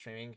streaming.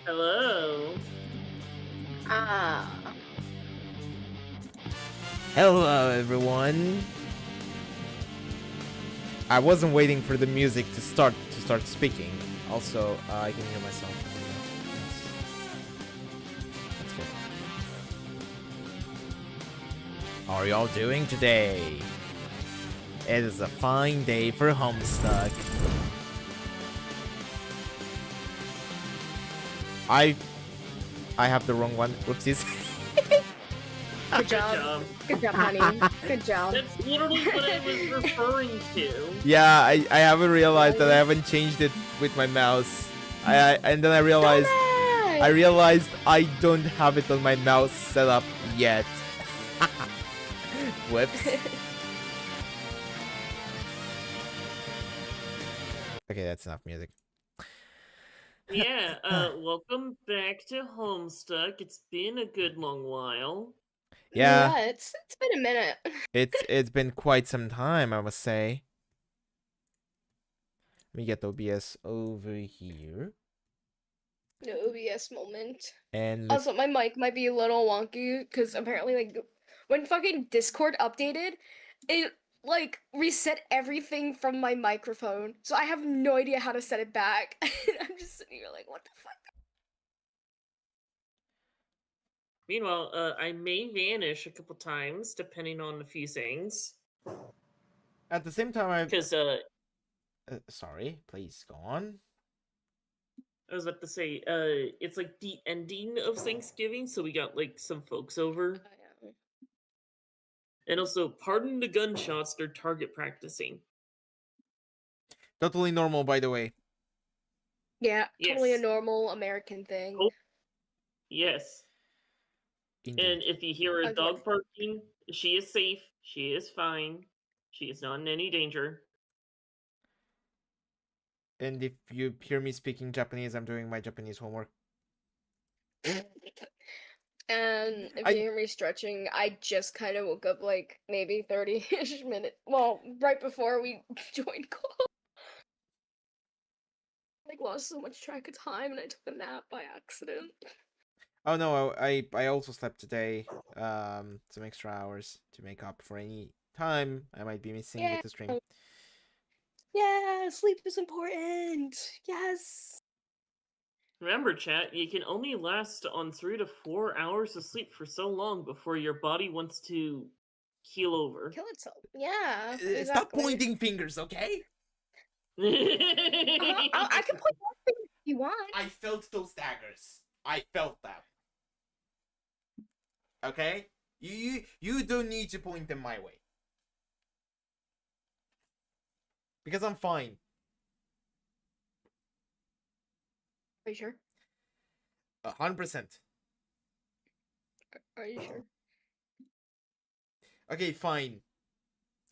Hello. Ah. Hello, everyone. I wasn't waiting for the music to start speaking. Also, I can hear myself. That's good. How are y'all doing today? It is a fine day for Homestuck. I have the wrong one. Whoopsies. Good job. Good job, honey. Good job. That's literally what I was referring to. Yeah, I haven't realized that I haven't changed it with my mouse. And then I realized I don't have it on my mouse set up yet. Whoops. Okay, that's enough music. Yeah, welcome back to Homestuck. It's been a good long while. Yeah, it's been a minute. it's been quite some time, I must say. Let me get the OBS over here. The OBS moment. And Also, my mic might be a little wonky because apparently, like, when fucking Discord updated, it like reset everything from my microphone. So I have no idea how to set it back. I'm just sitting here like, what the fuck? Meanwhile, I may vanish a couple times depending on a few things. at the same time, Because, sorry, please go on. I was about to say, it's like the ending of Thanksgiving, so we got like some folks over. And also, pardon the gunshots, they're target practicing. Totally normal, by the way. Yeah, totally Yes. a normal American thing. Oh, yes. Indeed. And if you hear a dog barking, she is safe. She is fine. She is not in any danger. And if you hear me speaking Japanese, I'm doing my Japanese homework. And if you hear me stretching, I just kind of woke up like maybe 30-ish minutes. Well, right before we joined call. Like lost so much track of time and I took a nap by accident. Oh no, I also slept today. Some extra hours to make up for any time I might be missing with the stream. Yeah, sleep is important. Yes. Remember, chat, you can only last on 3 to 4 hours of sleep for so long before your body wants to keel over. Kill itself. Yeah. Exactly. Stop pointing fingers, okay? I can point one finger if you want. I felt those daggers. I felt them. Okay? You don't need to point them my way. Because I'm fine. Are you sure? 100%. Are you sure? Okay, fine.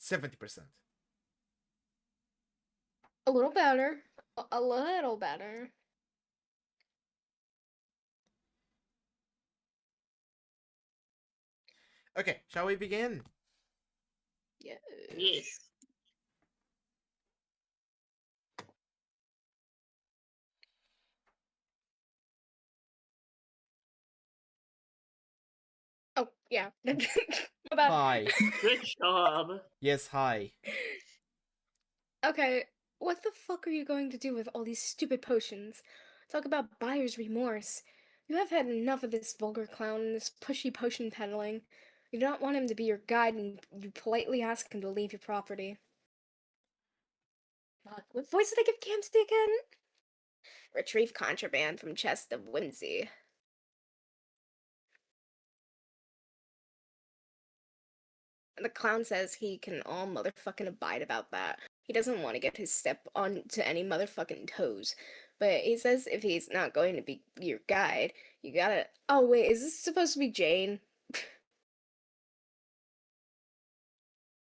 70%. A little better. A little better. Okay, shall we begin? Yes. Yes. Oh, yeah. Bye. Hi. Good job. Yes, hi. Okay, what the fuck are you going to do with all these stupid potions? Talk about buyer's remorse. You have had enough of this vulgar clown and this pushy potion peddling. You do not want him to be your guide and you politely ask him to leave your property. Fuck, what voice did I give Camsty again? Retrieve contraband from chest of whimsy. The clown says he can all motherfucking abide about that. He doesn't want to get his step on to any motherfucking toes. But he says if he's not going to be your guide, you gotta... Oh, wait, is this supposed to be Jane?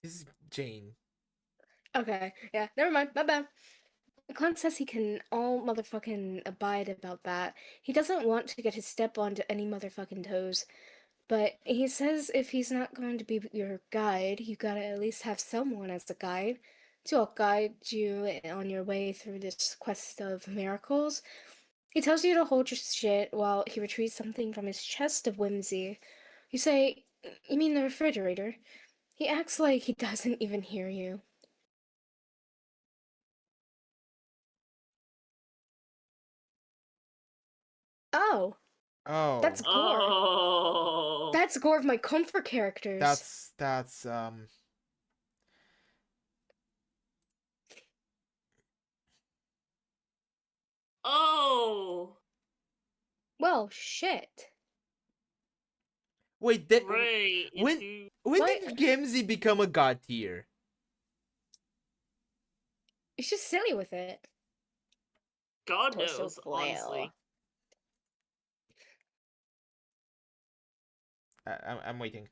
This is Jane. Okay, yeah, never mind, my bad. The clown says he can all motherfucking abide about that. He doesn't want to get his step onto any motherfucking toes. But he says if he's not going to be your guide, you gotta at least have someone as a guide to help guide you on your way through this quest of miracles. He tells you to hold your shit while he retrieves something from his chest of whimsy. You say, "You mean the refrigerator?" He acts like he doesn't even hear you. Oh, Oh, that's Gore. Oh. That's Gore of my comfort characters. that's Oh. Well, shit. Wait, Right. when Into... when Why- did Gamzee become a god tier? It's just silly with it. God Torso knows, flail. honestly. I'm waiting.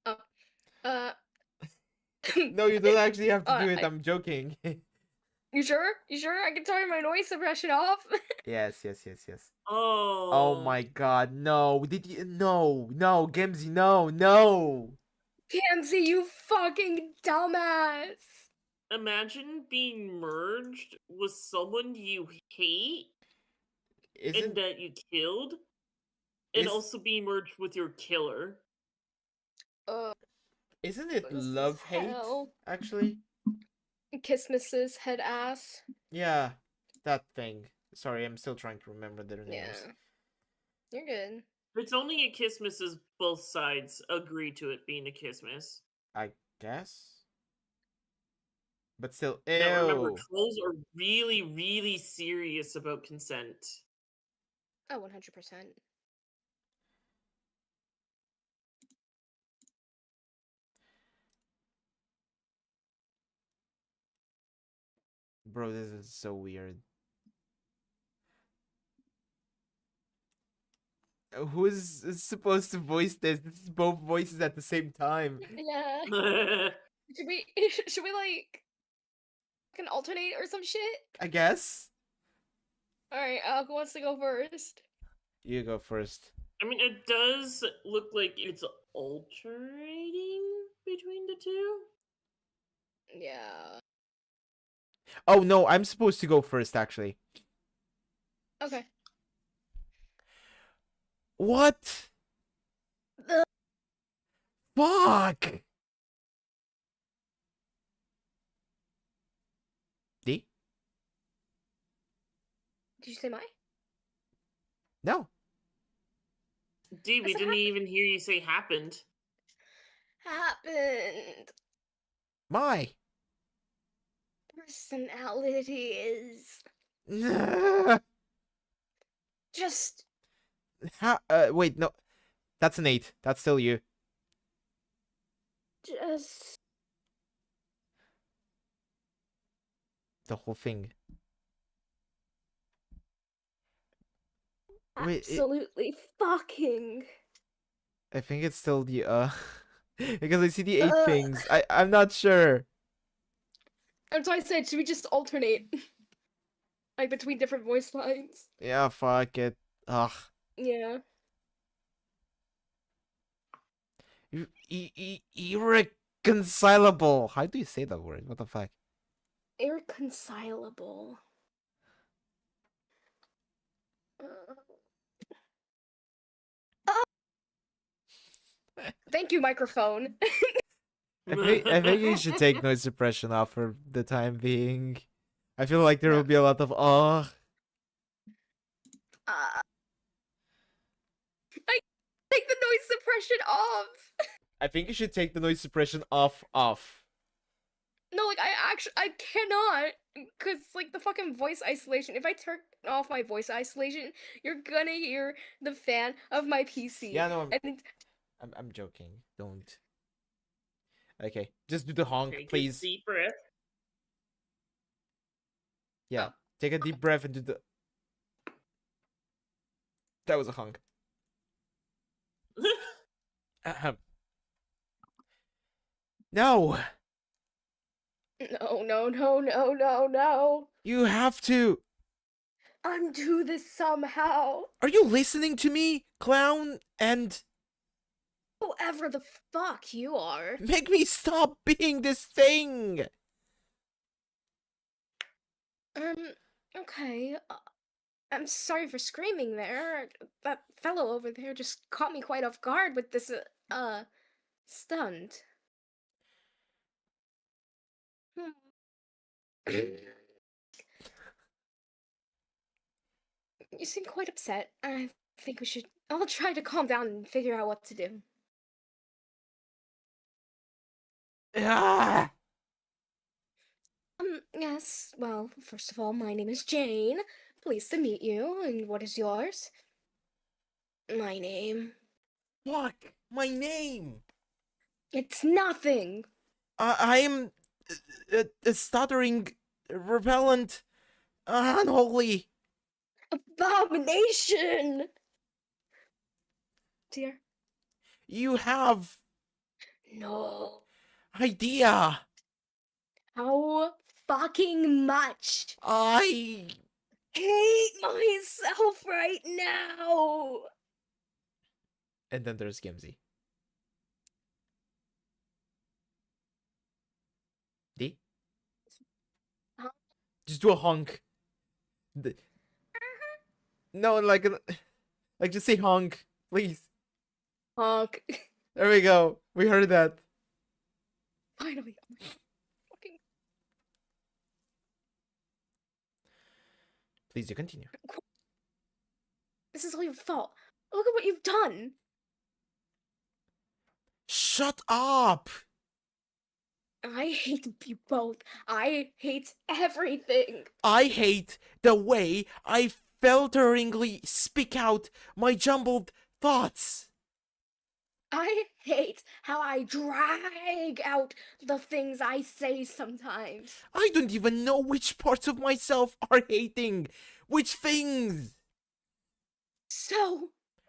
Oh, uh. No, you don't actually have to do it. I- I'm joking. You sure? You sure? I can turn my noise suppression off? Yes. Oh. Oh my god, no. Did you? No, Gamzee, no. Gamzee, you fucking dumbass! Imagine being merged with someone you hate and Isn't that you killed, and also being merged with your killer. isn't it This is love hate hell. actually? Kissmas's head ass. Yeah, that thing. Sorry, I'm still trying to remember their names. Yeah. You're good. It's only a Christmas as both sides agree to it being a Christmas. I guess. But still, Now remember, ew. trolls are really, really serious about consent. Oh, 100%. Bro, this is so weird. Who is supposed to voice this? This is both voices at the same time. Yeah. Should we like can alternate or some shit? I guess. Alright, who wants to go first? You go first. I mean, it does look like it's alternating between the two. Yeah. Oh no, I'm supposed to go first actually. Okay. What? Fuck! D? Did you say my? No. D, we That's didn't even hear you say happened. Happened. My. Personality is just Wait, no. That's an 8. That's still you. just The whole thing. Wait, absolutely fucking. I think it's still the because I see the 8 things. I'm not sure. That's why I said, should we just alternate? Like between different voice lines? Yeah, fuck it. Ugh. Yeah. Irreconcilable. How do you say that word? What the fuck? Irreconcilable. Thank you, microphone. I think you should take noise suppression off for the time being. I feel like there will be a lot of I Take the noise suppression off. I think you should take the noise suppression off. No, like I cannot, cause like the fucking voice isolation. If I turn off my voice isolation, you're gonna hear the fan of my PC. Yeah, no, and I'm joking. Don't. Okay, just do the honk, Take please. a deep breath. Yeah, take a deep breath and do the. That was a honk. Ahem. No, no. you have to. Undo this somehow. Are you listening to me, clown? And Whoever the fuck you are. make me stop being this thing. Okay. I'm sorry for screaming there. That fellow over there just caught me quite off guard with this, stunt. Hmm. You seem quite upset. I think we should all try to calm down and figure out what to do. Ah! Yes, well, first of all, my name is Jane. Pleased to meet you, and what is yours? My name. Fuck! My name! It's nothing! I am a stuttering, repellent, unholy. Abomination! Dear? You have No. idea. How fucking much? I Hate myself right now! and then there's Gimsy. D? Huh? Just do a honk. No, like just say honk, please. Honk. There we go. We heard that. Finally. Fucking. Please do continue. This is all your fault. Look at what you've done. Shut up! I hate you both. I hate everything. I hate the way I falteringly speak out my jumbled thoughts. I hate how I drag out the things I say sometimes. I don't even know which parts of myself are hating. Which things? So,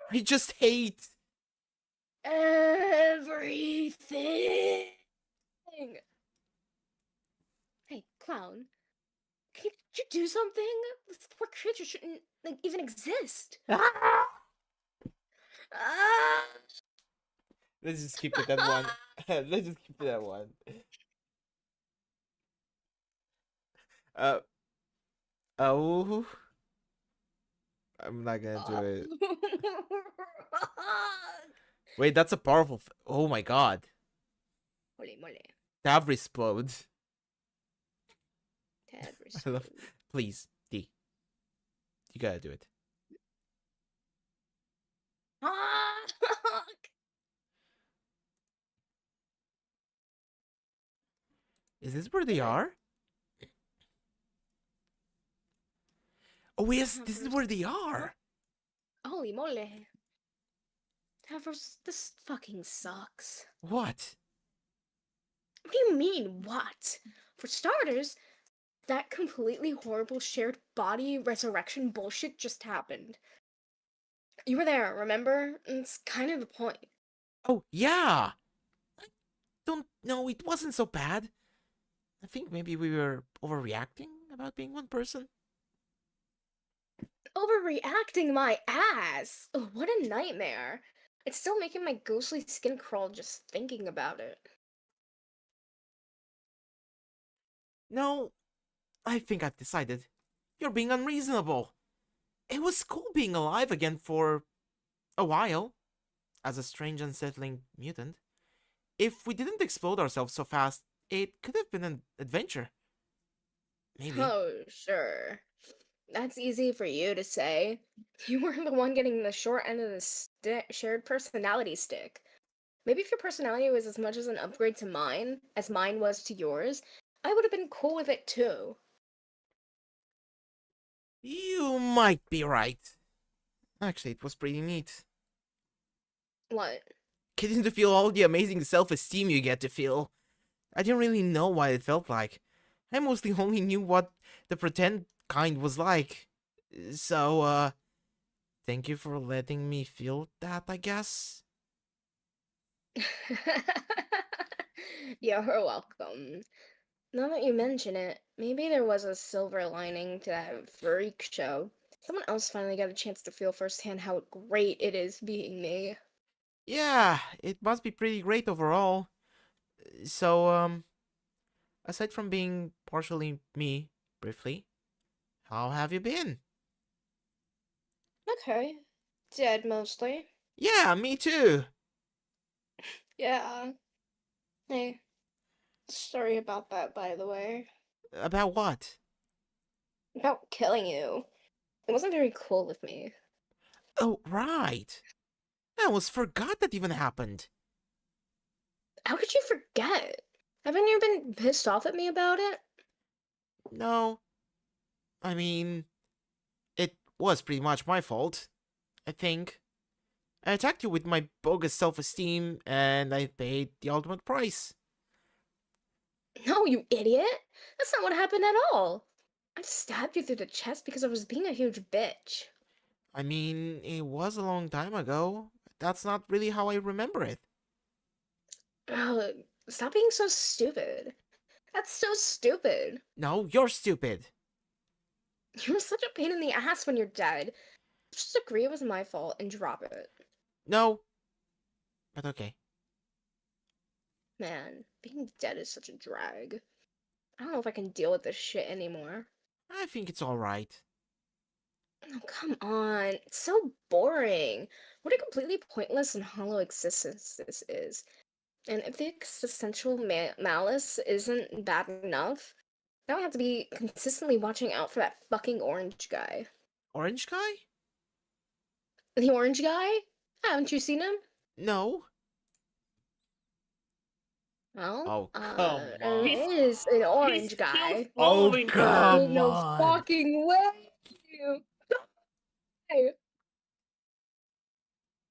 I just hate. everything. Hey, clown. Can you do something? This poor creature shouldn't even exist. Ah! Let's just keep it at one. Let's just keep it at one. Oh. I'm not gonna do it. Wait, that's a powerful. Oh my god. Mole, mole. Tab explodes. Tab I love. Please, D. You gotta do it. Is this where they are? Oh yes, this is where they are. Holy mole. Tavros, this fucking sucks. What? What do you mean, what? For starters, that completely horrible shared body resurrection bullshit just happened. You were there, remember? It's kind of the point. Oh yeah. I don't know. It wasn't so bad. I think maybe we were overreacting about being one person. Overreacting my ass! Ugh, what a nightmare. It's still making my ghostly skin crawl just thinking about it. No, I think I've decided. You're being unreasonable. It was cool being alive again for a while, as a strange, unsettling mutant. If we didn't explode ourselves so fast, it could have been an adventure. Maybe. Oh, sure. That's easy for you to say. You were the one getting the short end of the shared personality stick. Maybe if your personality was as much as an upgrade to mine as mine was to yours, I would have been cool with it too. You might be right. Actually, it was pretty neat. What? Getting to feel all the amazing self-esteem you get to feel. I didn't really know what it felt like. I mostly only knew what the pretend kind was like. So, thank you for letting me feel that, I guess. You're welcome. Now that you mention it, maybe there was a silver lining to that freak show. Someone else finally got a chance to feel firsthand how great it is being me. Yeah, it must be pretty great overall. So, aside from being partially me, briefly, how have you been? Okay. Dead mostly. Yeah, me too. Yeah. Hey, sorry about that, by the way. About what? About killing you. It wasn't very cool of me. Oh, right. I almost forgot that even happened. How could you forget? Haven't you been pissed off at me about it? No, I mean, it was pretty much my fault, I think. I attacked you with my bogus self-esteem, and I paid the ultimate price. No, you idiot! That's not what happened at all. I stabbed you through the chest because I was being a huge bitch. I mean, it was a long time ago. That's not really how I remember it. Ugh, stop being so stupid. That's so stupid. No, you're stupid. You're such a pain in the ass when you're dead. Just agree it was my fault and drop it. No, but okay. Man, being dead is such a drag. I don't know if I can deal with this shit anymore. I think it's alright. Oh, come on. It's so boring. What a completely pointless and hollow existence this is. And if the existential malice isn't bad enough, now I have to be consistently watching out for that fucking orange guy. Orange guy? The orange guy? Haven't you seen him? No. Well, Oh, come there He's on. is an he's orange still guy. Oh, following her. Ain't come no on. fucking way. Hey,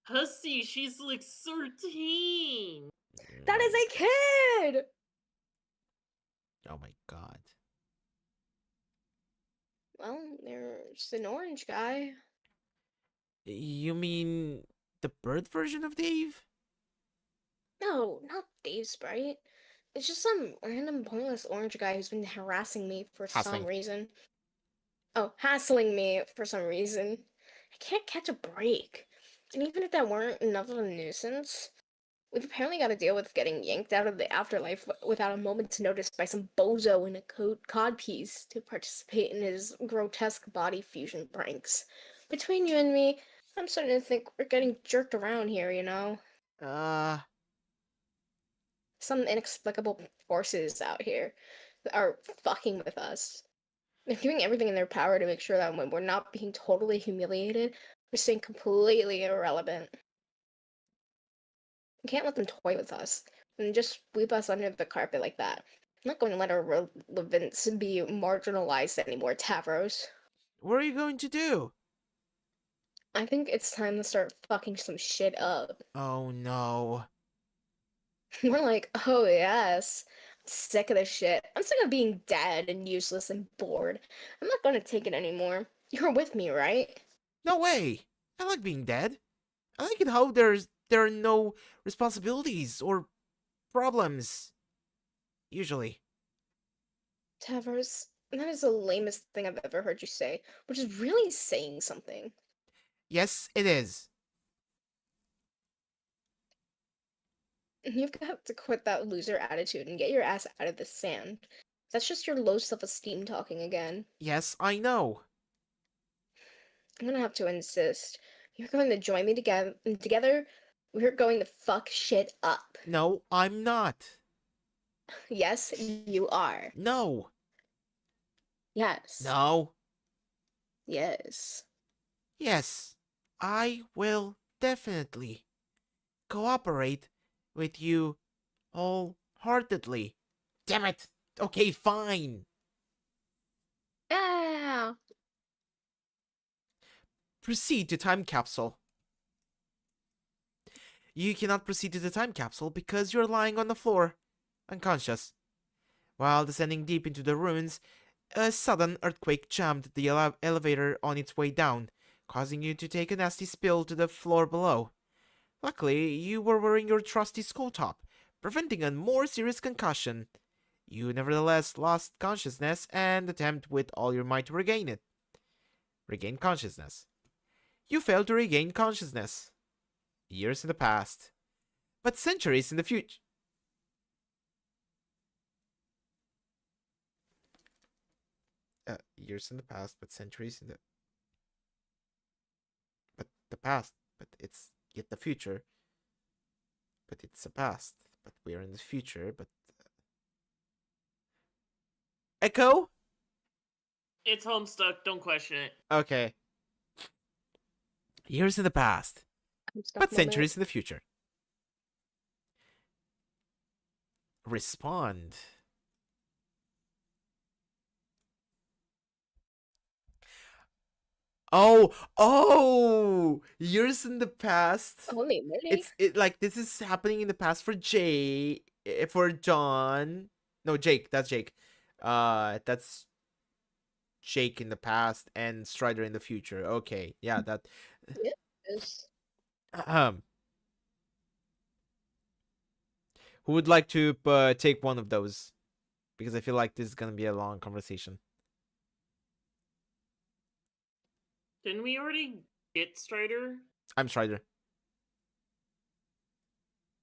Hussy, she's like 13. that is a kid! Oh my god. Well, there's an orange guy. You mean the bird version of Dave? No, not Dave Sprite. It's just some random pointless orange guy who's been harassing me for some Hassling. reason. Oh, hassling me for some reason. I can't catch a break. And even if that weren't enough of a nuisance, we've apparently got to deal with getting yanked out of the afterlife without a moment's notice by some bozo in a codpiece to participate in his grotesque body fusion pranks. Between you and me, I'm starting to think we're getting jerked around here, you know? Uh, Some inexplicable forces out here that are fucking with us. They're doing everything in their power to make sure that when we're not being totally humiliated, we're staying completely irrelevant. We can't let them toy with us and just sweep us under the carpet like that. I'm not going to let our relevance be marginalized anymore, Tavros. what are you going to do? I think it's time to start fucking some shit up. Oh no. We're like, oh yes, I'm sick of this shit. I'm sick of being dead and useless and bored. I'm not going to take it anymore. You're with me, right? No way. I like being dead. I like it how there are no responsibilities or problems. Usually. Tavros, that is the lamest thing I've ever heard you say, which is really saying something. Yes, it is. You've got to quit that loser attitude and get your ass out of the sand. That's just your low self-esteem talking again. Yes, I know. I'm gonna have to insist. You're going to join me together. We're going to fuck shit up. No, I'm not. Yes, you are. No. Yes. No. Yes. Yes. I will definitely cooperate with you wholeheartedly. Damn it. Okay, fine. Yeah. Proceed to time capsule. You cannot proceed to the time capsule because you're lying on the floor, unconscious. While descending deep into the ruins, a sudden earthquake jammed the elevator on its way down, causing you to take a nasty spill to the floor below. Luckily, you were wearing your trusty skull top, preventing a more serious concussion. You nevertheless lost consciousness and attempt with all your might to regain it. Regain consciousness. You failed to regain consciousness. Years in the past, but centuries in the future. Years in the past, but centuries in the the past, but it's yet the future. But it's a past, but we're in the future. But Echo. It's Homestuck. Don't question it. Okay. Years in the past, I'm stuck but moment. centuries in the future. Respond. Oh, years in the past. Holy moly. It's like this is happening in the past for for John. No, Jake. That's Jake. That's Jake in the past and Strider in the future. Okay, yeah, that. Yes. Who would like to take one of those? Because I feel like this is gonna be a long conversation. Didn't we already get Strider? I'm Strider.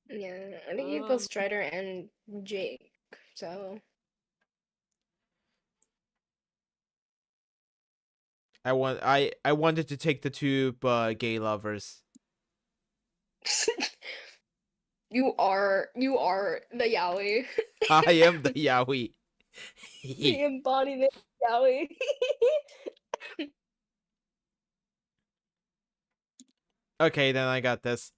Yeah, I think you both Strider and Jake, so. I wanted to take the two gay lovers. You are the yaoi. I am the yaoi. The embodiment of yaoi. Okay, then I got this.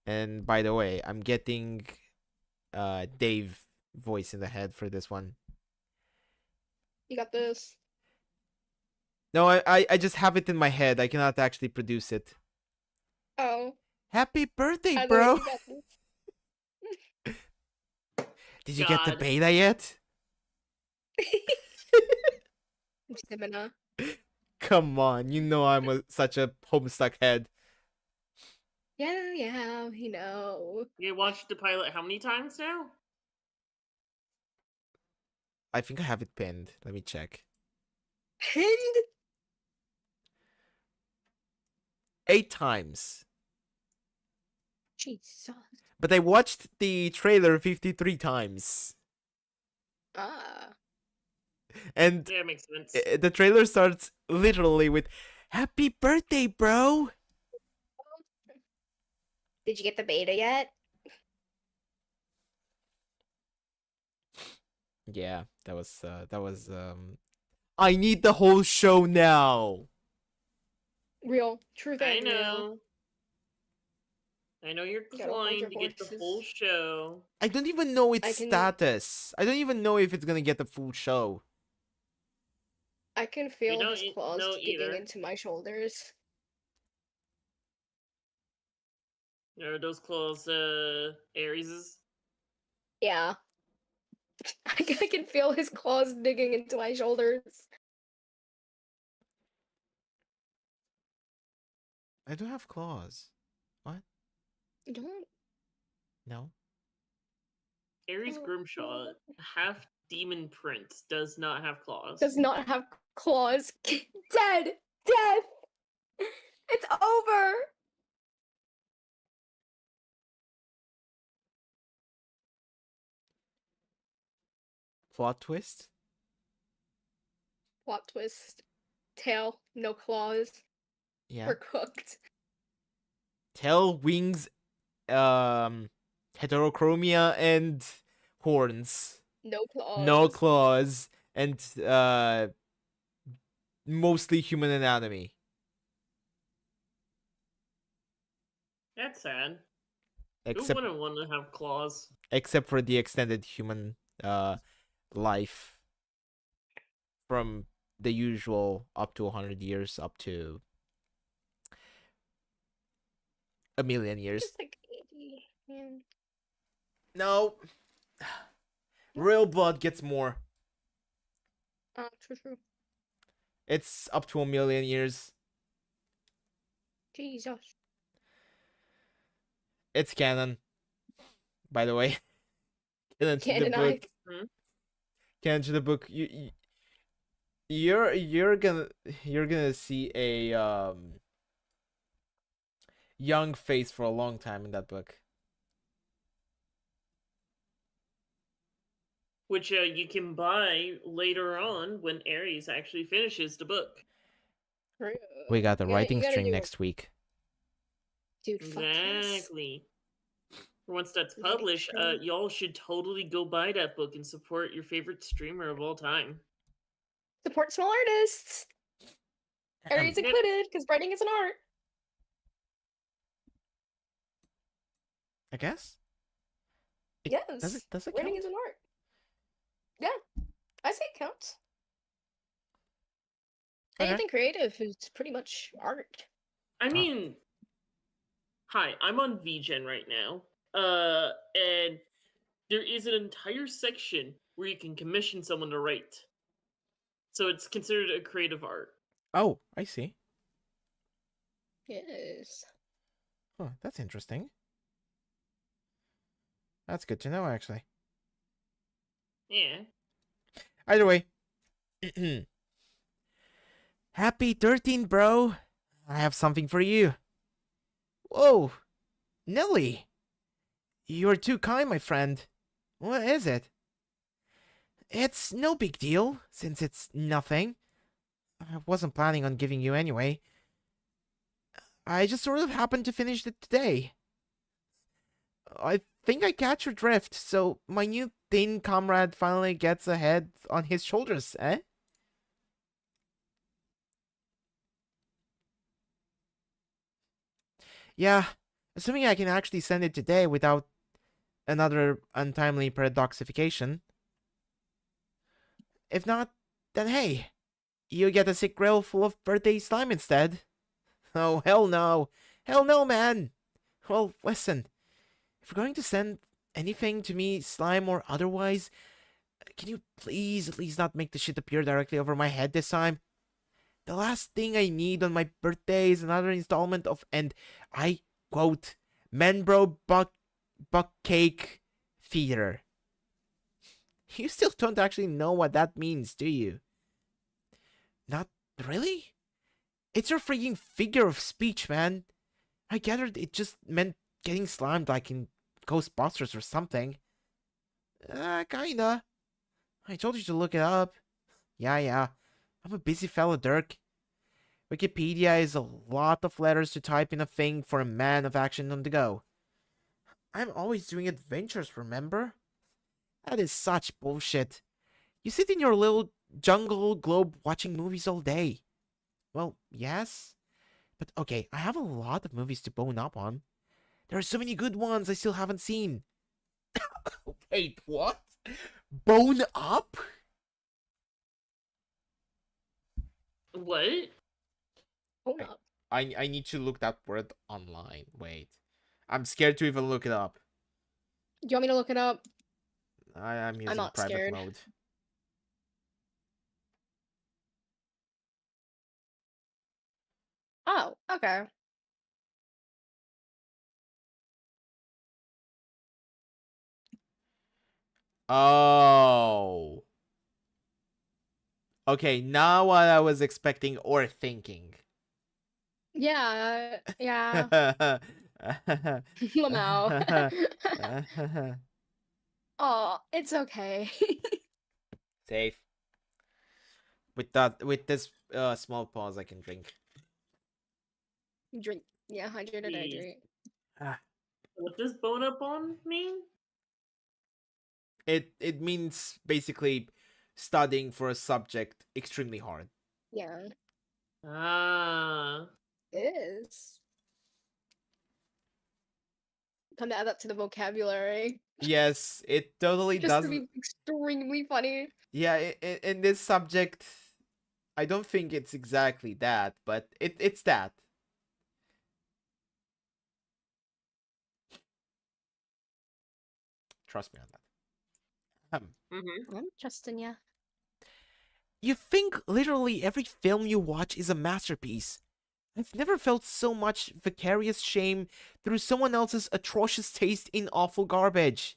And by the way, I'm getting Dave voice in the head for this one. You got this. No, I just have it in my head. I cannot actually produce it. Oh. Happy birthday, I know bro! you got this. Did you get the God. beta yet? Stamina. Come on, you know I'm such a Homestuck head. Yeah, we know. You watched the pilot how many times now? I think I have it pinned. Let me check. Pinned? 8 times. Jesus. But I watched the trailer 53 times. Ah. And Yeah, makes sense. the trailer starts literally with "Happy birthday, bro!" Did you get the beta yet? Yeah, I need the whole show now. Real. Truth I and real. know. I know you're Gotta hold inclined your to get the full horses. show. I don't even know its I can- status. I don't even know if it's gonna get the full show. I can feel don't his claws know digging either. into my shoulders. Are those claws Ares's? Yeah. I can feel his claws digging into my shoulders. I don't have claws. What? You don't? No. Ares Oh, Grimshaw, half demon prince, does not have claws. does not have claws. Dead! Death! It's over! Plot twist? Plot twist. Tail, no claws. Yeah. We're cooked. Tail, wings, heterochromia, and horns. No claws. No claws, and mostly human anatomy. That's sad. Who Except wouldn't want to have claws? except for the extended human life from the usual up to 100 years up to a million years. Just like 80. Yeah. No. Real blood gets more. True. It's up to a million years. Jesus. It's canon. By the way. Canon to the book. Canonized. Canon to the book. You're gonna see a young face for a long time in that book. Which you can buy later on when Ares actually finishes the book. True. We got the writing You gotta string do next week. Dude, fuck yes. Exactly. Once that's Writing published, string. y'all should totally go buy that book and support your favorite streamer of all time. Support small artists. Areas Yep. included, because writing is an art. I guess. Yes. Does it Writing count? is an art. Yeah. I say it counts. Okay. Anything creative is pretty much art. I mean, hi, I'm on VGen right now. And there is an entire section where you can commission someone to write. So it's considered a creative art. Oh, I see. Yes. Huh, that's interesting. That's good to know, actually. Yeah. Either way. Happy 13, bro. I have something for you. Whoa. Nelly. You're too kind, my friend. What is it? It's no big deal, since it's nothing. I wasn't planning on giving you anyway. I just sort of happened to finish it today. I think I catch your drift, so my new thin comrade finally gets a head on his shoulders, eh? Yeah, assuming I can actually send it today without another untimely paradoxification. If not, then hey, you get a sick grill full of birthday slime instead. Oh, hell no. Hell no, man. Well, listen, if you're going to send anything to me, slime or otherwise, can you please at least not make the shit appear directly over my head this time? The last thing I need on my birthday is another installment of, and I quote, Menbro Buck Cake Theater. You still don't actually know what that means, do you? Not really? It's your freaking figure of speech, man. I gathered it just meant getting slimed like in Ghostbusters or something. Kinda. I told you to look it up. Yeah. I'm a busy fella, Dirk. Wikipedia is a lot of letters to type in a thing for a man of action on the go. I'm always doing adventures, remember? That is such bullshit. You sit in your little jungle globe watching movies all day. Well, yes. But okay, I have a lot of movies to bone up on. There are so many good ones I still haven't seen. Wait, what? Bone up? What? Hold up. I need to look that word online. Wait. I'm scared to even look it up. Do you want me to look it up? I'm using not private scared. mode. Oh, okay. Oh. Okay, now what I was expecting or thinking. Yeah. Lamau. Oh, it's okay. Safe. With this small pause, I can drink. Drink. Yeah, hydrate or Jeez. hydrate. What does bone up on mean? It means basically studying for a subject extremely hard. Yeah. Ah. It is. Time to add that to the vocabulary. Yes, it totally Just does. to be extremely funny. Yeah, in this subject, I don't think it's exactly that, but it's that. Trust me on that. I'm trusting ya. You think literally every film you watch is a masterpiece. I've never felt so much vicarious shame through someone else's atrocious taste in awful garbage.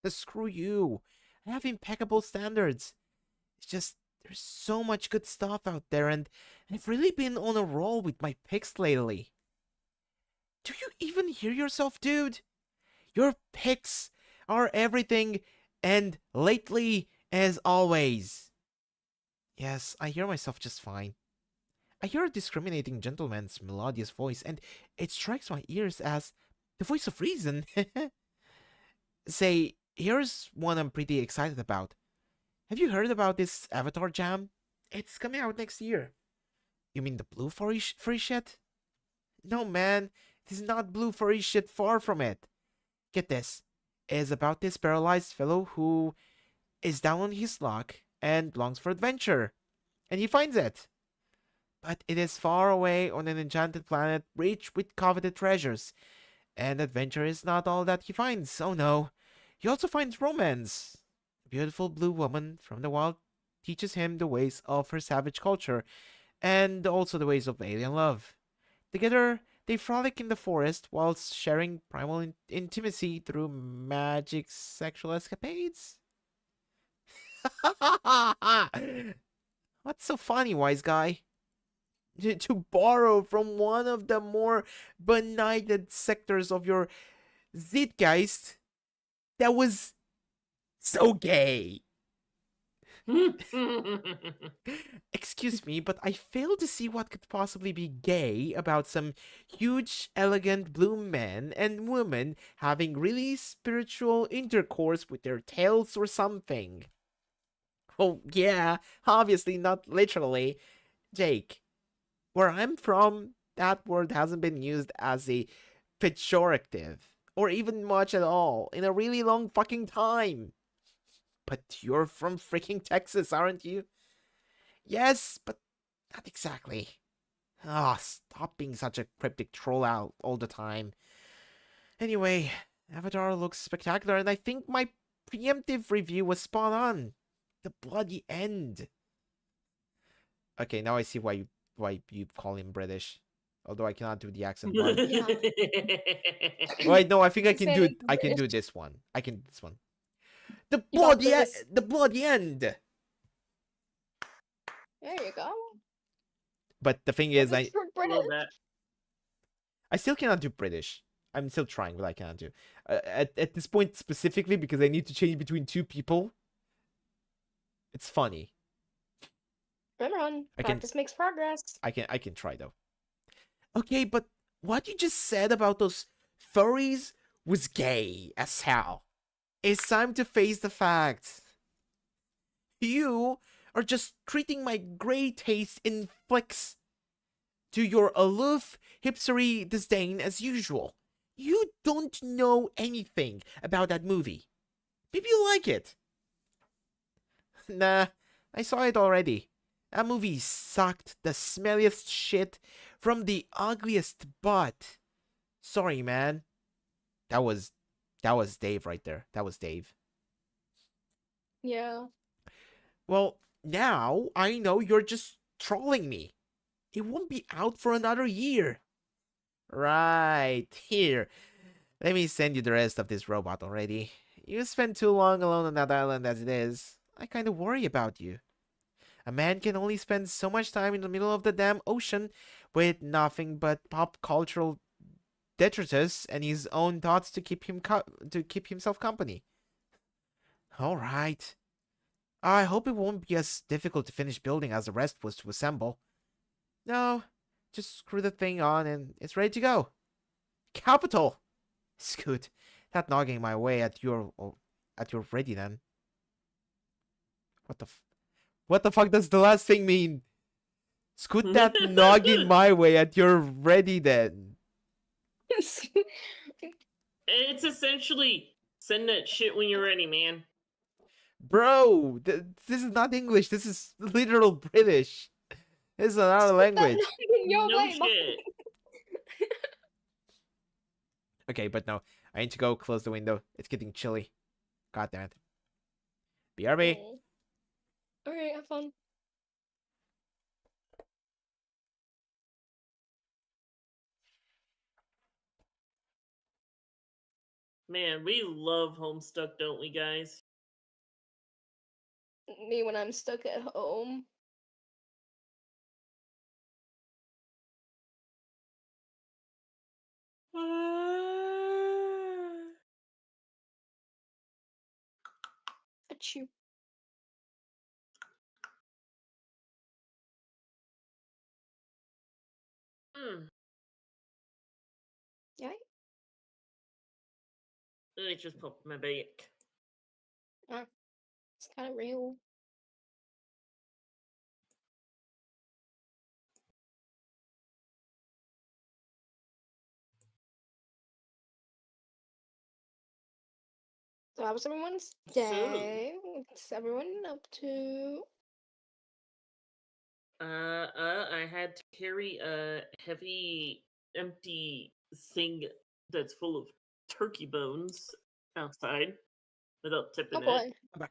Screw you. I have impeccable standards. It's just, there's so much good stuff out there, and I've really been on a roll with my picks lately. Do you even hear yourself, dude? Your picks are everything, and lately, as always. Yes, I hear myself just fine. I hear a discriminating gentleman's melodious voice, and it strikes my ears as the voice of reason. Say, here's one I'm pretty excited about. Have you heard about this Avatar jam? It's coming out next year. You mean the blue furry shit? No, man, this is not blue furry shit, far from it. Get this. It's about this paralyzed fellow who is down on his luck and longs for adventure. And he finds it. But it is far away on an enchanted planet rich with coveted treasures. And adventure is not all that he finds, oh no. He also finds romance. A beautiful blue woman from the wild teaches him the ways of her savage culture, and also the ways of alien love. Together, they frolic in the forest whilst sharing primal intimacy through magic sexual escapades. What's so funny, wise guy? To borrow from one of the more benighted sectors of your Zeitgeist, that was so gay. Excuse me, but I fail to see what could possibly be gay about some huge, elegant blue men and women having really spiritual intercourse with their tails or something. Oh, yeah, obviously not literally. Jake, where I'm from, that word hasn't been used as a pejorative, or even much at all, in a really long fucking time. But you're from freaking Texas, aren't you? Yes, but not exactly. Ah, stop being such a cryptic troll out all the time. Anyway, Avatar looks spectacular, and I think my preemptive review was spot on. The bloody end. Okay, now I see why you call him British. Although I cannot do the accent one. Yeah. Wait, no, I think I can do it. Hispanic I can do British. this one. I can do this one. The You got bloody this. the bloody end. There you go. But the thing is, British for British. Love that. I still cannot do British. I'm still trying, but I cannot do. At this point specifically, because I need to change between two people. It's funny. Remember, on I can- practice makes progress. I can try though. Okay, but what you just said about those furries was gay as hell. It's time to face the facts. You are just treating my grey taste in flicks to your aloof, hipstery disdain as usual. You don't know anything about that movie. Maybe you like it. Nah, I saw it already. That movie sucked the smelliest shit from the ugliest butt. Sorry, man. That was Dave right there. That was Dave. Yeah. Well, now I know you're just trolling me. It won't be out for another year. Right, here. Let me send you the rest of this robot already. You spent too long alone on that island as it is. I kinda worry about you. A man can only spend so much time in the middle of the damn ocean with nothing but pop cultural detritus and his own thoughts to keep himself company. All right. I hope it won't be as difficult to finish building as the rest was to assemble. No, just screw the thing on and it's ready to go. Capital! Scoot, not knocking my way at your ready then. What the fuck does the last thing mean? Scoot that noggin my way at your ready then. It's essentially send that shit when you're ready, man. Bro, this is not English. This is literal British. This is another language. Your No way, Mom. shit. Okay, but no. I need to go close the window. It's getting chilly. God damn it. BRB. Alright, have fun. Man, we love Homestuck, don't we, guys? Me when I'm stuck at home. Achoo. I just popped my back. It's kind of real. So how was everyone's day? What's everyone up to? I had to carry a heavy, empty thing that's full of turkey bones outside without Oh tipping it. boy. I'm back.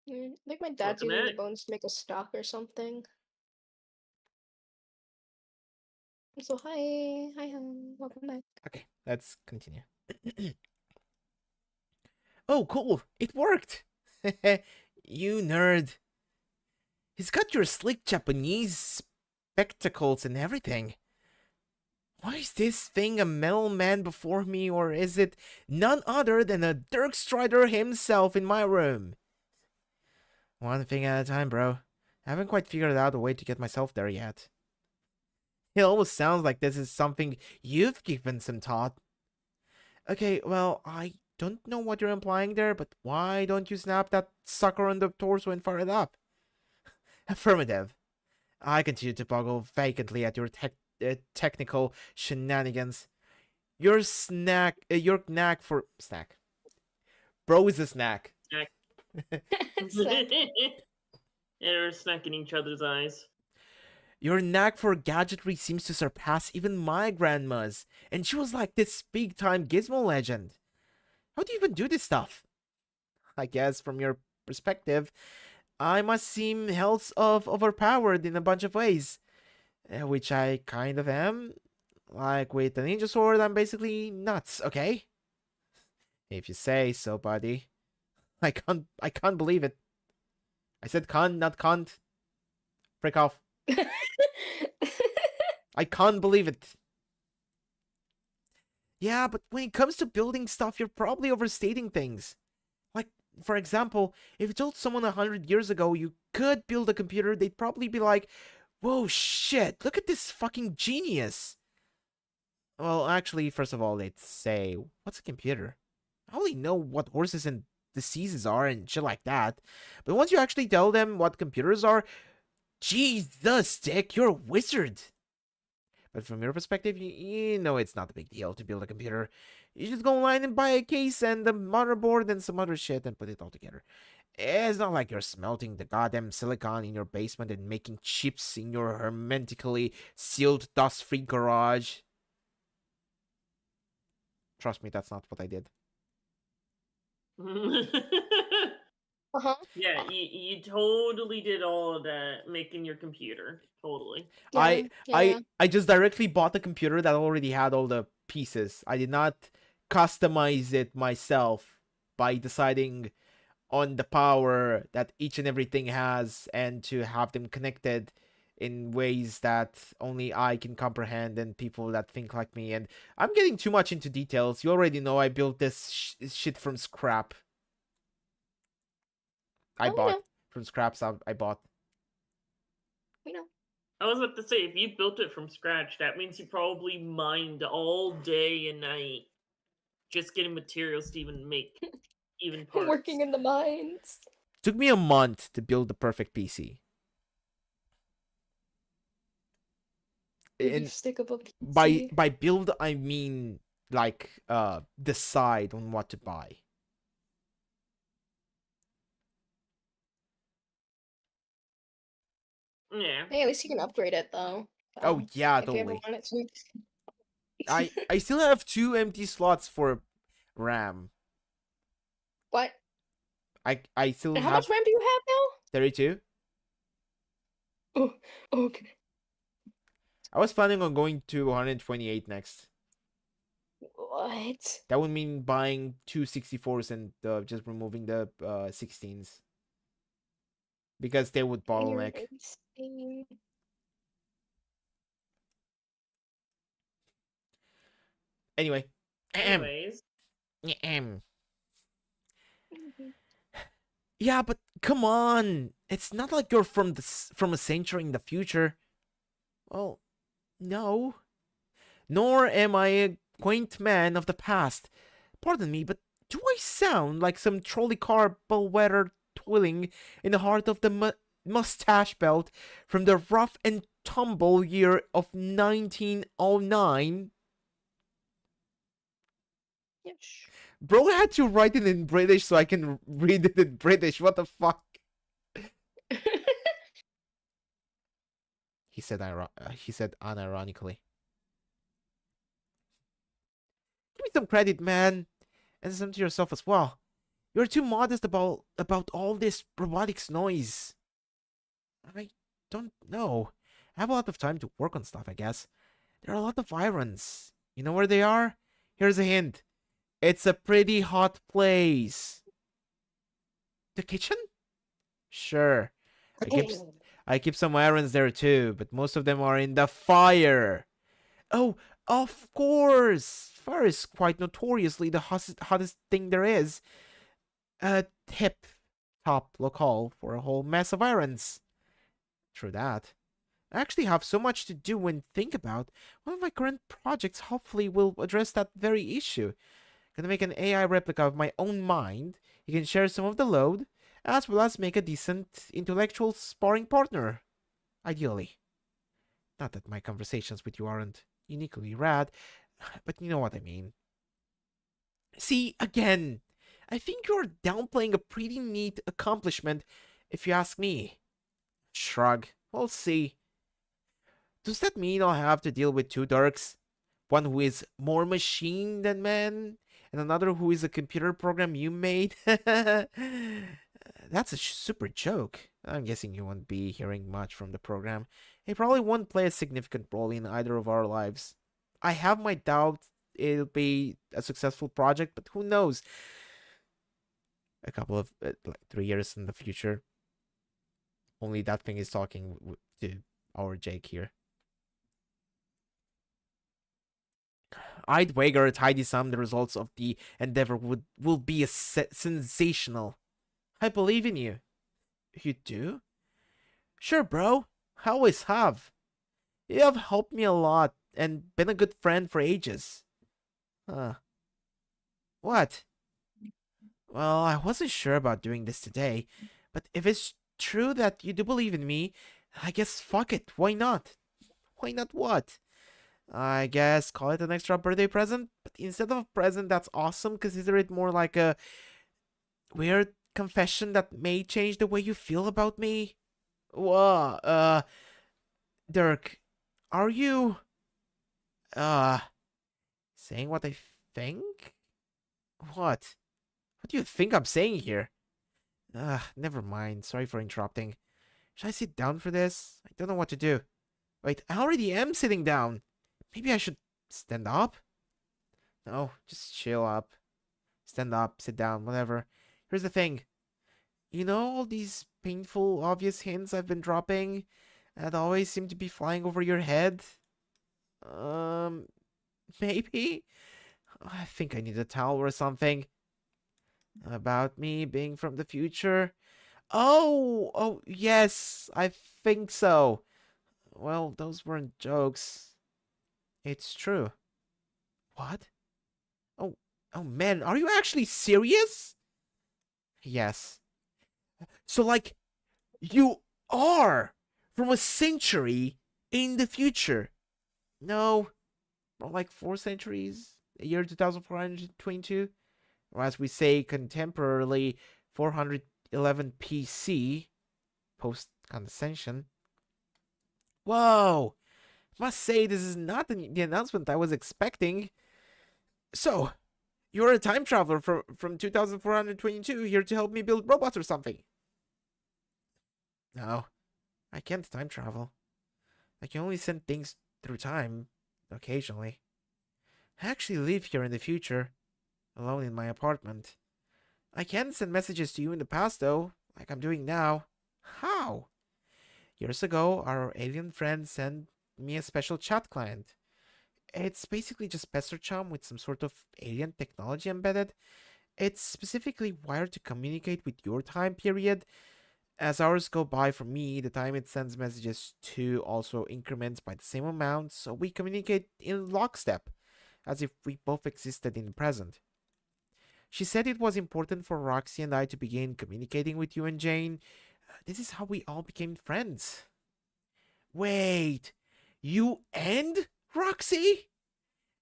I think my dad's Welcome using the back. bones to make a stock or something. So hi, welcome back. Okay, let's continue. Oh, cool! It worked! You nerd. He's got your slick Japanese spectacles and everything. Why is this thing a metal man before me, or is it none other than a Dirk Strider himself in my room? One thing at a time, bro. I haven't quite figured out a way to get myself there yet. It almost sounds like this is something you've given some thought. Okay, well, I don't know what you're implying there, but why don't you snap that sucker on the torso and fire it up? Affirmative. I continue to boggle vacantly at your technical shenanigans. Your knack for snack. Bro is a snack. Snack. Snack. They're snacking each other's eyes. Your knack for gadgetry seems to surpass even my grandma's, and she was like this big-time gizmo legend. How do you even do this stuff? I guess from your perspective, I must seem hells of overpowered in a bunch of ways, which I kind of am. Like with the ninja sword, I'm basically nuts, okay? If you say so, buddy. I can't believe it. I said can't, not can't. Frick off. I can't believe it. Yeah, but when it comes to building stuff, you're probably overstating things. Like, for example, if you told someone 100 years ago you could build a computer, they'd probably be like, whoa, shit, look at this fucking genius. Well, actually, first of all, they'd say, what's a computer? I only know what horses and diseases are and shit like that. But once you actually tell them what computers are, Jesus, Dick, you're a wizard. But from your perspective, you know it's not a big deal to build a computer. You just go online and buy a case and a motherboard and some other shit and put it all together. It's not like you're smelting the goddamn silicon in your basement and making chips in your hermetically sealed dust-free garage. Trust me, that's not what I did. Uh-huh. Yeah, you totally did all of that making your computer. Totally. Yeah, I just directly bought the computer that already had all the pieces. I did not customize it myself by deciding on the power that each and everything has and to have them connected in ways that only I can comprehend and people that think like me. And I'm getting too much into details. You already know I built this shit from scrap. I bought from scraps. I bought. We know. I was about to say, if you built it from scratch, that means you probably mined all day and night just getting materials to even make even parts. Working in the mines. Took me a month to build the perfect PC. And stick up a PC. By build I mean like decide on what to buy. Yeah. Hey, at least you can upgrade it though. Oh yeah, if you ever totally. wanted to. I still have 2 empty slots for RAM. What? I still And have how much RAM do you have now? 32. Oh, okay. I was planning on going to 128 next. What? That would mean buying 2 64s and just removing the 16s. Because they would bottleneck. Anyway. Anyways. Yeah, but come on. It's not like you're from a century in the future. Well, no. Nor am I a quaint man of the past. Pardon me, but do I sound like some trolley car bellwether twirling in the heart of the mustache belt from the rough and tumble year of 1909? Yes. Bro had to write it in British so I can read it in British. What the fuck? He said unironically. Give me some credit, man. And some to yourself as well. You're too modest about all this robotics noise. I don't know. I have a lot of time to work on stuff, I guess. There are a lot of irons. You know where they are? Here's a hint. It's a pretty hot place. The kitchen? Sure. I keep some irons there too, but most of them are in the fire. Oh, of course. Fire is quite notoriously the hottest thing there is. A hip top locale for a whole mess of irons. True that. I actually have so much to do and think about. One of my current projects hopefully will address that very issue. Gonna make an AI replica of my own mind. You can share some of the load, as well as make a decent intellectual sparring partner. Ideally. Not that my conversations with you aren't uniquely rad, but you know what I mean. See, again, I think you're downplaying a pretty neat accomplishment, if you ask me. Shrug. We'll see. Does that mean I'll have to deal with two Dirks? One who is more machine than man, and another who is a computer program you made? That's a super joke. I'm guessing you won't be hearing much from the program. It probably won't play a significant role in either of our lives. I have my doubts it'll be a successful project, but who knows? A couple of, 3 years in the future. Only that thing is talking to our Jake here. I'd wager a tidy sum the results of the endeavor will be sensational. I believe in you. You do? Sure, bro. I always have. You have helped me a lot and been a good friend for ages. Huh. What? Well, I wasn't sure about doing this today, but if it's true that you do believe in me, I guess fuck it. Why not? Why not what? I guess call it an extra birthday present, but instead of a present that's awesome, consider it more like a weird confession that may change the way you feel about me. Whoa, Dirk, are you, saying what I think? What? What do you think I'm saying here? Never mind. Sorry for interrupting. Should I sit down for this? I don't know what to do. Wait, I already am sitting down. Maybe I should stand up? No, just chill up. Stand up, sit down, whatever. Here's the thing. You know all these painful, obvious hints I've been dropping that always seem to be flying over your head? Maybe? I think I need a towel or something. About me being from the future? Oh, yes, I think so. Well, those weren't jokes. It's true. What? Oh man, are you actually serious? Yes. So, like, you are from a century in the future. No, more like 4 centuries. The year 2422. Or as we say contemporarily, 411 PC, post-condescension. Whoa! Must say this is not the announcement I was expecting. So, you're a time traveler from 2422 here to help me build robots or something? No, I can't time travel. I can only send things through time, occasionally. I actually live here in the future, alone in my apartment. I can send messages to you in the past, though, like I'm doing now. How? Years ago, our alien friend sent me a special chat client. It's basically just PesterChum with some sort of alien technology embedded. It's specifically wired to communicate with your time period. As hours go by for me, the time it sends messages to also increments by the same amount, so we communicate in lockstep, as if we both existed in the present. She said it was important for Roxy and I to begin communicating with you and Jane. This is how we all became friends. Wait, you and Roxy?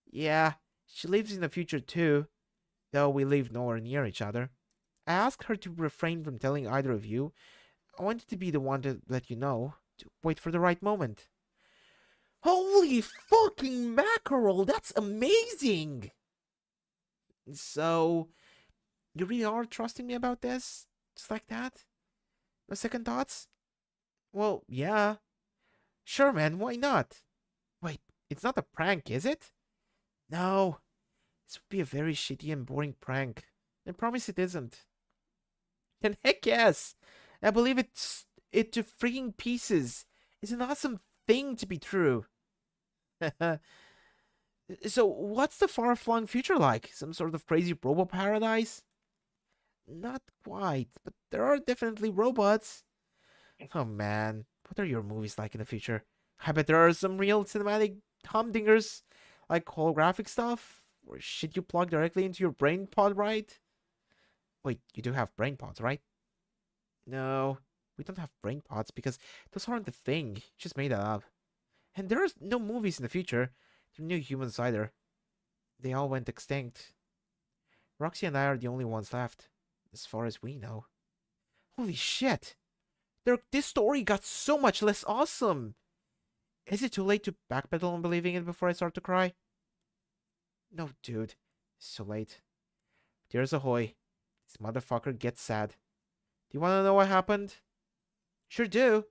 Yeah, she lives in the future too, though we live nowhere near each other. I asked her to refrain from telling either of you. I wanted to be the one to let you know, to wait for the right moment. Holy fucking mackerel, that's amazing! So, you really are trusting me about this? Just like that? No second thoughts? Well, yeah. Sure, man, why not? Wait, it's not a prank, is it? No, this would be a very shitty and boring prank. I promise it isn't. Then heck yes! I believe it to freaking pieces. It's an awesome thing to be true. So, what's the far-flung future like? Some sort of crazy robo paradise? Not quite, but there are definitely robots. Oh man, what are your movies like in the future? I bet there are some real cinematic humdingers, like holographic stuff, or shit you plug directly into your brain pod, right? Wait, you do have brain pods, right? No, we don't have brain pods because those aren't the thing. You just made that up. And there are no movies in the future. There are no humans either. They all went extinct. Roxy and I are the only ones left, as far as we know. Holy shit! This story got so much less awesome! Is it too late to backpedal on believing it before I start to cry? No, dude. It's too late. Tears ahoy. This motherfucker gets sad. Do you wanna know what happened? Sure do.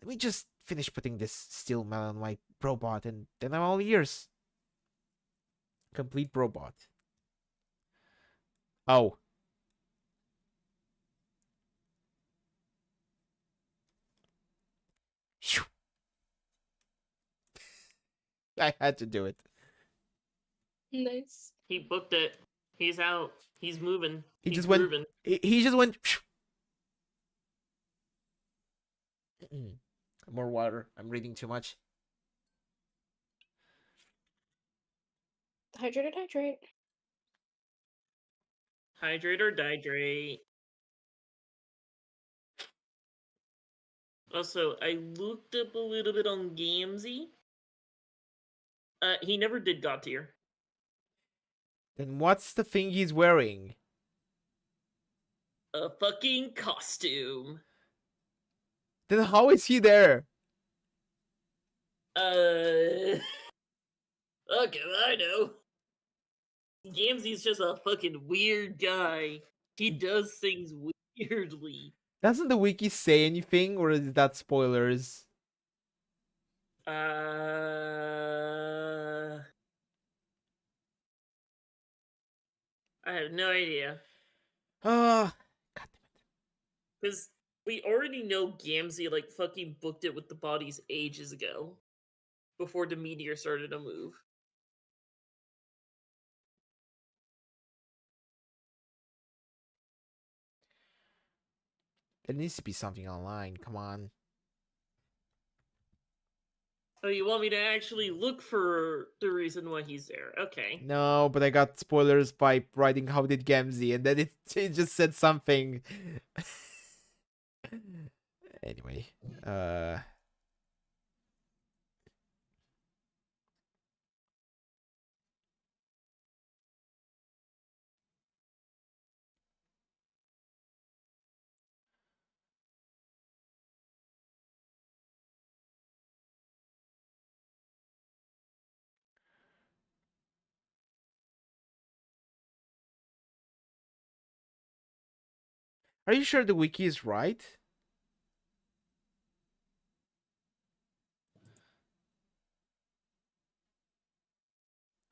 Let me just finish putting this steel man on my robot and then I'm all ears. Complete robot. Oh. Phew. I had to do it. Nice. He booked it. He's out. He's moving. He He's just went. grooving. He just went. More water. I'm reading too much. Hydrate, hydrate. Hydrate or dihydrate. Also, I looked up a little bit on Gamzee. He never did God tier. Then what's the thing he's wearing? A fucking costume. Then how is he there? Okay, I know. Gamzee's just a fucking weird guy. He does things weirdly. Doesn't the wiki say anything, or is that spoilers? I have no idea. God damn it. Because we already know Gamzee, like, fucking booked it with the bodies ages ago. Before the meteor started to move. There needs to be something online. Come on. Oh, you want me to actually look for the reason why he's there? Okay. No, but I got spoilers by writing how did Gamzee, and then it just said something. Anyway, are you sure the wiki is right?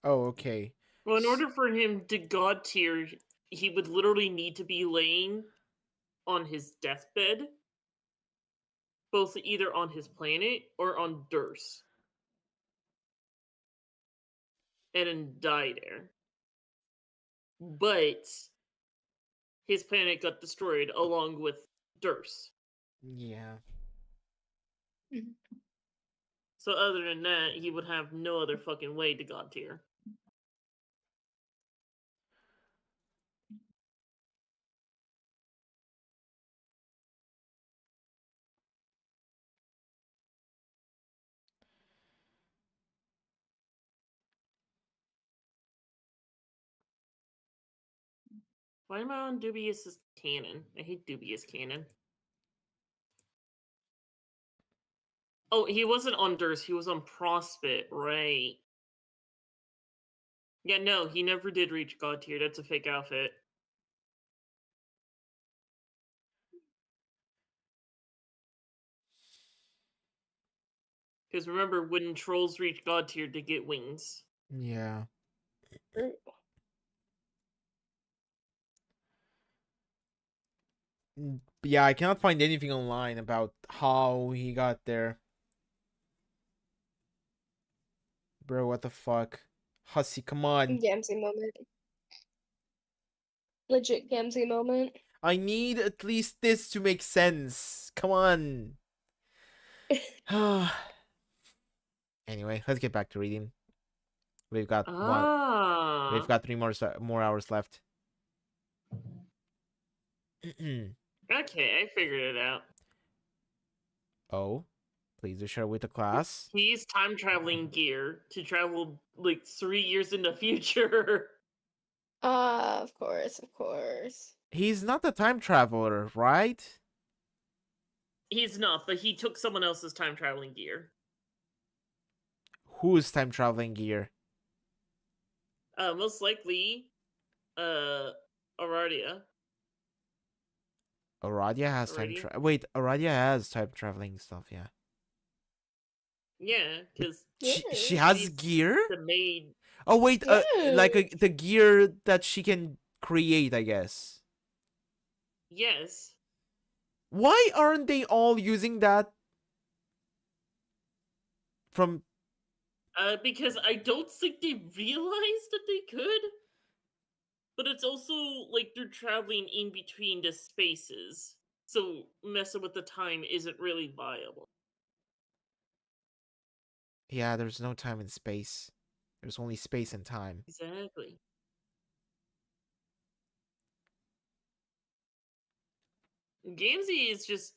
Oh, okay. Well, in order for him to god tier, he would literally need to be laying on his deathbed, both either on his planet or on Durs, and then die there. But his planet got destroyed along with Durs. Yeah. So other than that, he would have no other fucking way to god tier. Why am I on dubious canon? I hate dubious canon. Oh, he wasn't on Durst, he was on Prospit, right. Yeah, no, he never did reach God tier. That's a fake outfit. Because remember, when trolls reach God tier, they get wings. Yeah. Yeah, I cannot find anything online about how he got there. Bro, what the fuck? Hussy, come on. Gamzee moment. Legit Gamzee moment. I need at least this to make sense. Come on. Anyway, let's get back to reading. We've got We've got 3 more hours left. Okay, I figured it out. Oh, please do share with the class. He used time traveling gear to travel like 3 years in the future. Of course, of course. He's not a time traveler, right? He's not, but he took someone else's time traveling gear. Whose time traveling gear? Most likely, Aradia. Aradia has time Aradia? Wait, Aradia has time traveling stuff, yeah. Yeah, because She has she's gear? the maid. Oh wait, like Yes. the gear that she can create, I guess. Yes. Why aren't they all using that from Because I don't think they realized that they could. But it's also like they're traveling in between the spaces. So messing with the time isn't really viable. Yeah, there's no time and space. There's only space and time. Exactly. Gamzee is just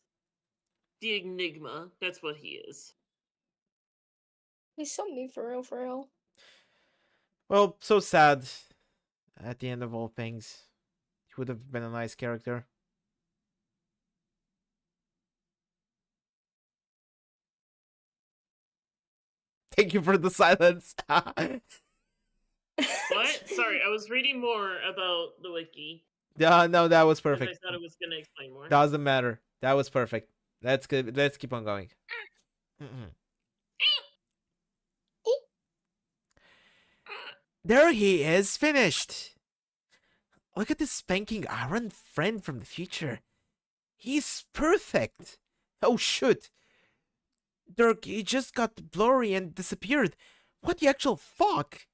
the enigma. That's what he is. He's so mean for real, for real. Well, so sad at the end of all things. He would have been a nice character. Thank you for the silence. What? Sorry, I was reading more about the wiki. No, that was 'cause perfect. I thought it was gonna explain more. Doesn't matter. That was perfect. Let's keep on going. There he is, finished. Look at this spanking iron friend from the future. He's perfect. Oh shoot. Dirk, he just got blurry and disappeared. What the actual fuck?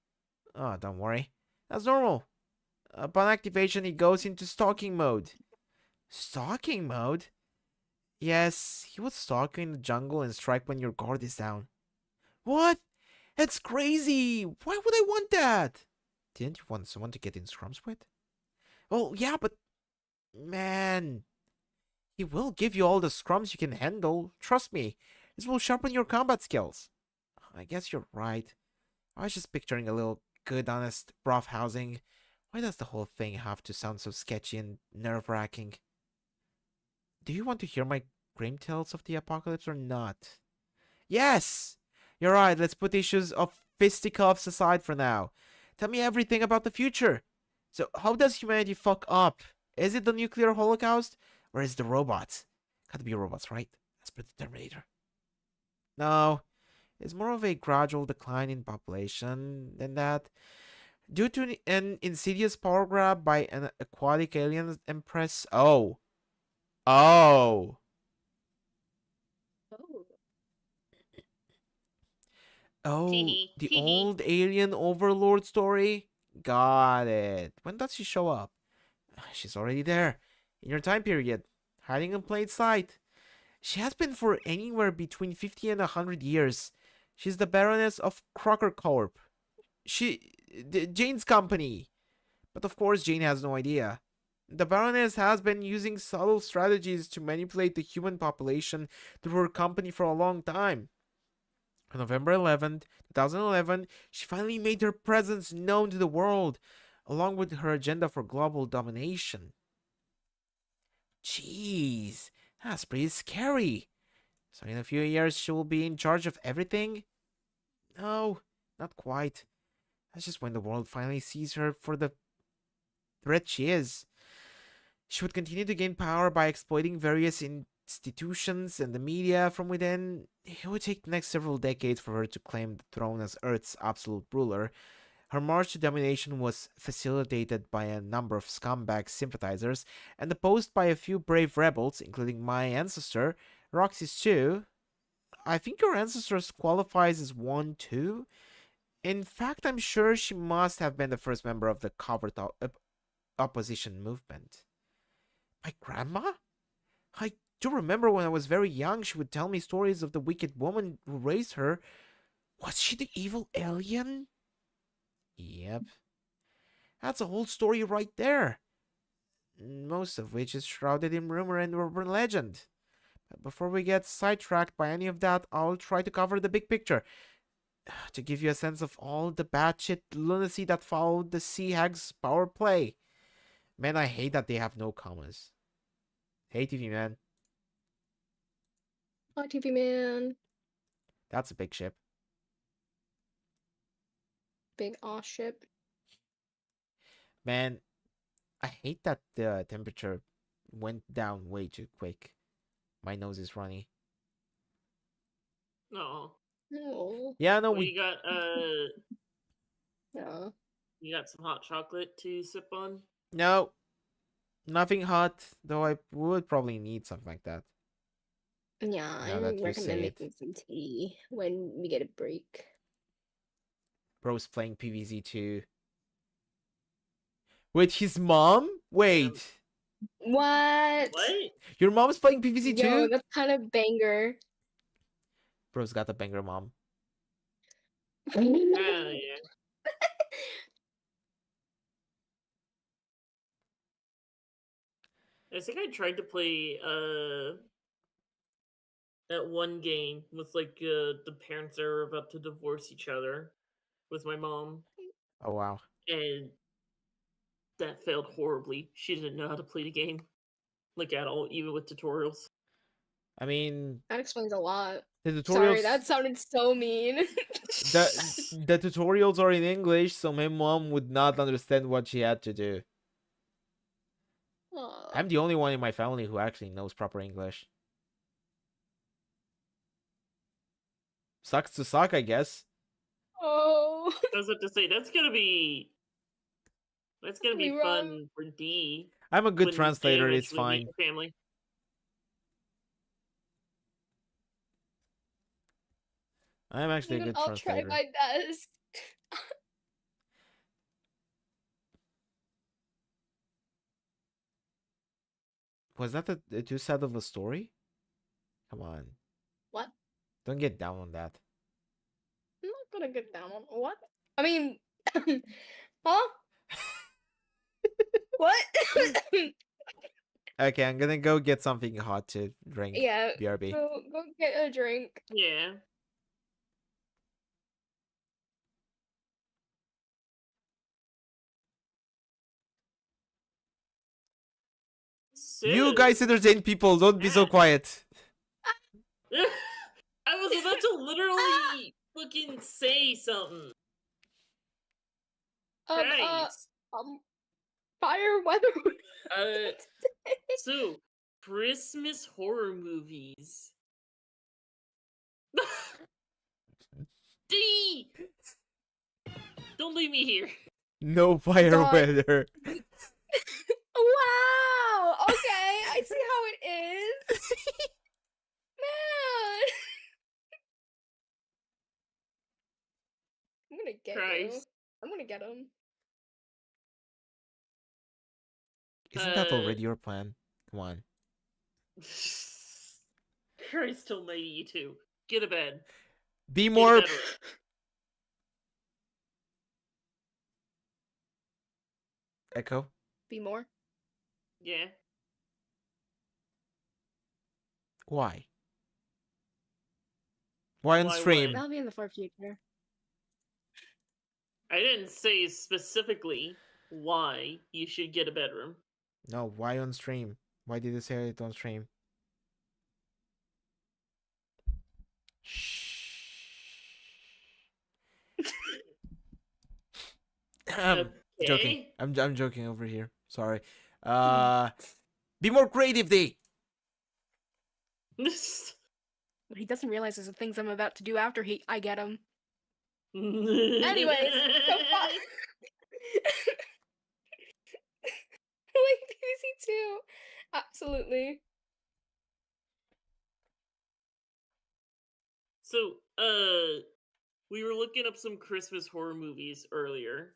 Oh, don't worry. That's normal. Upon activation, he goes into stalking mode. Stalking mode? Yes, he would stalk you in the jungle and strike when your guard is down. What? That's crazy! Why would I want that? Didn't you want someone to get in scrums with? Well, yeah, but... Man... He will give you all the scrums you can handle. Trust me. This will sharpen your combat skills. I guess you're right. I was just picturing a little good, honest rough housing. Why does the whole thing have to sound so sketchy and nerve-wracking? Do you want to hear my grim tales of the apocalypse or not? Yes! You're right, let's put issues of fisticuffs aside for now. Tell me everything about the future. So, how does humanity fuck up? Is it the nuclear holocaust? Or is it the robots? Gotta be robots, right? Let's put the Terminator. No, it's more of a gradual decline in population than that. Due to an insidious power grab by an aquatic alien empress. Oh. Oh. Oh, the old alien overlord story? Got it. When does she show up? She's already there. In your time period. Hiding in plain sight. She has been for anywhere between 50 and 100 years. She's the Baroness of Crocker Corp. Jane's company. But of course, Jane has no idea. The Baroness has been using subtle strategies to manipulate the human population through her company for a long time. On November 11th, 2011, she finally made her presence known to the world. along with her agenda for global domination. Jeez, that's pretty scary. So in a few years, she will be in charge of everything? No, not quite. That's just when the world finally sees her for the threat she is. She would continue to gain power by exploiting various institutions and the media from within. It would take the next several decades for her to claim the throne as Earth's absolute ruler. Her march to domination was facilitated by a number of scumbag sympathizers and opposed by a few brave rebels, including my ancestor, Roxy's too. I think your ancestor qualifies as one too. In fact, I'm sure she must have been the first member of the covert opposition movement. My grandma? I do remember when I was very young, she would tell me stories of the wicked woman who raised her. Was she the evil alien? Yep. That's a whole story right there. Most of which is shrouded in rumor and urban legend. But before we get sidetracked by any of that, I'll try to cover the big picture. To give you a sense of all the batshit lunacy that followed the Sea Hag's power play. Man, I hate that they have no commas. Hey, TV man. Hi, TV man. That's a big ship. Big ass ship. Man, I hate that the temperature went down way too quick. My nose is runny. No. Oh. Yeah, no, Well, we. Yeah. you got some hot chocolate to sip on? No, nothing hot. Though I would probably need something like that. Yeah, Now I that you recommend say it. making some tea when we get a break. Bro's playing PVZ too. Wait, his mom? Wait, What? What? your mom's playing PVZ Yo, too? that's kind of banger. Bro's got a banger mom. Ah, yeah. I think I tried to play that one game with like the parents that are about to divorce each other with my mom, Oh wow. and that failed horribly. She didn't know how to play the game, like at all, even with tutorials. I mean, That explains a lot. the tutorials. Sorry, that sounded so mean. The tutorials are in English, so my mom would not understand what she had to do. Aw. I'm the only one in my family who actually knows proper English. Sucks to suck, I guess. Oh. I was about to say that's gonna be Be rough. fun for D. I'm a good when they translator, it's eventually meet fine. your family. I'm actually a Even good I'll try translator. my best. Was that the too sad of a story? Come on. What? Don't get down on that. I'm not gonna get down on what? I mean, huh? What? Okay, I'm gonna go get something hot to drink. Yeah, BRB. go get a drink. Yeah. You guys entertain people, don't be so quiet. I was about to literally fucking say something. Christ. Fire weather. So Christmas horror movies. D. Don't leave me here. No fire God. weather. Wow. Okay, I see how it is. Man. I'm gonna get you. Christ. I'm gonna get him. Isn't that already your plan? Come on. Christ almighty, you two. Get a bed. Be Get a more. bed already. Echo. Be more. Yeah. Why? Why on Why stream? That'll be in the far future. I didn't say specifically. why you should get a bedroom. No, why on stream? Why did you say it on stream? Shh. Joking. Okay. I'm joking over here. Sorry. Hmm. Be more creative, D. What he doesn't realize is the things I'm about to do after I get him. Anyways, so far. Like BBC too. Absolutely. So, we were looking up some Christmas horror movies earlier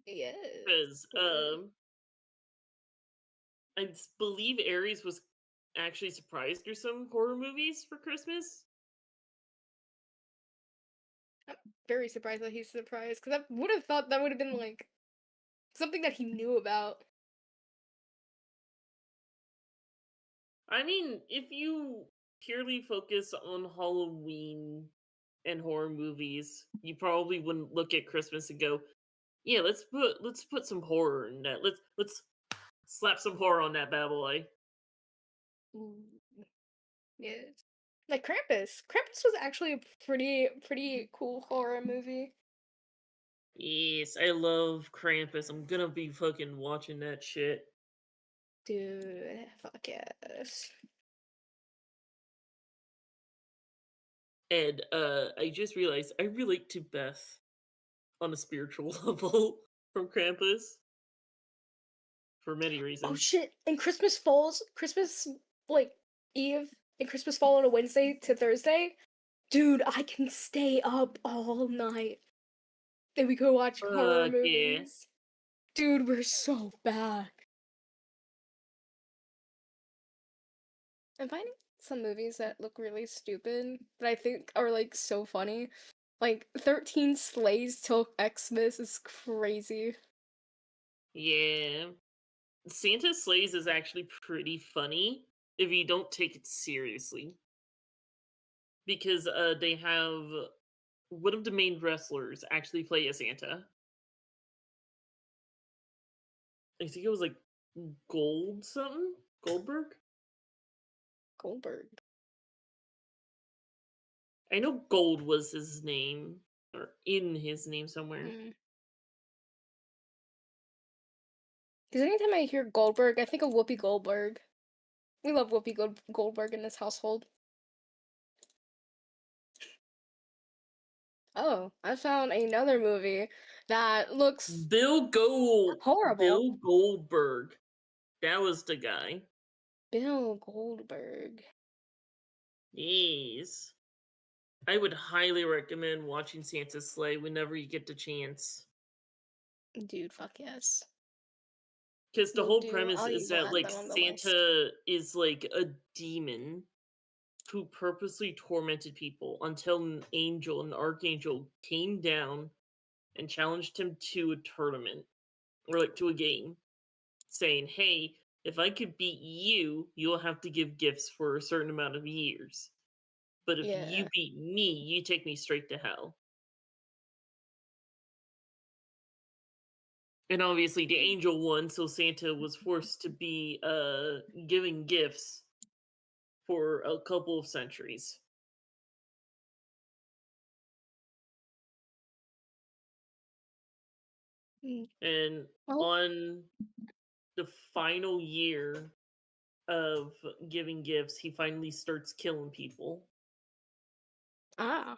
Yes. because believe Aries was actually surprised through some horror movies for Christmas. I'm very surprised that he's surprised because I would have thought that would have been like something that he knew about. I mean, if you purely focus on Halloween and horror movies, you probably wouldn't look at Christmas and go, "Yeah, let's put some horror in that. Let's slap some horror on that bad boy." Mm, yes. Like Krampus. Krampus was actually a pretty cool horror movie. Yes, I love Krampus. I'm gonna be fucking watching that shit. Dude, fuck yes. And I just realized I relate to Beth on a spiritual level from Krampus for many Oh reasons. shit! And Christmas falls, Christmas like Eve and Christmas fall on a Wednesday to Thursday. Dude, I can stay up all night. Then we go watch horror Yeah. movies. Dude, we're so bad. I'm finding some movies that look really stupid, but I think are like so funny. Like 13 Slays Till Xmas is crazy. Yeah. Santa Slays is actually pretty funny if you don't take it seriously. Because they have one of the main wrestlers actually play a Santa. I think it was like Goldberg? Goldberg. I know Gold was his name, or in his name somewhere. Because anytime I hear Goldberg, I think of Whoopi Goldberg. We love Whoopi Goldberg in this household. Oh, I found another movie that looks Bill horrible. Goldberg. That was the guy. Bill Goldberg. Yes. I would highly recommend watching Santa's Sleigh whenever you get the chance. Dude, fuck yes. Because the Will whole do. premise I'll is even that add like that on the list. Santa is like a demon who purposely tormented people until an archangel came down and challenged him to a tournament or like to a game, saying, "Hey, if I could beat you, you'll have to give gifts for a certain amount of years. But if you Yeah. beat me, you take me straight to hell." And obviously the angel won, so Santa was forced to be giving gifts for a couple of centuries. And Well, on the final year of giving gifts, he finally starts killing people. ah.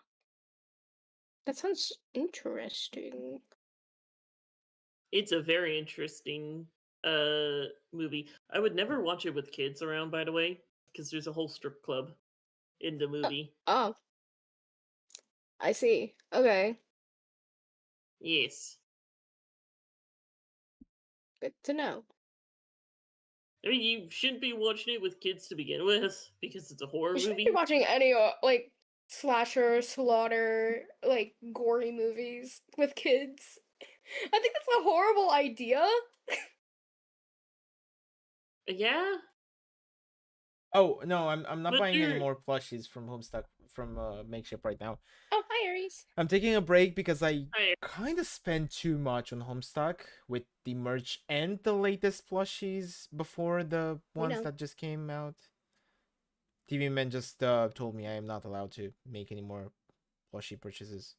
That sounds interesting. It's a very interesting movie. I would never watch it with kids around, by the way, because there's a whole strip club in the movie. Oh. I see. Okay. Yes. Good to know. I mean, you shouldn't be watching it with kids to begin with, because it's a horror You shouldn't movie. be watching any like slasher, slaughter, like gory movies with kids. I think that's a horrible idea. Yeah? Oh no, I'm not But buying any you're more plushies from Homestuck from Makeshift right now. Oh, hi, Aries. I'm taking a break because I I, kind of spent too much on Homestuck with the merch and the latest plushies before the We ones know. that just came out. TV Man just told me I am not allowed to make any more plushie purchases.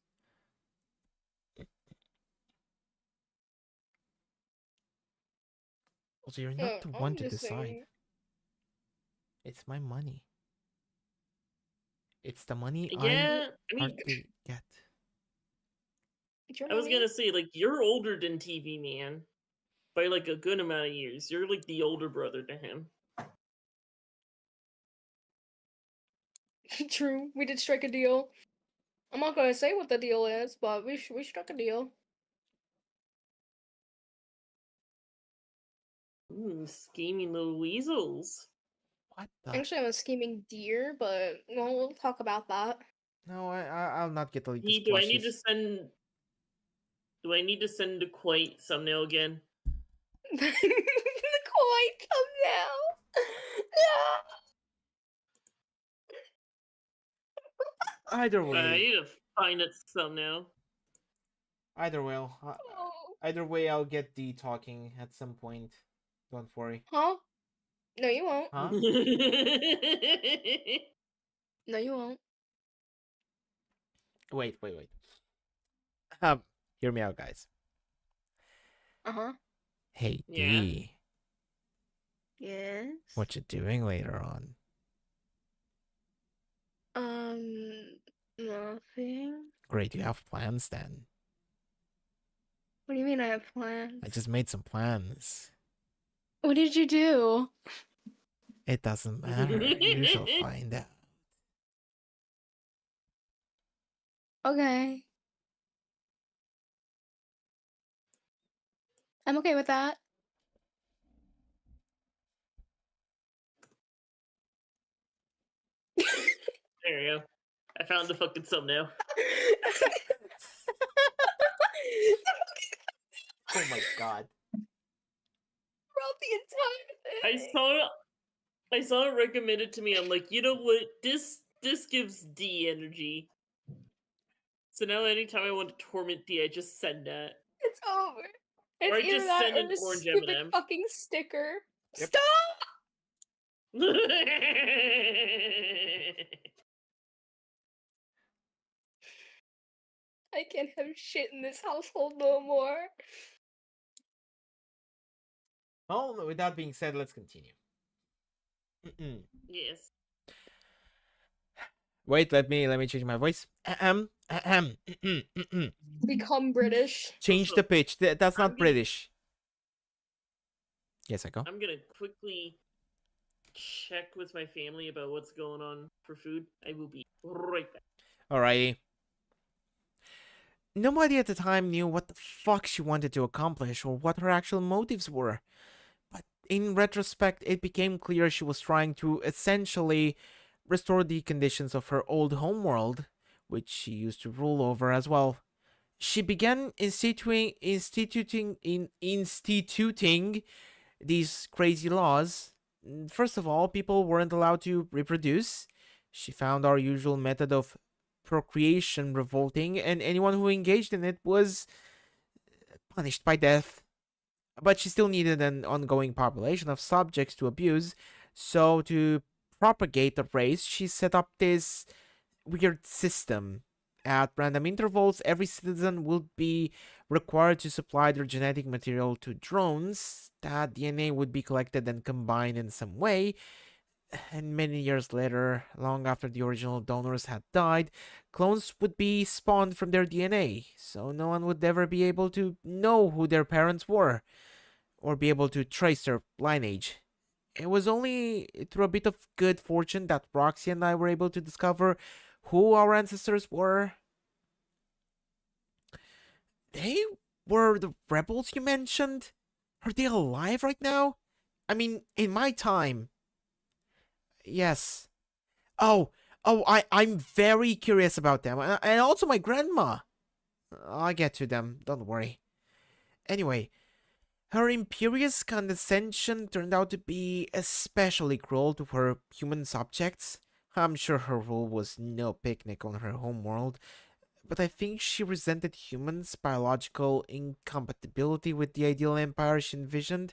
Also, you're not the one I'm to just decide. saying. It's my money. It's the money I yeah, I mean, hardly get. It's your I was money. gonna say, like, you're older than TV Man by like a good amount of years. You're like the older brother to him. True. We did strike a deal. I'm not gonna say what the deal is, but we struck a deal. Ooh, scheming little weasels. What the? Actually, I'm a scheming deer, but well, we'll talk about that. No, I'll not get the latest Do I need to plushies. send? Do I need to send a quite thumbnail again? The koi come now. Either I way, need to find its thumbnail. either way, Oh. either way, I'll get the talking at some point. Don't worry. Huh? No, you won't. Huh? No, you won't. Wait. Um, hear me out, guys. Uh-huh. Hey, Yeah. D, Yes. what you doing later on? Nothing. Great, you have plans then. What do you mean I have plans? I just made some plans. What did you do? It doesn't matter. You shall find out. Okay. I'm okay with that. There you go. I found the fucking thumbnail. Oh my god. Throughout the entire thing. I saw it recommended to me. I'm like, you know what? This gives D energy. So now anytime I want to torment D, I just send that. It's over. It's Or I either just that send or an the orange stupid M&M. fucking sticker. Yep. Stop! I can't have shit in this household no more. Well, with that being said, let's continue. Yes. Wait, let me change my voice. Become British. Change the pitch. That's I'm not gonna- British. Yes, I go. I'm gonna quickly check with my family about what's going on for food. I will be right back. Alrighty. Nobody at the time knew what the fuck she wanted to accomplish or what her actual motives were. But in retrospect, it became clear she was trying to essentially restore the conditions of her old homeworld, which she used to rule over as well. She began instituting these crazy laws. First of all, people weren't allowed to reproduce. She found our usual method of procreation revolting, and anyone who engaged in it was punished by death. But she still needed an ongoing population of subjects to abuse, so to propagate the race, she set up this weird system. At random intervals, every citizen would be required to supply their genetic material to drones. That DNA would be collected and combined in some way. And many years later, long after the original donors had died, clones would be spawned from their DNA, so no one would ever be able to know who their parents were, or be able to trace their lineage. It was only through a bit of good fortune that Roxy and I were able to discover who our ancestors were. They were the rebels you mentioned? Are they alive right now? I mean, in my time. Yes. I'm very curious about them. And also my grandma. I'll get to them, don't worry. Anyway, Her imperious condescension turned out to be especially cruel to her human subjects. I'm sure her rule was no picnic on her homeworld, but I think she resented humans' biological incompatibility with the ideal empire she envisioned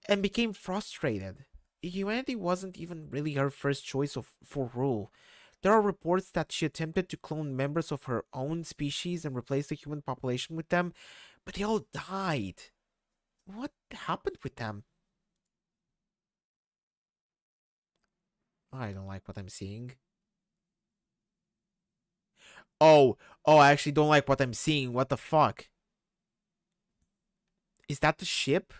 and became frustrated. Humanity wasn't even really her first choice for rule. There are reports that she attempted to clone members of her own species and replace the human population with them, but they all died. What happened with them? I don't like what I'm seeing. Oh, I actually don't like what I'm seeing. What the fuck? Is that the ship?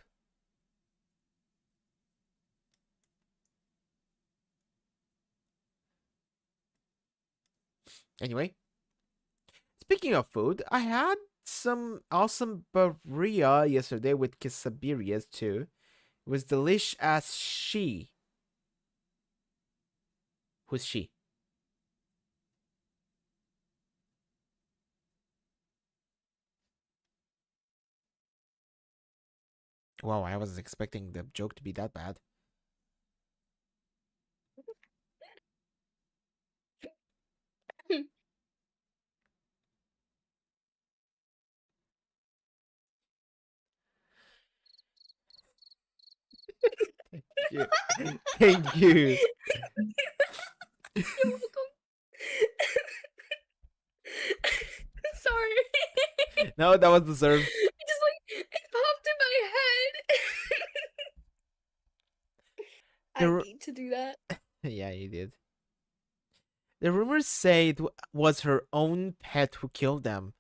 Anyway, speaking of food, I had some awesome birria yesterday with quesadillas too. It was delish as she. Who's she? Wow, I wasn't expecting the joke to be that bad. Yeah. Thank you. You're welcome. Sorry. No, that was deserved. It popped in my head. I The need to do that. yeah, you did. The rumors say it was her own pet who killed them.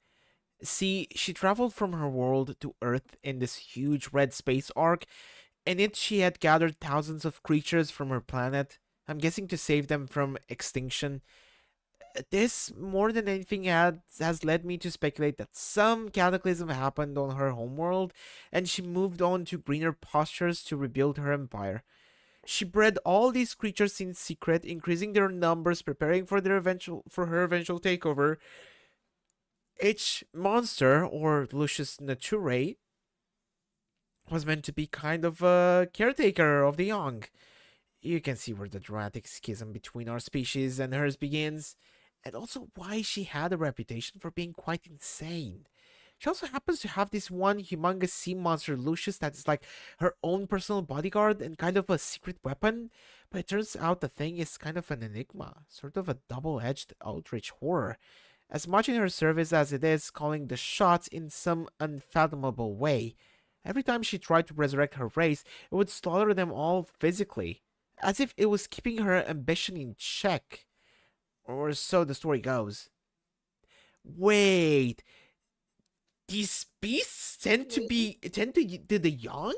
See, she traveled from her world to Earth in this huge red space arc. In it, she had gathered thousands of creatures from her planet. I'm guessing to save them from extinction. This, more than anything, has led me to speculate that some cataclysm happened on her homeworld, and she moved on to greener pastures to rebuild her empire. She bred all these creatures in secret, increasing their numbers, preparing for her eventual takeover. Each monster, or Lucius Naturae, was meant to be kind of a caretaker of the young. You can see where the dramatic schism between our species and hers begins, and also why she had a reputation for being quite insane. She also happens to have this one humongous sea monster, Lucius, that is like her own personal bodyguard and kind of a secret weapon. But it turns out the thing is kind of an enigma, sort of a double edged Eldritch horror. As much in her service as it is calling the shots in some unfathomable way. Every time she tried to resurrect her race, it would slaughter them all physically, as if it was keeping her ambition in check. Or so the story goes. Wait, these beasts tend to the young?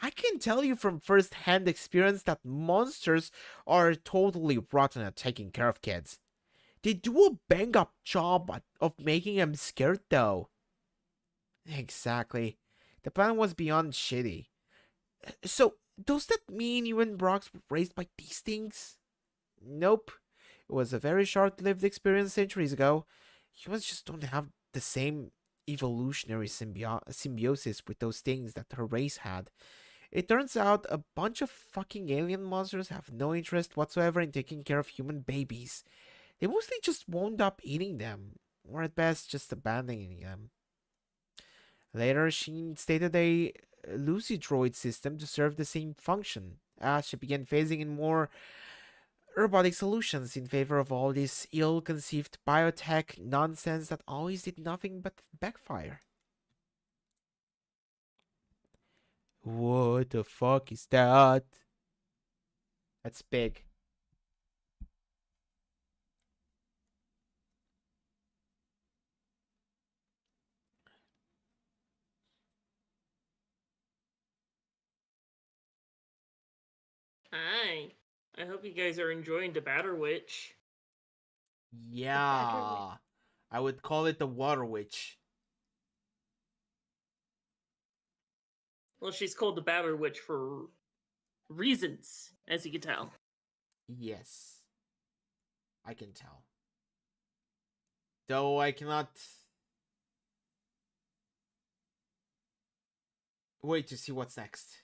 I can tell you from first-hand experience that monsters are totally rotten at taking care of kids. They do a bang-up job of making them scared, though. Exactly. The plan was beyond shitty. So, does that mean you and Brox were raised by these things? Nope. It was a very short-lived experience centuries ago. Humans just don't have the same evolutionary symbiosis with those things that her race had. It turns out a bunch of fucking alien monsters have no interest whatsoever in taking care of human babies. They mostly just wound up eating them, or at best just abandoning them. Later, she stated a Lucidroid system to serve the same function, as she began phasing in more robotic solutions in favor of all this ill-conceived biotech nonsense that always did nothing but backfire. What the fuck is that? That's big. Hi. I hope you guys are enjoying the Batter Witch. Yeah. I would call it the Water Witch. Well, she's called the Batter Witch for reasons, as you can tell. Yes. I can tell. Though I cannot wait to see what's next.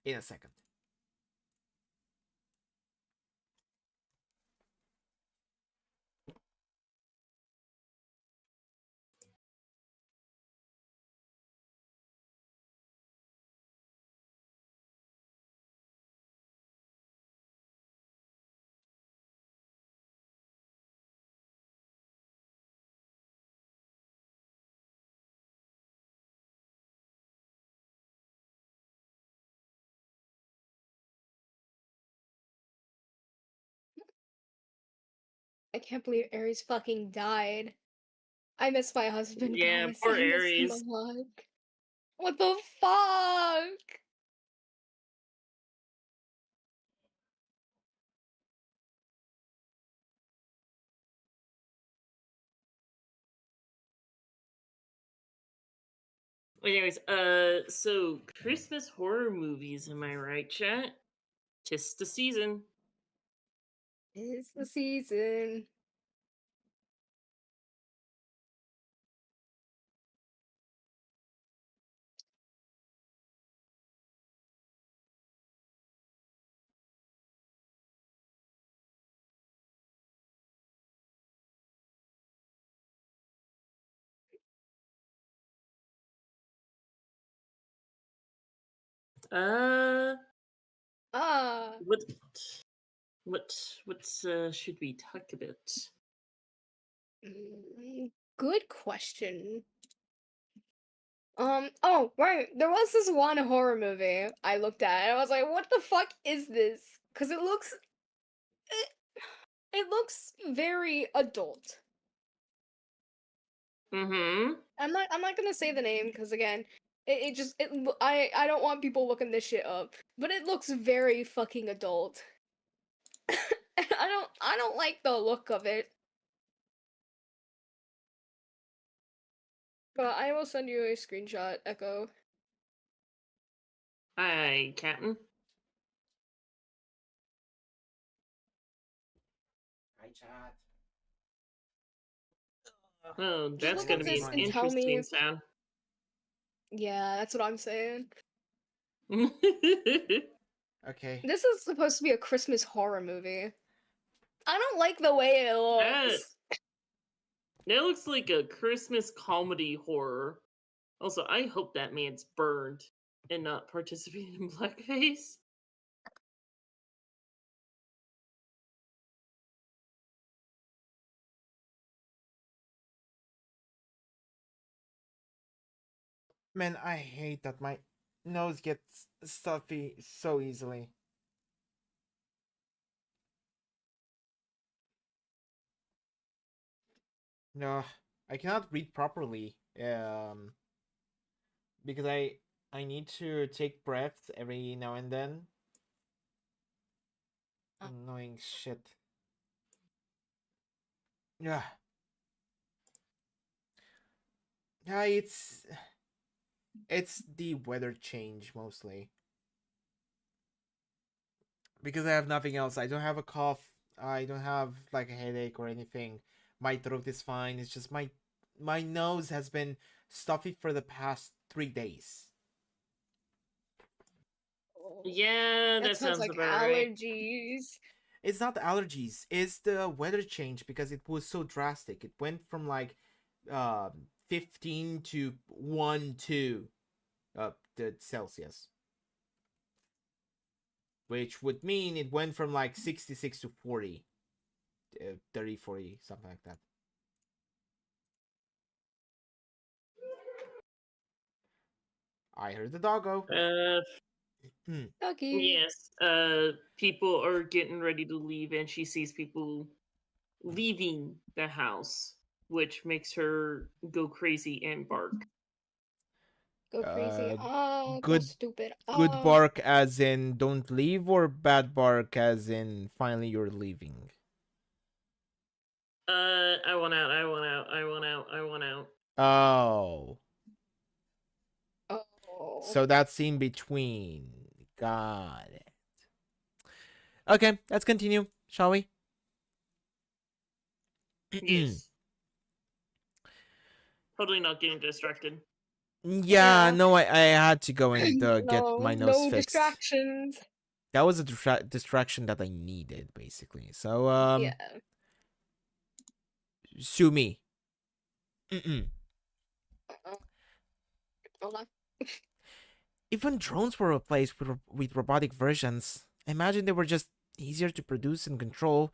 In a second. I can't believe Aries fucking died. I miss my husband, Yeah, guys. poor I miss him a Aries. lot. What the fuck? Anyways, so Christmas horror movies, am I right, chat? Tis the season. It's the season. Uh, Ah. what, what should we talk about? Good question. Oh, right. There was this one horror movie I looked at and I was like, what the fuck is this? Because it, it looks very adult. Mm-hmm. I'm not gonna say the name because again, I don't want people looking this shit up. But it looks very fucking adult. And I don't like the look of it. But I will send you a screenshot, Echo. Aye, Captain. Hi, chat. Oh, Just that's look gonna at be this an and tell me. interesting sound. Yeah, that's what I'm saying. Okay. This is supposed to be a Christmas horror movie. I don't like the way it that looks. that looks like a Christmas comedy horror. Also, I hope that man's burned and not participating in blackface. Man, I hate that my nose gets stuffy so easily. No, I cannot read properly. Because I need to take breaths every now and then. Annoying shit. Yeah. Yeah, it's the weather change mostly. Because I have nothing else. I don't have a cough. I don't have like a headache or anything. My throat is fine. It's just my nose has been stuffy for the past 3 days. Yeah, That that sounds sounds like about right. allergies. It's not allergies. It's the weather change because it was so drastic. It went from like 15 to 1 2 the Celsius. Which would mean it went from like 66 to 40. 30, 40, something like that. I heard the doggo. Ducky. Yes. People are getting ready to leave, and she sees people leaving the house, which makes her go crazy and bark. Go crazy. Uh, Oh, go good stupid. good Oh. bark as in don't leave, or bad bark as in finally you're leaving? I want out. I want out. I want out. I want out. Oh. Oh. So that's in between. Got it. Okay, let's continue, shall we? Yes. Totally not getting distracted. Yeah, Yeah. no, I had to go and get my nose No fixed. distractions. That was a distraction that I needed, basically. So, Yeah. sue me. Mm-mm. Uh, Hold on. Even drones were replaced with robotic versions. I imagine they were just easier to produce and control,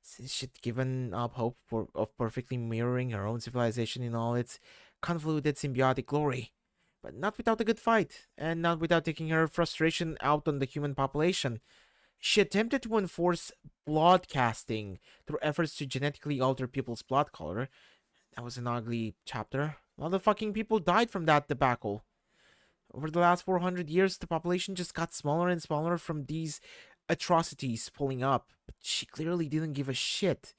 since she'd given up hope of perfectly mirroring her own civilization in all its convoluted symbiotic glory. But not without a good fight, and not without taking her frustration out on the human population. She attempted to enforce blood casting through efforts to genetically alter people's blood color. That was an ugly chapter. A lot of fucking people died from that debacle. Over the last 400 years, the population just got smaller and smaller from these atrocities pulling up. But she clearly didn't give a shit.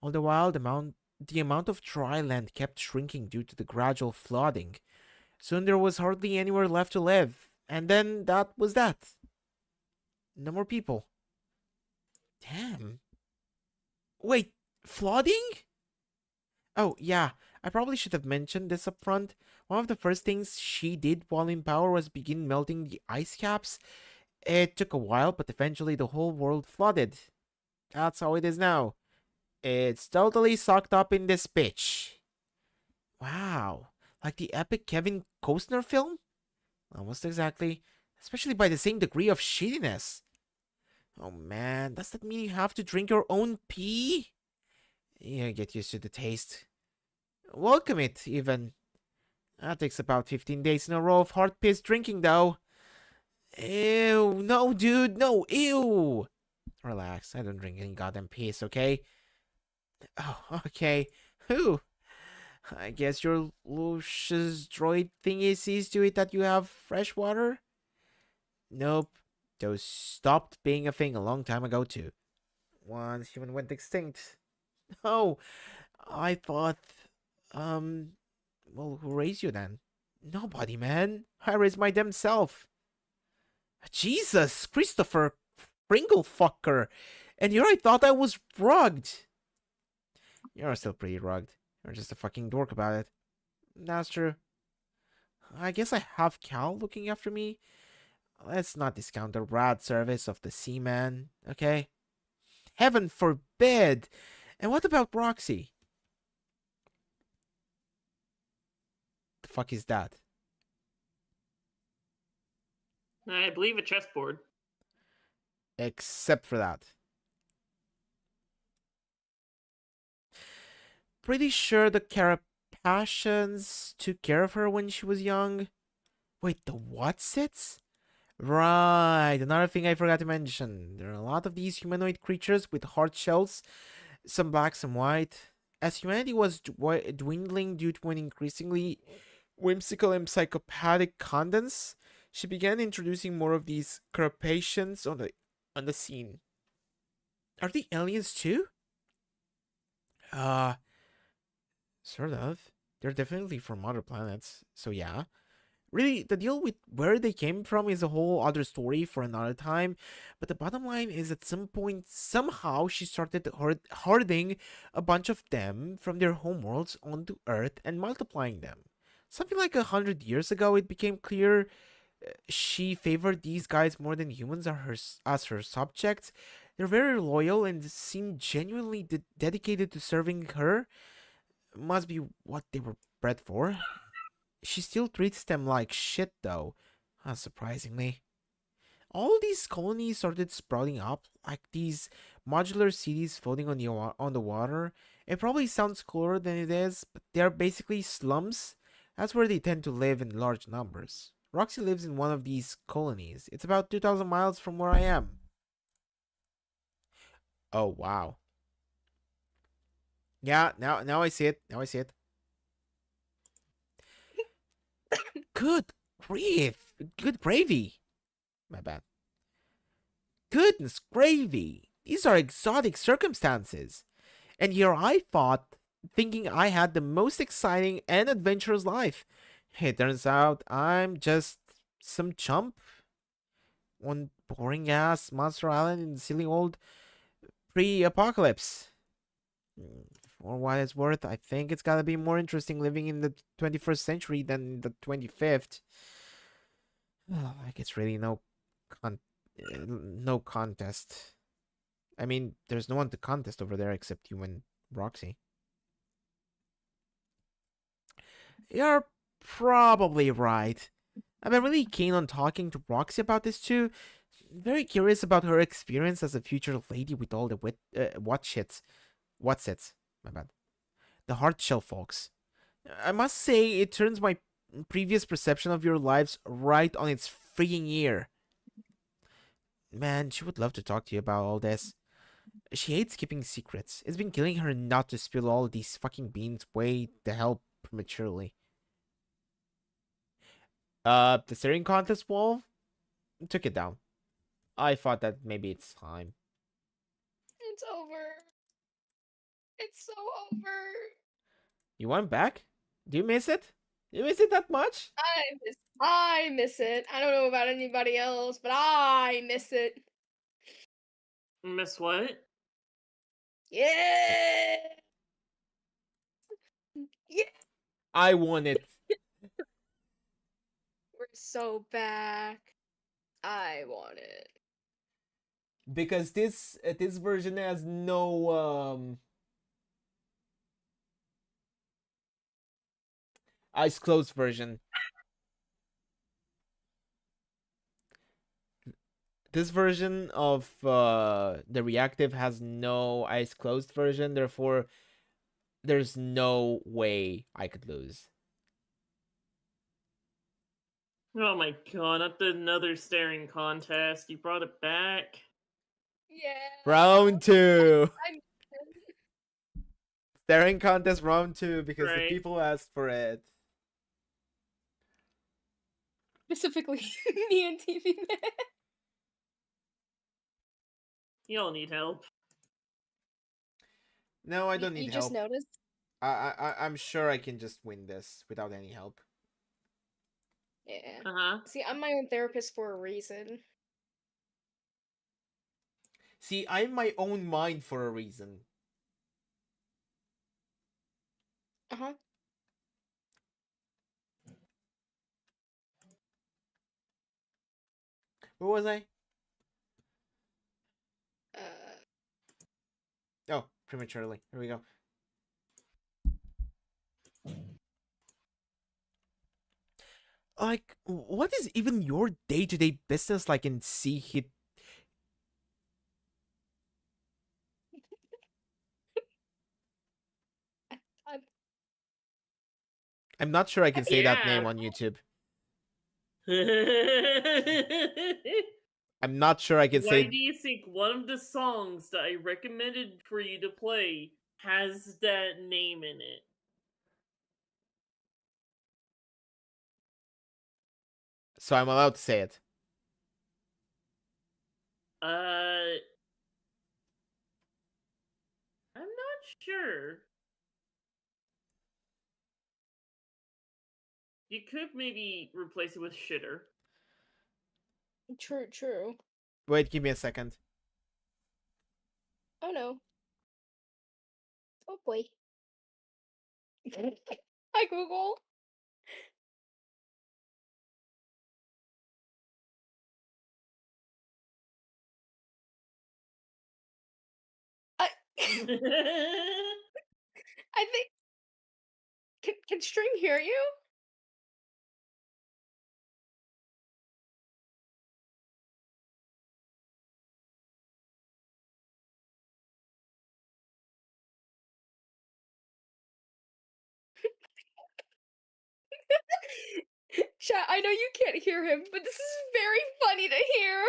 All the while, the amount of dry land kept shrinking due to the gradual flooding. Soon there was hardly anywhere left to live. And then that was that. No more people. Damn. Wait, flooding? Oh, yeah. I probably should have mentioned this up front. One of the first things she did while in power was begin melting the ice caps. It took a while, but eventually the whole world flooded. That's how it is now. It's totally sucked up in this bitch. Wow. Like the epic Kevin Costner film? Almost exactly. Especially by the same degree of shittiness. Oh man, does that mean you have to drink your own pee? Yeah, get used to the taste. Welcome it, even. That takes about 15 days in a row of hard piss drinking, though. Ew, no, dude, no, ew. Relax, I don't drink any goddamn piss, okay? Oh, okay. Whew. I guess your Lucius droid thingy sees to it that you have fresh water? Nope. Those stopped being a thing a long time ago, too. Once human went extinct. Oh, I thought. Um. Well, who raised you then? Nobody, man. I raised my damn self. Jesus, Christopher Pringle fucker. And here I thought I was rugged. You're still pretty rugged. You're just a fucking dork about it. That's true. I guess I have Cal looking after me. Let's not discount the rad service of the seaman, okay? Heaven forbid! And what about Roxy? The fuck is that? I believe a chessboard. Except for that. Pretty sure the Carapatians took care of her when she was young. Wait, the what sits? Right, another thing I forgot to mention. There are a lot of these humanoid creatures with hard shells, some black, some white. As humanity was dwindling due to an increasingly whimsical and psychopathic condense, she began introducing more of these Carapatians on the scene. Are they aliens too? Uh, sort of. They're definitely from other planets, so yeah. Really, the deal with where they came from is a whole other story for another time, but the bottom line is at some point, somehow she started herding a bunch of them from their homeworlds onto Earth and multiplying them. Something like 100 years ago, it became clear she favored these guys more than humans as her subjects. They're very loyal and seem genuinely dedicated to serving her. Must be what they were bred for. She still treats them like shit, though, unsurprisingly. All these colonies started sprouting up, like these modular cities floating on the water. It probably sounds cooler than it is, but they're basically slums. That's where they tend to live in large numbers. Roxy lives in one of these colonies. It's about 2,000 miles from where I am. Oh, wow. Yeah, now I see it. Now I see it. Good grief. Good gravy. My bad. Goodness gravy. These are exotic circumstances. And here I thought, thinking I had the most exciting and adventurous life. It turns out I'm just some chump on boring ass Monster Island in silly old pre apocalypse. For what it's worth, I think it's gotta be more interesting living in the 21st century than the 25th. Like it's really no contest. I mean, there's no one to contest over there except you and Roxy. You're probably right. I've been really keen on talking to Roxy about this too. Very curious about her experience as a future lady with all the whatsits. My bad. The hard shell folks. I must say, it turns my previous perception of your lives right on its freaking ear. Man, she would love to talk to you about all this. She hates keeping secrets. It's been killing her not to spill all these fucking beans way the hell prematurely. The staring contest wall? Took it down. I thought that maybe it's time. It's over. It's so over. You went back? Do you miss it? Do you miss it that much? I miss it. I don't know about anybody else, but I miss it. Miss what? Yeah. Yeah. I won it. We're so back. I want it. Because this version has no eyes closed version. This version of the reactive has no eyes closed version, therefore there's no way I could lose. Oh my god, not another staring contest. You brought it back. Yeah. Round 2. I miss it. Staring contest round 2 because the Right. people asked for it. Specifically, me and TV Man. Y'all need help. No, I don't need You help. just noticed? I'm sure I can just win this without any help. Yeah. Uh-huh. See, I'm my own therapist for a reason. See, I'm my own mind for a reason. Uh-huh. Where was I? Oh, prematurely. Here we go. Like, what is even your day-to-day business like in C hit? I'm- I'm not sure I can say that Yeah. name on YouTube. I'm not sure I can Why say. do you think one of the songs that I recommended for you to play has that name in it? So I'm allowed to say it. I'm not sure. You could maybe replace it with shitter. True. Wait, give me a second. Oh no. Oh boy. Hi, Google. I I think can Stream hear you? Chat, I know you can't hear him, but this is very funny to hear.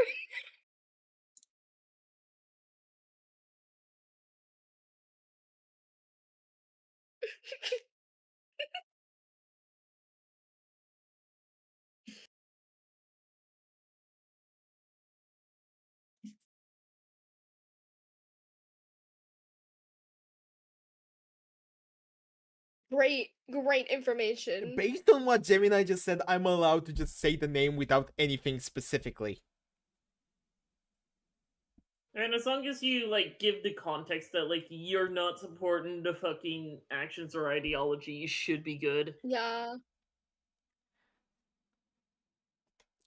Great information. Based on what Gemini just said, I'm allowed to just say the name without anything specifically. And as long as you like give the context that like you're not supporting the fucking actions or ideology, you should be good. Yeah.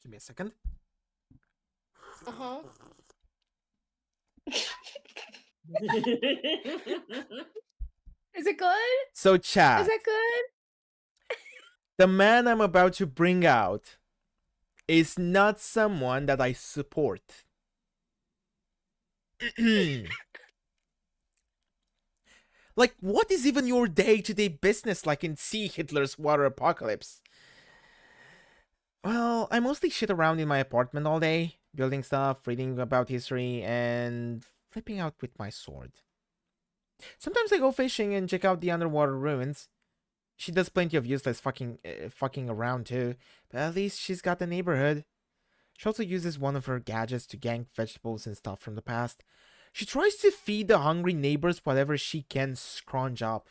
Give me a second. Uh-huh. Is it good? So, Is chat, that good? the man I'm about to bring out is not someone that I support. Like, what is even your day-to-day business like in See Hitler's Water Apocalypse? Well, I mostly shit around in my apartment all day, building stuff, reading about history, and flipping out with my sword. Sometimes I go fishing and check out the underwater ruins. She does plenty of useless fucking around too, but at least she's got the neighborhood. She also uses one of her gadgets to gank vegetables and stuff from the past. She tries to feed the hungry neighbors whatever she can scrounge up.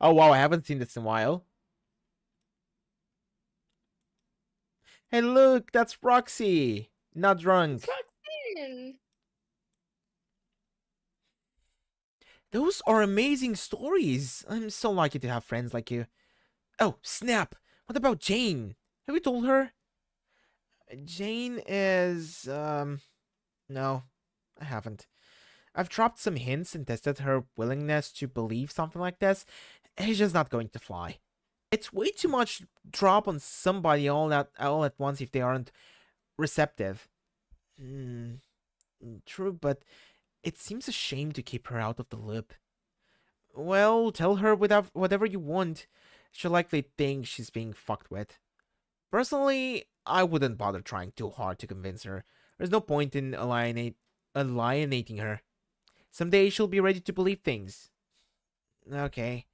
Oh wow, I haven't seen this in a while. Hey look, that's Roxy! Not drunk. It's Roxanne. Those are amazing stories. I'm so lucky to have friends like you. Oh, snap! What about Jane? Have you told her? Jane is, no, I haven't. I've dropped some hints and tested her willingness to believe something like this. It's just not going to fly. It's way too much drop on somebody all at once if they aren't receptive. True, but it seems a shame to keep her out of the loop. Well, tell her without whatever you want. She'll likely think she's being fucked with. Personally, I wouldn't bother trying too hard to convince her. There's no point in alienating her. Someday she'll be ready to believe things. Okay.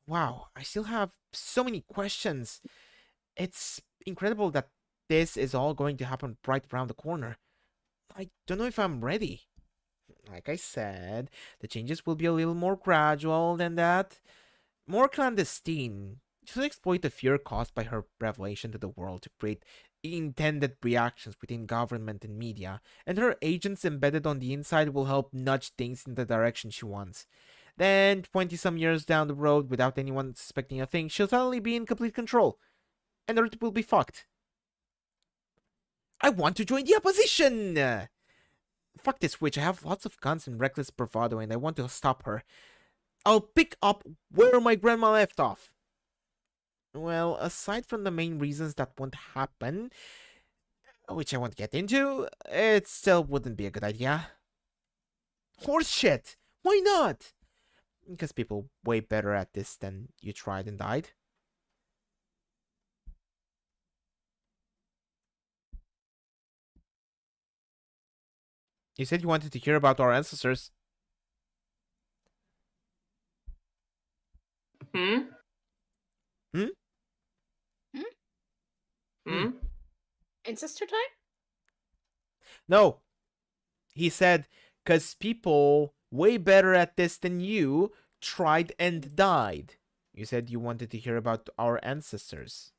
Wow, I still have so many questions. It's incredible that this is all going to happen right around the corner. I don't know if I'm ready. Like I said, the changes will be a little more gradual than that. More clandestine. She'll exploit the fear caused by her revelation to the world to create intended reactions within government and media, and her agents embedded on the inside will help nudge things in the direction she wants. Then, 20 some years down the road, without anyone suspecting a thing, she'll suddenly be in complete control, and Earth will be fucked. I want to join the opposition! Fuck this witch, I have lots of guns and reckless bravado, and I want to stop her. I'll pick up where my grandma left off. Well, aside from the main reasons that won't happen, which I won't get into, it still wouldn't be a good idea. Horse shit! Why not? Because people way better at this than you tried and died. You said you wanted to hear about our ancestors. Hmm? Hmm? Hmm? Ancestor time? No. He said, because people way better at this than you tried and died. You said you wanted to hear about our ancestors.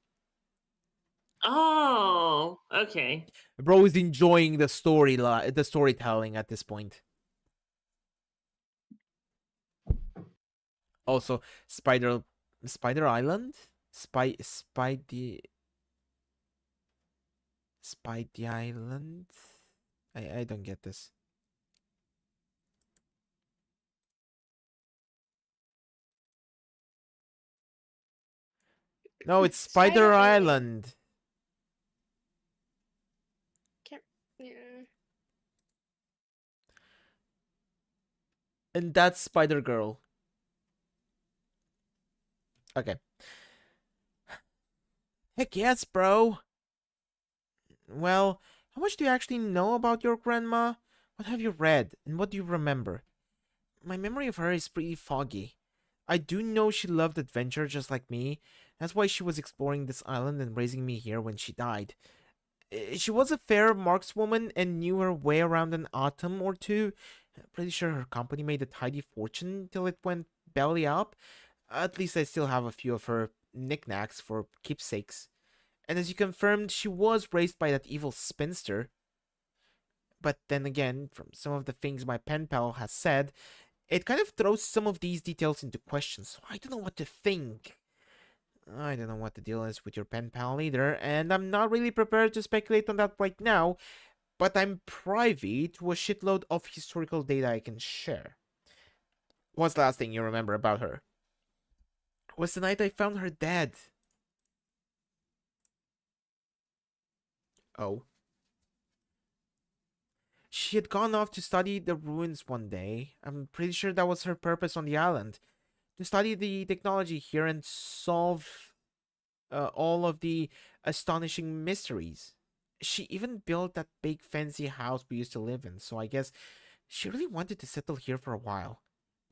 Oh, okay. Bro is enjoying the storytelling at this point. Also, Spider Island? Spidey Island? I don't get this. No, it's Spider Island. Can't. Yeah. And that's Spider Girl. Okay. Heck yes, bro. Well, how much do you actually know about your grandma? What have you read, and what do you remember? My memory of her is pretty foggy. I do know she loved adventure just like me. That's why she was exploring this island and raising me here when she died. She was a fair markswoman and knew her way around an atom or two. Pretty sure her company made a tidy fortune till it went belly up. At least I still have a few of her knickknacks for keepsakes. And as you confirmed, she was raised by that evil spinster. But then again, from some of the things my pen pal has said, it kind of throws some of these details into question, so I don't know what to think. I don't know what the deal is with your pen pal either, and I'm not really prepared to speculate on that right now, but I'm privy to a shitload of historical data I can share. What's the last thing you remember about her? Was the night I found her dead. Oh. She had gone off to study the ruins one day. I'm pretty sure that was her purpose on the island. To study the technology here and solve all of the astonishing mysteries. She even built that big fancy house we used to live in, so I guess she really wanted to settle here for a while.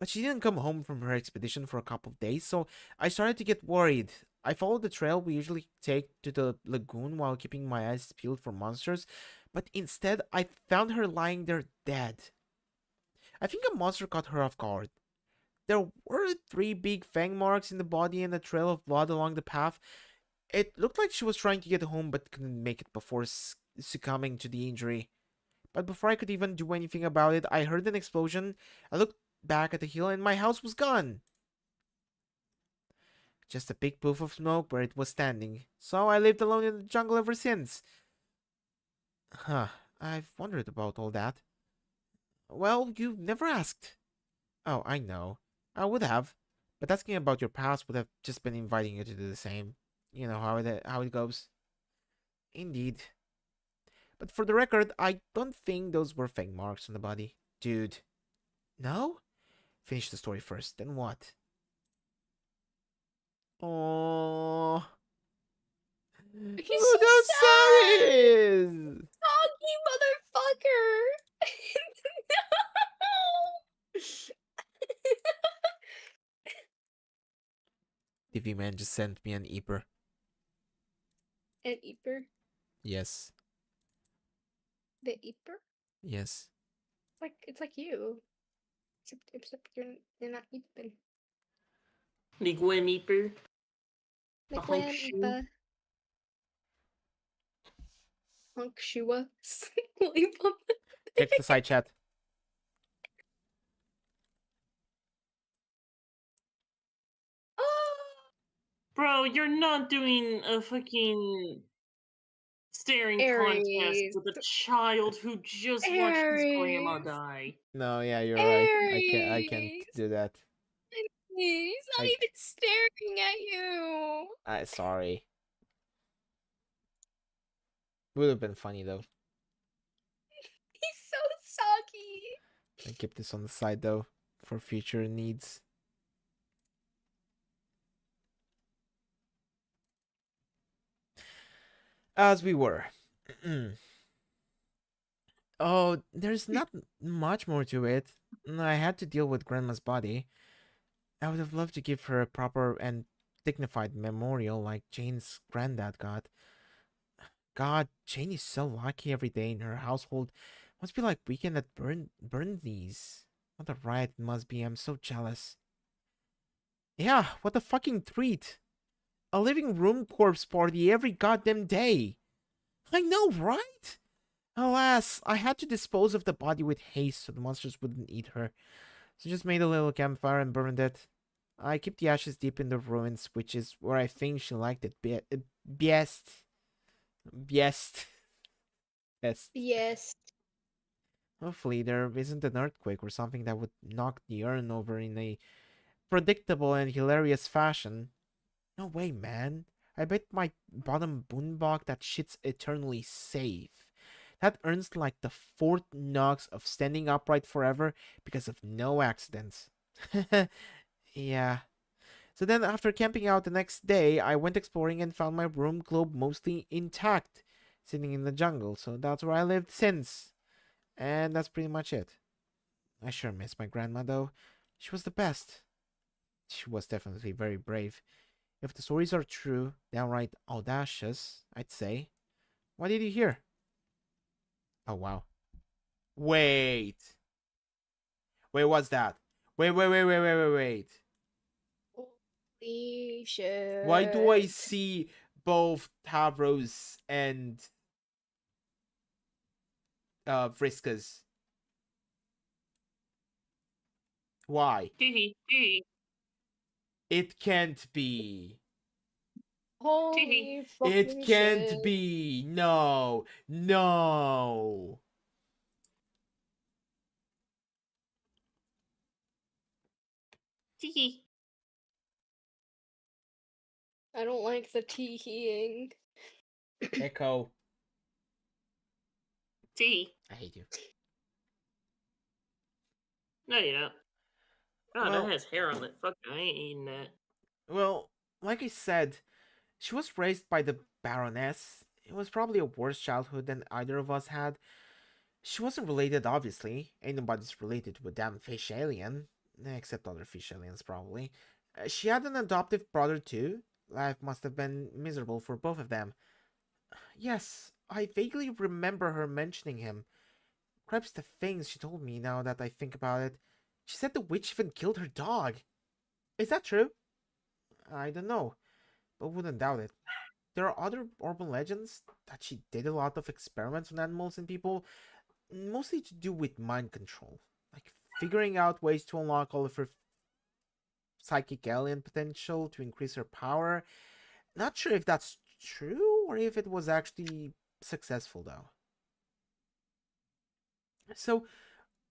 But she didn't come home from her expedition for a couple of days, so I started to get worried. I followed the trail we usually take to the lagoon while keeping my eyes peeled for monsters, but instead I found her lying there dead. I think a monster caught her off guard. There were 3 big fang marks in the body and a trail of blood along the path. It looked like she was trying to get home but couldn't make it before succumbing to the injury. But before I could even do anything about it, I heard an explosion. I looked back at the hill and my house was gone. Just a big poof of smoke where it was standing. So I lived alone in the jungle ever since. Huh, I've wondered about all that. Well, you never asked. Oh, I know. I would have. But asking about your past would have just been inviting you to do the same. You know how it goes. Indeed. But for the record, I don't think those were fang marks on the body. Dude. No? Finish the story first, then what? Oh, He's look so how sad sad. it is. Doggy motherfucker. No. TV man just sent me an Eeper. An Eeper? Yes. The Eeper? Yes. It's like you. Except you're not Eeping. The Gwen Eaper. The Like hunk when shoe. Hunk Shua. Check the side chat. Oh, Bro, you're not doing a fucking staring contest Aries. with a child who just watched his grandma Aries. die. No, yeah, you're right. I can't Aries. do that. He's not I even staring at you. I sorry. Would have been funny though. He's so soggy. I keep this on the side though for future needs. As we were. Oh, there's not much more to it. I had to deal with Grandma's body. I would have loved to give her a proper and dignified memorial like Jane's granddad got. God, Jane is so lucky every day in her household. Must be like weekend at Burnley's. What a riot it must be. I'm so jealous. Yeah, what a fucking treat. A living room corpse party every goddamn day. I know, right? Alas, I had to dispose of the body with haste so the monsters wouldn't eat her. So just made a little campfire and burned it. I keep the ashes deep in the ruins, which is where I think she liked it best. Best. Best. Yes. Hopefully there isn't an earthquake or something that would knock the urn over in a predictable and hilarious fashion. No way, man. I bet my bottom boonbog that shit's eternally safe. That earns like the 4th knocks of standing upright forever because of no accidents. Yeah. So then after camping out the next day, I went exploring and found my room globe mostly intact, sitting in the jungle, so that's where I lived since. And that's pretty much it. I sure miss my grandma though. She was the best. She was definitely very brave. If the stories are true, downright audacious, I'd say. What did you hear? Oh wow. Wait. Wait, what's that? Wait. Holy shit. Why do I see both Tavros and Friskas. Why? It can't be. Holy It fucking can't shit. be. No. No. I don't like the tee-heeing. Echo. Tee. I hate you. No, you don't. God, Well- that has hair on it. Fuck, I ain't eating that. Well, like I said, she was raised by the Baroness. It was probably a worse childhood than either of us had. She wasn't related, obviously. Ain't nobody's related to a damn fish alien. Except other fish aliens, probably. She had an adoptive brother, too. Life must have been miserable for both of them. Yes, I vaguely remember her mentioning him. Cripes the things she told me now that I think about it. She said the witch even killed her dog. Is that true? I don't know, but wouldn't doubt it. There are other urban legends that she did a lot of experiments on animals and people, mostly to do with mind control, like figuring out ways to unlock all of her psychic alien potential to increase her power. Not sure if that's true or if it was actually successful though. So,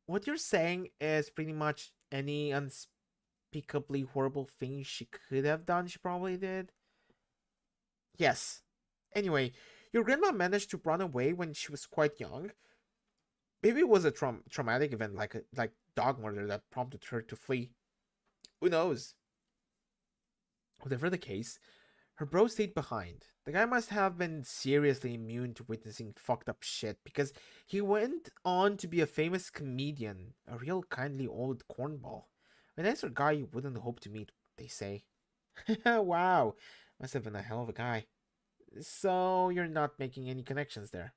what you're saying is pretty much any unspeakably horrible thing she could have done, she probably did? Yes. Anyway, your grandma managed to run away when she was quite young. Maybe it was a traumatic event like dog murder that prompted her to flee. Who knows? Whatever the case, her bro stayed behind. The guy must have been seriously immune to witnessing fucked up shit because he went on to be a famous comedian, a real kindly old cornball. A nicer guy you wouldn't hope to meet, they say. Wow, must have been a hell of a guy. So you're not making any connections there.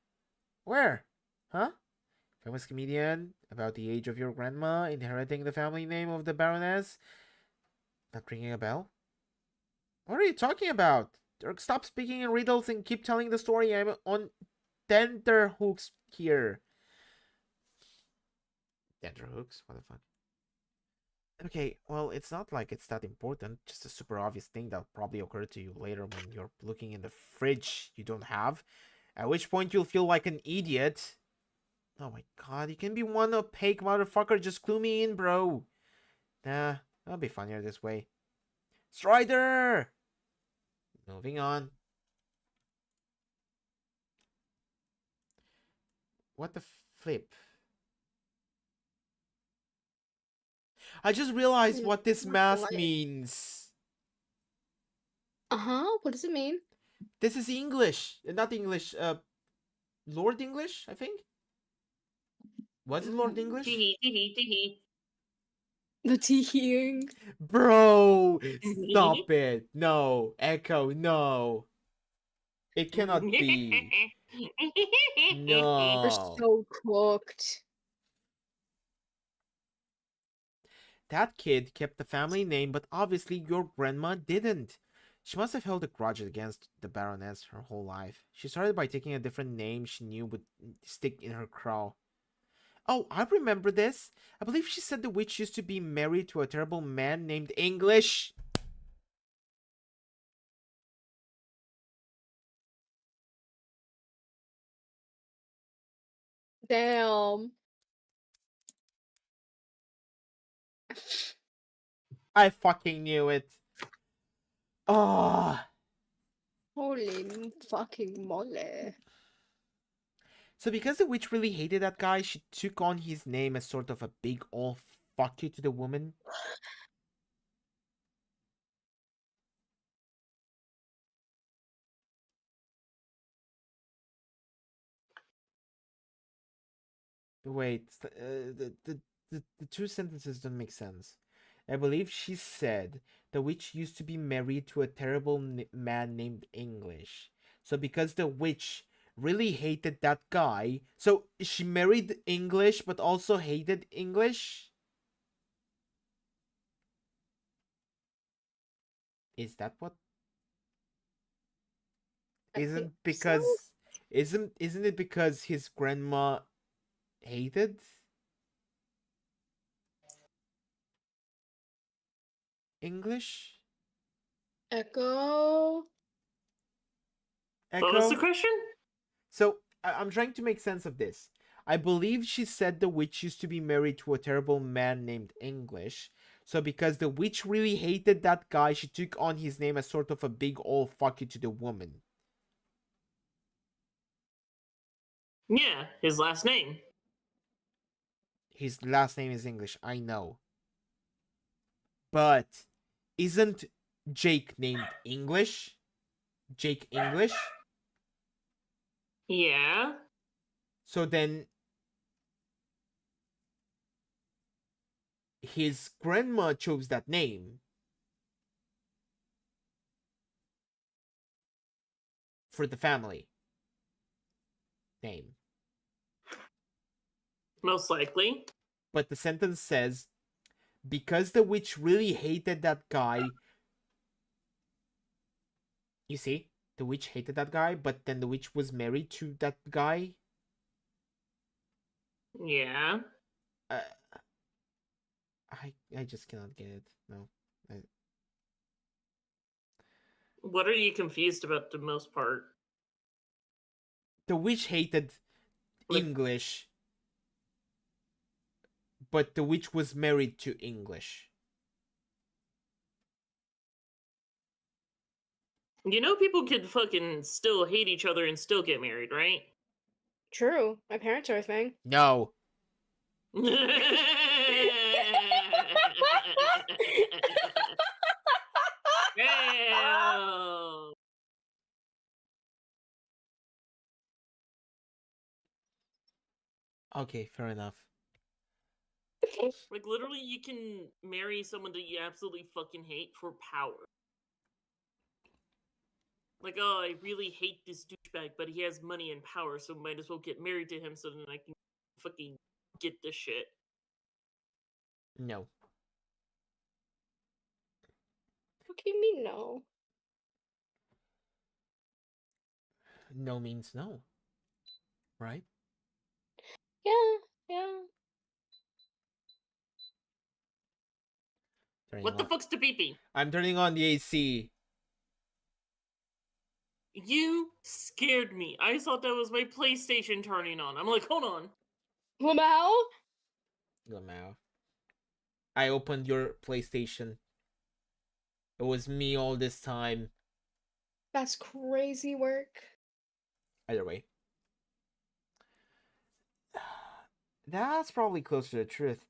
Where? Huh? Famous comedian about the age of your grandma inheriting the family name of the Baroness? Not ringing a bell? What are you talking about? Dirk, stop speaking in riddles and keep telling the story. I'm on tenterhooks here. Tenterhooks? What the fuck? Okay, well, it's not like it's that important. Just a super obvious thing that probably occurred to you later when you're looking in the fridge you don't have. At which point you'll feel like an idiot. Oh my god, you can be one opaque motherfucker. Just clue me in, bro. Nah, that'll be funnier this way. Strider! Moving on. What the flip? I just realized what this mask What? means. Uh-huh, what does it mean? This is English. Not English, Lord English, I think? Was it Lord English? Tee. The tee-heeing. Bro, stop it. No, Echo, no. It cannot be. You're No. so cooked. That kid kept the family name, but obviously your grandma didn't. She must have held a grudge against the Baroness her whole life. She started by taking a different name she knew would stick in her craw. Oh, I remember this. I believe she said the witch used to be married to a terrible man named English. Damn. I fucking knew it. Oh. Holy fucking moly. So because the witch really hated that guy, she took on his name as sort of a big ol' fuck you to the woman. Wait, the two sentences don't make sense. I believe she said the witch used to be married to a terrible man named English. So because the witch really hated that guy, so she married English but also hated English? Is that what? I think Isn't so. because isn't it because his grandma hated English? Echo. What was the Echo? question? So I'm trying to make sense of this. I believe she said the witch used to be married to a terrible man named English. So because the witch really hated that guy, she took on his name as sort of a big old fuck you to the woman. Yeah, his last name. His last name is English, I know. But isn't Jake named English? Jake English? Yeah. So then his grandma chose that name for the family name. Most likely. But the sentence says, because the witch really hated that guy. You see, the witch hated that guy, but then the witch was married to that guy. Yeah. Uh, I just cannot get it. No. What are you confused about the most part? The witch hated Like, English, but the witch was married to English. you know, people could fucking still hate each other and still get married, right? True. My parents are a thing. No. Damn. Okay, fair enough. Like, literally, you can marry someone that you absolutely fucking hate for power. Like, oh, I really hate this douchebag, but he has money and power, so might as well get married to him so then I can fucking get this shit. No. What do you mean no? No means no. Right? Yeah, yeah. Turning What the on. fuck's the beeping? I'm turning on the AC. You scared me. I thought that was my PlayStation turning on. I'm like, hold on. Lamau? Lamau. I opened your PlayStation. It was me all this time. That's crazy work. Either way. That's probably closer to the truth.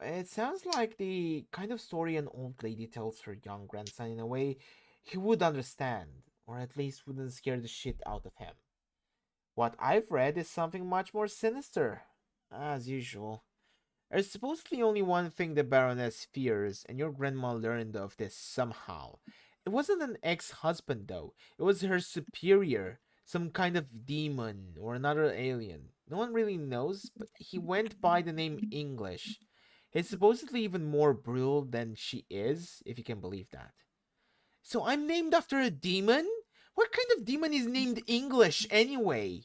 It sounds like the kind of story an old lady tells her young grandson in a way he would understand, or at least wouldn't scare the shit out of him. What I've read is something much more sinister, as usual. There's supposedly only one thing the Baroness fears, and your grandma learned of this somehow. It wasn't an ex-husband, though. It was her superior, some kind of demon or another alien. No one really knows, but he went by the name English. He's supposedly even more brutal than she is, if you can believe that. So I'm named after a demon? What kind of demon is named English, anyway?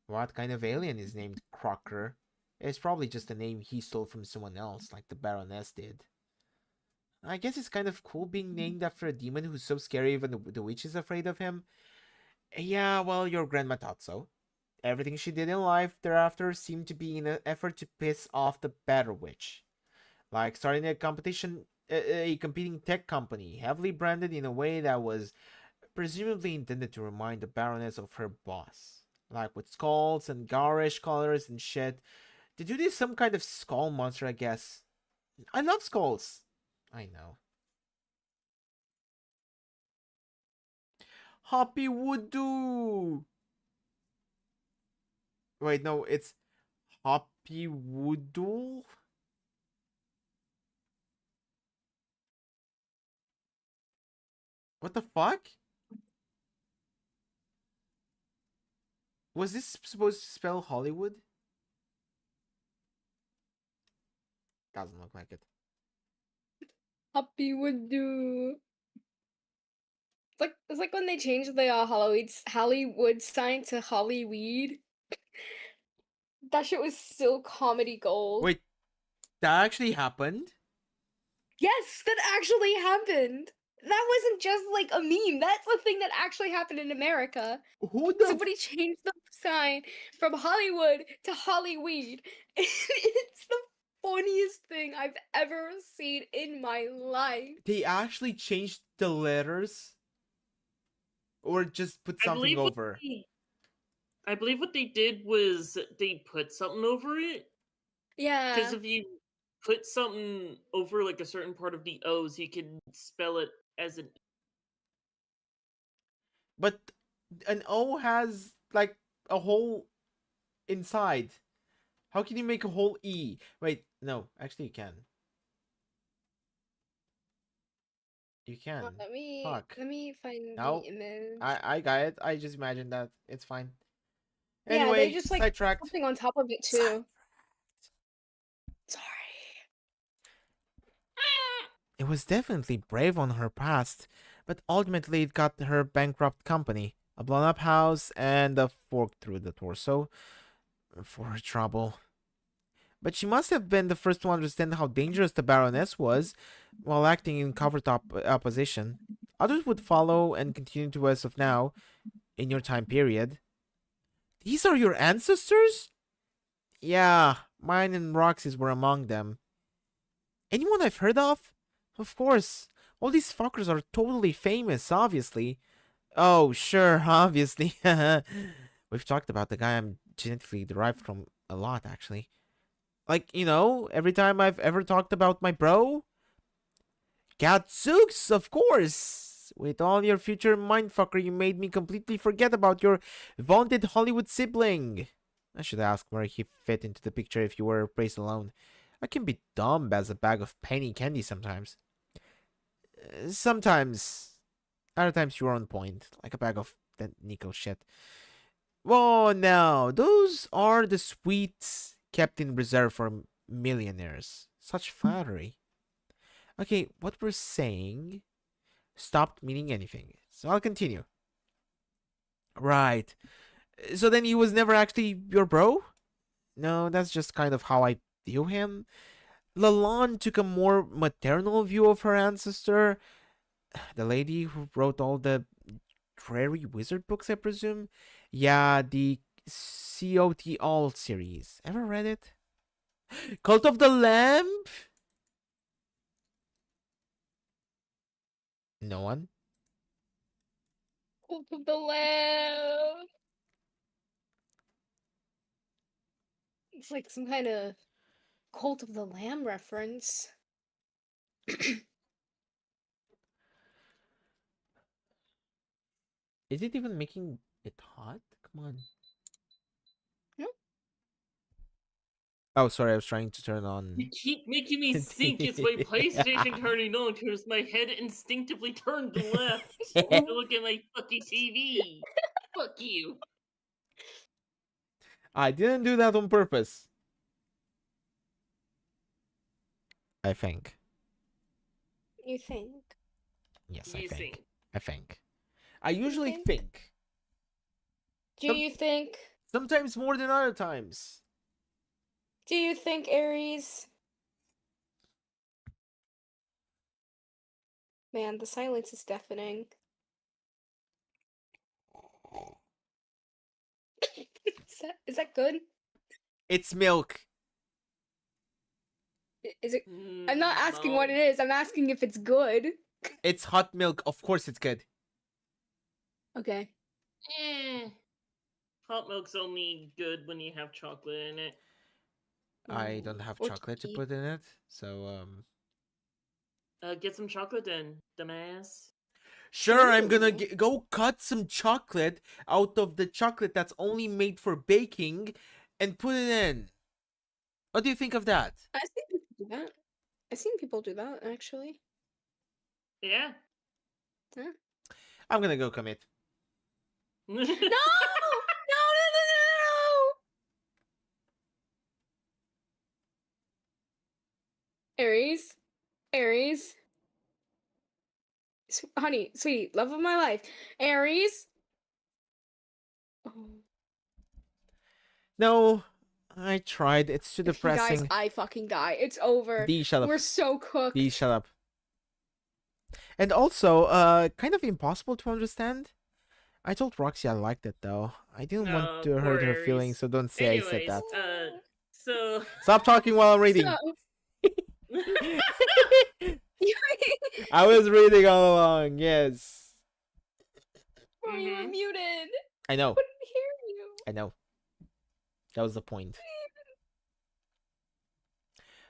What kind of alien is named Crocker? It's probably just a name he stole from someone else, like the Baroness did. I guess it's kind of cool being named after a demon who's so scary even the witch is afraid of him. Yeah, well, your grandma thought so. Everything she did in life thereafter seemed to be in an effort to piss off the Better Witch. Like starting a competing tech company, heavily branded in a way that was presumably intended to remind the Baroness of her boss. Like with skulls and garish colors and shit. To do this some kind of skull monster, I guess. I love skulls. I know. Happy Voodoo! Wait, no, it's Happy Voodoo? What the fuck? Was this supposed to spell Hollywood? Doesn't look like it. Happy would do. It's like when they changed the Hollywood sign to Hollyweed. That shit was still comedy gold. Wait, that actually happened? Yes, that actually happened. That wasn't just like a meme. That's the thing that actually happened in America. Who the Somebody changed the sign from Hollywood to Hollyweed. It's the funniest thing I've ever seen in my life. they actually changed the letters? Or just put I something believe what over? I believe what they did was they put something over it. Because Yeah. if you put something over like a certain part of the O's, you can spell it as an. But an O has like a hole inside. How can you make a whole E? Wait, no, actually you can. You can. Let me Fuck. find the No, image. I got it. I just imagined that. It's fine. Yeah, they Anyway, just like put sidetracked. something on top of it too. Sorry. It was definitely brave on her past, but ultimately it got her bankrupt company, a blown up house, and a fork through the torso for her trouble. But she must have been the first to understand how dangerous the Baroness was while acting in covert opposition. Others would follow and continue to as of now, in your time period. These are your ancestors? Yeah, mine and Roxy's were among them. Anyone I've heard of? Of course. All these fuckers are totally famous, obviously. Oh, sure, obviously. We've talked about the guy I'm genetically derived from a lot, actually. Like, every time I've ever talked about my bro. Gadzooks, of course! With all your future mindfucker, you made me completely forget about your vaunted Hollywood sibling. I should ask where he fit into the picture if you were praised alone. I can be dumb as a bag of penny candy sometimes. Sometimes. Other times you're on point, like a bag of that nickel shit. Well, now, those are the sweets kept in reserve for millionaires. Such flattery. Okay, what we're saying stopped meaning anything. So I'll continue. Right. So then he was never actually your bro? No, that's just kind of how I view him. Lalonde took a more maternal view of her ancestor, the lady who wrote all the Prairie Wizard books, I presume. Yeah, the COT All series. Ever read it? Cult of the Lamb? No one? Cult of the Lamb. It's like some kind of Cult of the Lamb reference. Is it even making it hot? Come on. No? Oh, sorry, I was trying to turn on. You keep making me think it's my PlayStation turning on because my head instinctively turned left to look at my fucking TV. Fuck you. I didn't do that on purpose. I think. You think? Yes, I You think. think. I think. I You usually think? think. Do Some- you think? Sometimes more than other times. Do you think, Aries? Man, the silence is deafening. Is that good? It's milk. Is it? I'm not asking what No. it is. I'm asking if it's good. It's hot milk. Of course it's good. Okay. Eh. Hot milk's only good when you have chocolate in it. I don't have Or chocolate to tea. put in it, so Get some chocolate then, dumbass. sure, I'm gonna Ooh. go cut some chocolate out of the chocolate that's only made for baking and put it in. What do you think of that? I've seen people do that. I've seen people do that actually. Yeah. Huh? I'm gonna go commit. No! No! No! No! No! Aries. Aries. Honey, sweetie, love of my life. Aries. Oh. No, I tried. It's too If he dies, depressing. I fucking die. It's over. D, shut up. We're so D, cooked. shut up. And also, kind of impossible to understand. I told Roxy I liked it though. I didn't want to poor hurt her Aries. feelings, so don't say I said Anyways, that. so Stop talking while I'm reading. So, I was reading all along, yes. bro, you were Mhm. muted. I know, Couldn't hear you. I know. That was the point.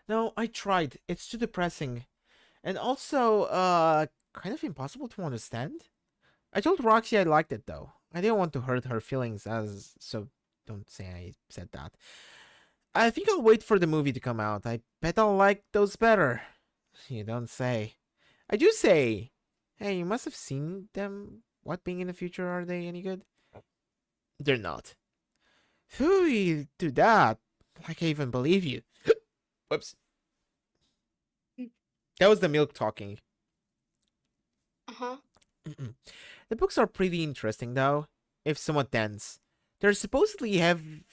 No, I tried. It's too depressing. And also, kind of impossible to understand. I told Roxy I liked it though. I didn't want to hurt her feelings, so don't say I said that. I think I'll wait for the movie to come out. I bet I'll like those better. You don't say. I do say. Hey, you must have seen them. What, being in the future, are they any good? They're not. Who you do that? Like I even believe you. Whoops. That was the milk talking. Uh-huh. The books are pretty interesting, though, if somewhat dense. They're supposedly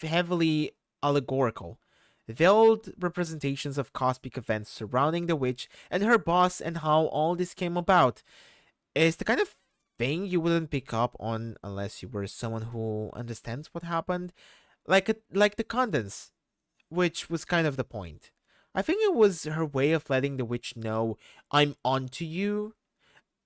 heavily allegorical, veiled representations of cosmic events surrounding the witch and her boss and how all this came about. It's the kind of thing you wouldn't pick up on unless you were someone who understands what happened, like the condense, which was kind of the point. I think it was her way of letting the witch know, I'm onto you.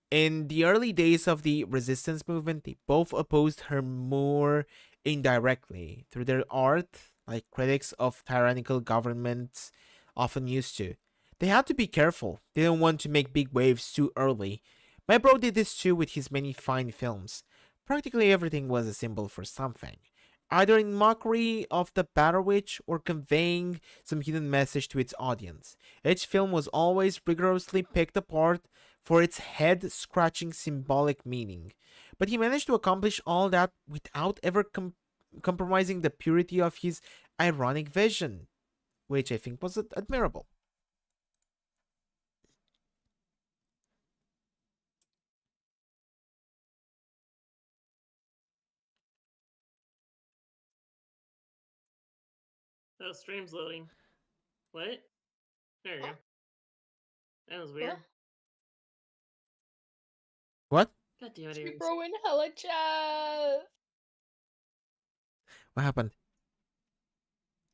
In the early days of the resistance movement, they both opposed her more indirectly through their art, like critics of tyrannical governments often used to. They had to be careful. They didn't want to make big waves too early. My bro did this too with his many fine films. Practically everything was a symbol for something, either in mockery of the Battle Witch or conveying some hidden message to its audience. Each film was always rigorously picked apart for its head-scratching symbolic meaning. But he managed to accomplish all that without ever compromising the purity of his ironic vision, which I think was admirable. Oh, stream's loading. What? There you go. Huh? That was weird. What? God damn it, Aries. Bro in hella chat. What happened?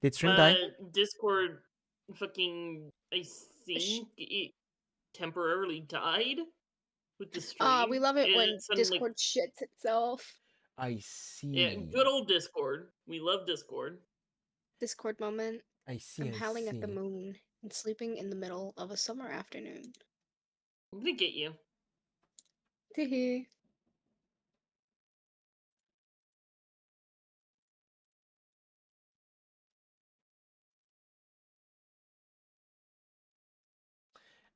Did stream die? Discord fucking, I think it temporarily died with the stream. We love it and when suddenly, Discord shits itself. I see. Yeah, good old Discord. We love Discord. Discord moment. I see. I'm I howling at the see. moon and sleeping in the middle of a summer afternoon. I'm gonna get you. Teehee.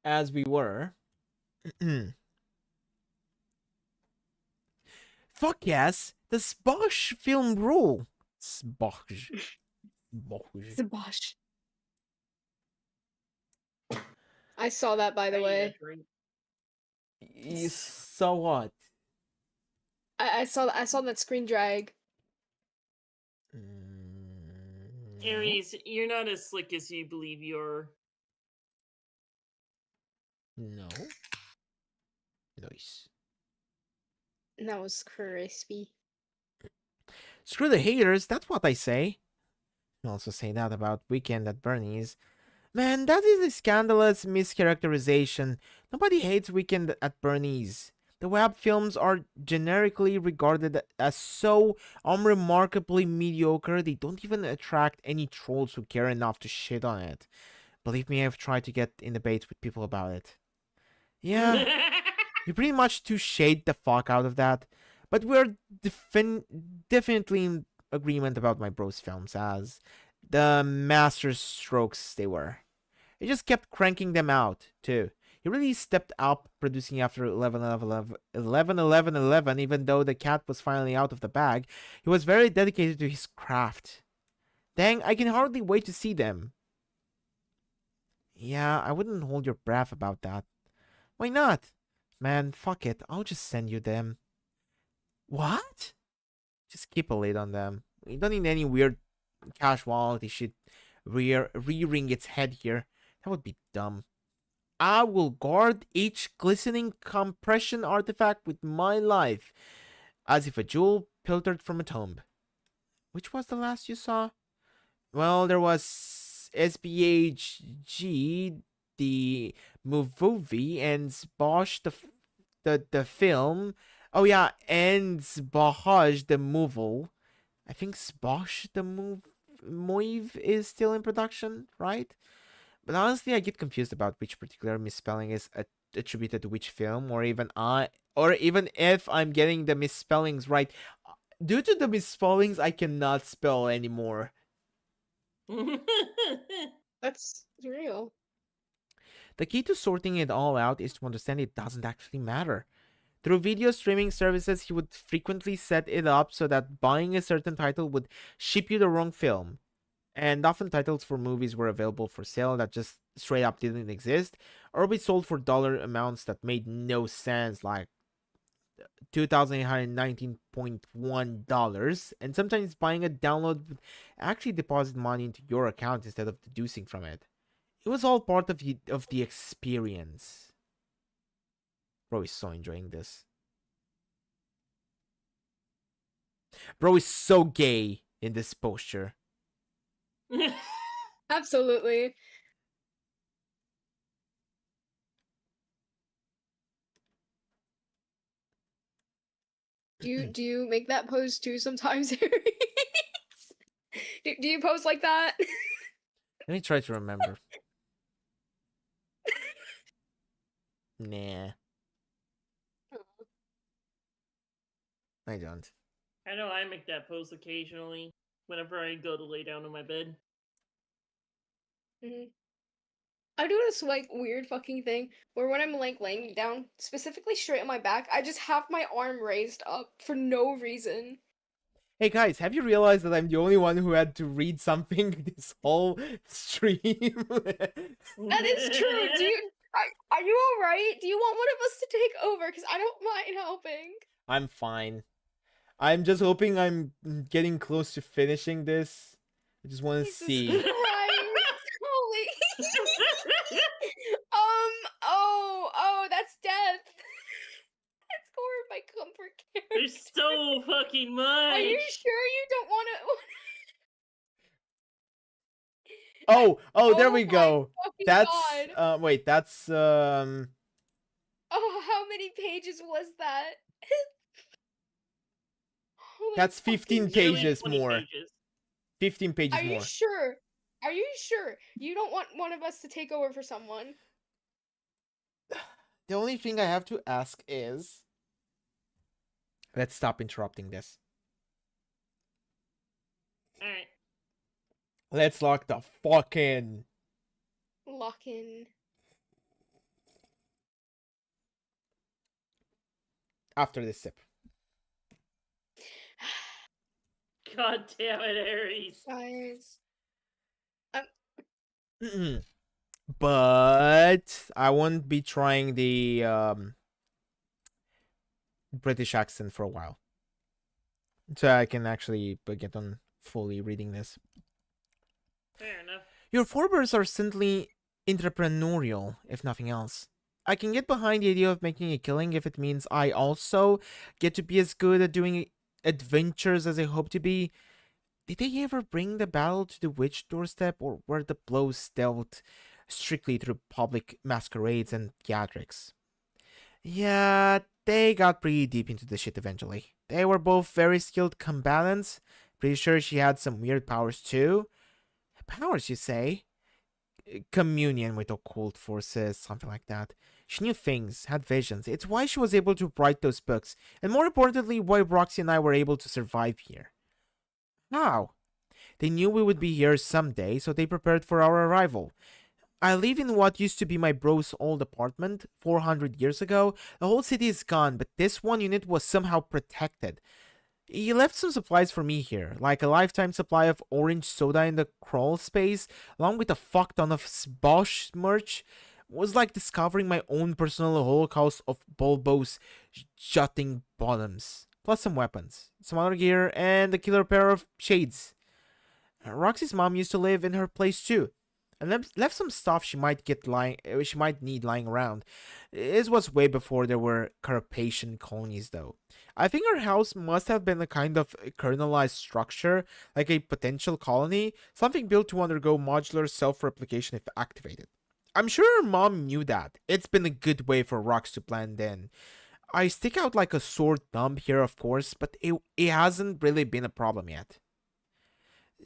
As we were. Fuck yes! The Sbosh film rule! Sbosh. Sbosh. Zabosh. I saw that, by the I need a way. drink. You saw what? I saw that screen drag. No. Aries, you're not as slick as you believe you're. No. Nice. That was crispy. Screw the haters, that's what I say. I also say that about Weekend at Bernie's. Man, that is a scandalous mischaracterization. Nobody hates Weekend at Bernie's. The web films are generically regarded as so unremarkably mediocre, they don't even attract any trolls who care enough to shit on it. Believe me, I've tried to get in debates with people about it. Yeah, you pretty much to shade the fuck out of that. But we're definitely in agreement about my bros films as the master strokes they were. He just kept cranking them out, too. He really stepped up producing after 11 even though the cat was finally out of the bag. He was very dedicated to his craft. Dang, I can hardly wait to see them. Yeah, I wouldn't hold your breath about that. Why not? Man, fuck it. I'll just send you them. What? Just keep a lid on them. We don't need any weird casualty shit rearing its head here. That would be dumb. I will guard each glistening compression artifact with my life, as if a jewel pilfered from a tomb. Which was the last you saw? Well, there was SBHG, the movie, and Bosch, the film. Oh yeah, and Sbahaj, the movie. I think Sbosh, the move is still in production, right? But honestly, I get confused about which particular misspelling is attributed to which film, or even if I'm getting the misspellings right. Due to the misspellings, I cannot spell anymore. That's real. The key to sorting it all out is to understand it doesn't actually matter. Through video streaming services, he would frequently set it up so that buying a certain title would ship you the wrong film. And often titles for movies were available for sale that just straight up didn't exist, or be sold for dollar amounts that made no sense, like $2,819.1, and sometimes buying a download would actually deposit money into your account instead of deducing from it. It was all part of the experience. Bro is so enjoying this. Bro is so gay in this posture. Absolutely. Do you make that pose too sometimes, Aries? Do you pose like that? Let me try to remember. Nah. I don't. I know I make that pose occasionally whenever I go to lay down in my bed. Mm-hmm. I do this like weird fucking thing where when I'm like laying down, specifically straight on my back, I just have my arm raised up for no reason. Hey guys, have you realized that I'm the only one who had to read something this whole stream? That is true. Are you all right? Do you want one of us to take over? Because I don't mind helping. I'm fine. I'm just hoping I'm getting close to finishing this. I just want to Jesus see. Christ. Holy. Oh, that's death. That's core of my comfort care. There's so fucking much. Are you sure you don't want Oh, there Oh we my go. fucking That's God. wait, that's Oh, how many pages was that? Holy that's fucking 15 shit. Nearly pages 20 more. pages. 15 pages Are you more. sure? Are you sure you don't want one of us to take over for someone? The only thing I have to ask is, let's stop interrupting this. Alright. Let's lock the fuck in. Lock in. After this sip. God damn it, Aries. Guys. But I won't be trying the British accent for a while. So I can actually get on fully reading this. Fair enough. Your forebears are simply entrepreneurial, if nothing else. I can get behind the idea of making a killing if it means I also get to be as good at doing adventures as I hope to be. Did they ever bring the battle to the witch doorstep, or were the blows dealt strictly through public masquerades and theatrics? Yeah, they got pretty deep into the shit eventually. They were both very skilled combatants. Pretty sure she had some weird powers too. Powers, you say? Communion with occult forces, something like that. She knew things, had visions. It's why she was able to write those books, and more importantly, why Roxy and I were able to survive here. How? They knew we would be here someday, so they prepared for our arrival. I live in what used to be my bro's old apartment 400 years ago. The whole city is gone, but this one unit was somehow protected. He left some supplies for me here, like a lifetime supply of orange soda in the crawl space, along with a fuck ton of Bosch merch. was like discovering my own personal holocaust of bulbous, jutting bottoms, plus some weapons, some other gear, and a killer pair of shades. Roxy's mom used to live in her place too, and left some stuff she might need lying around. This was way before there were Carpathian colonies, though. I think her house must have been a kind of kernelized structure, like a potential colony, something built to undergo modular self-replication if activated. I'm sure her mom knew that. It's been a good way for Rox to blend in. I stick out like a sore thumb here, of course, but it hasn't really been a problem yet.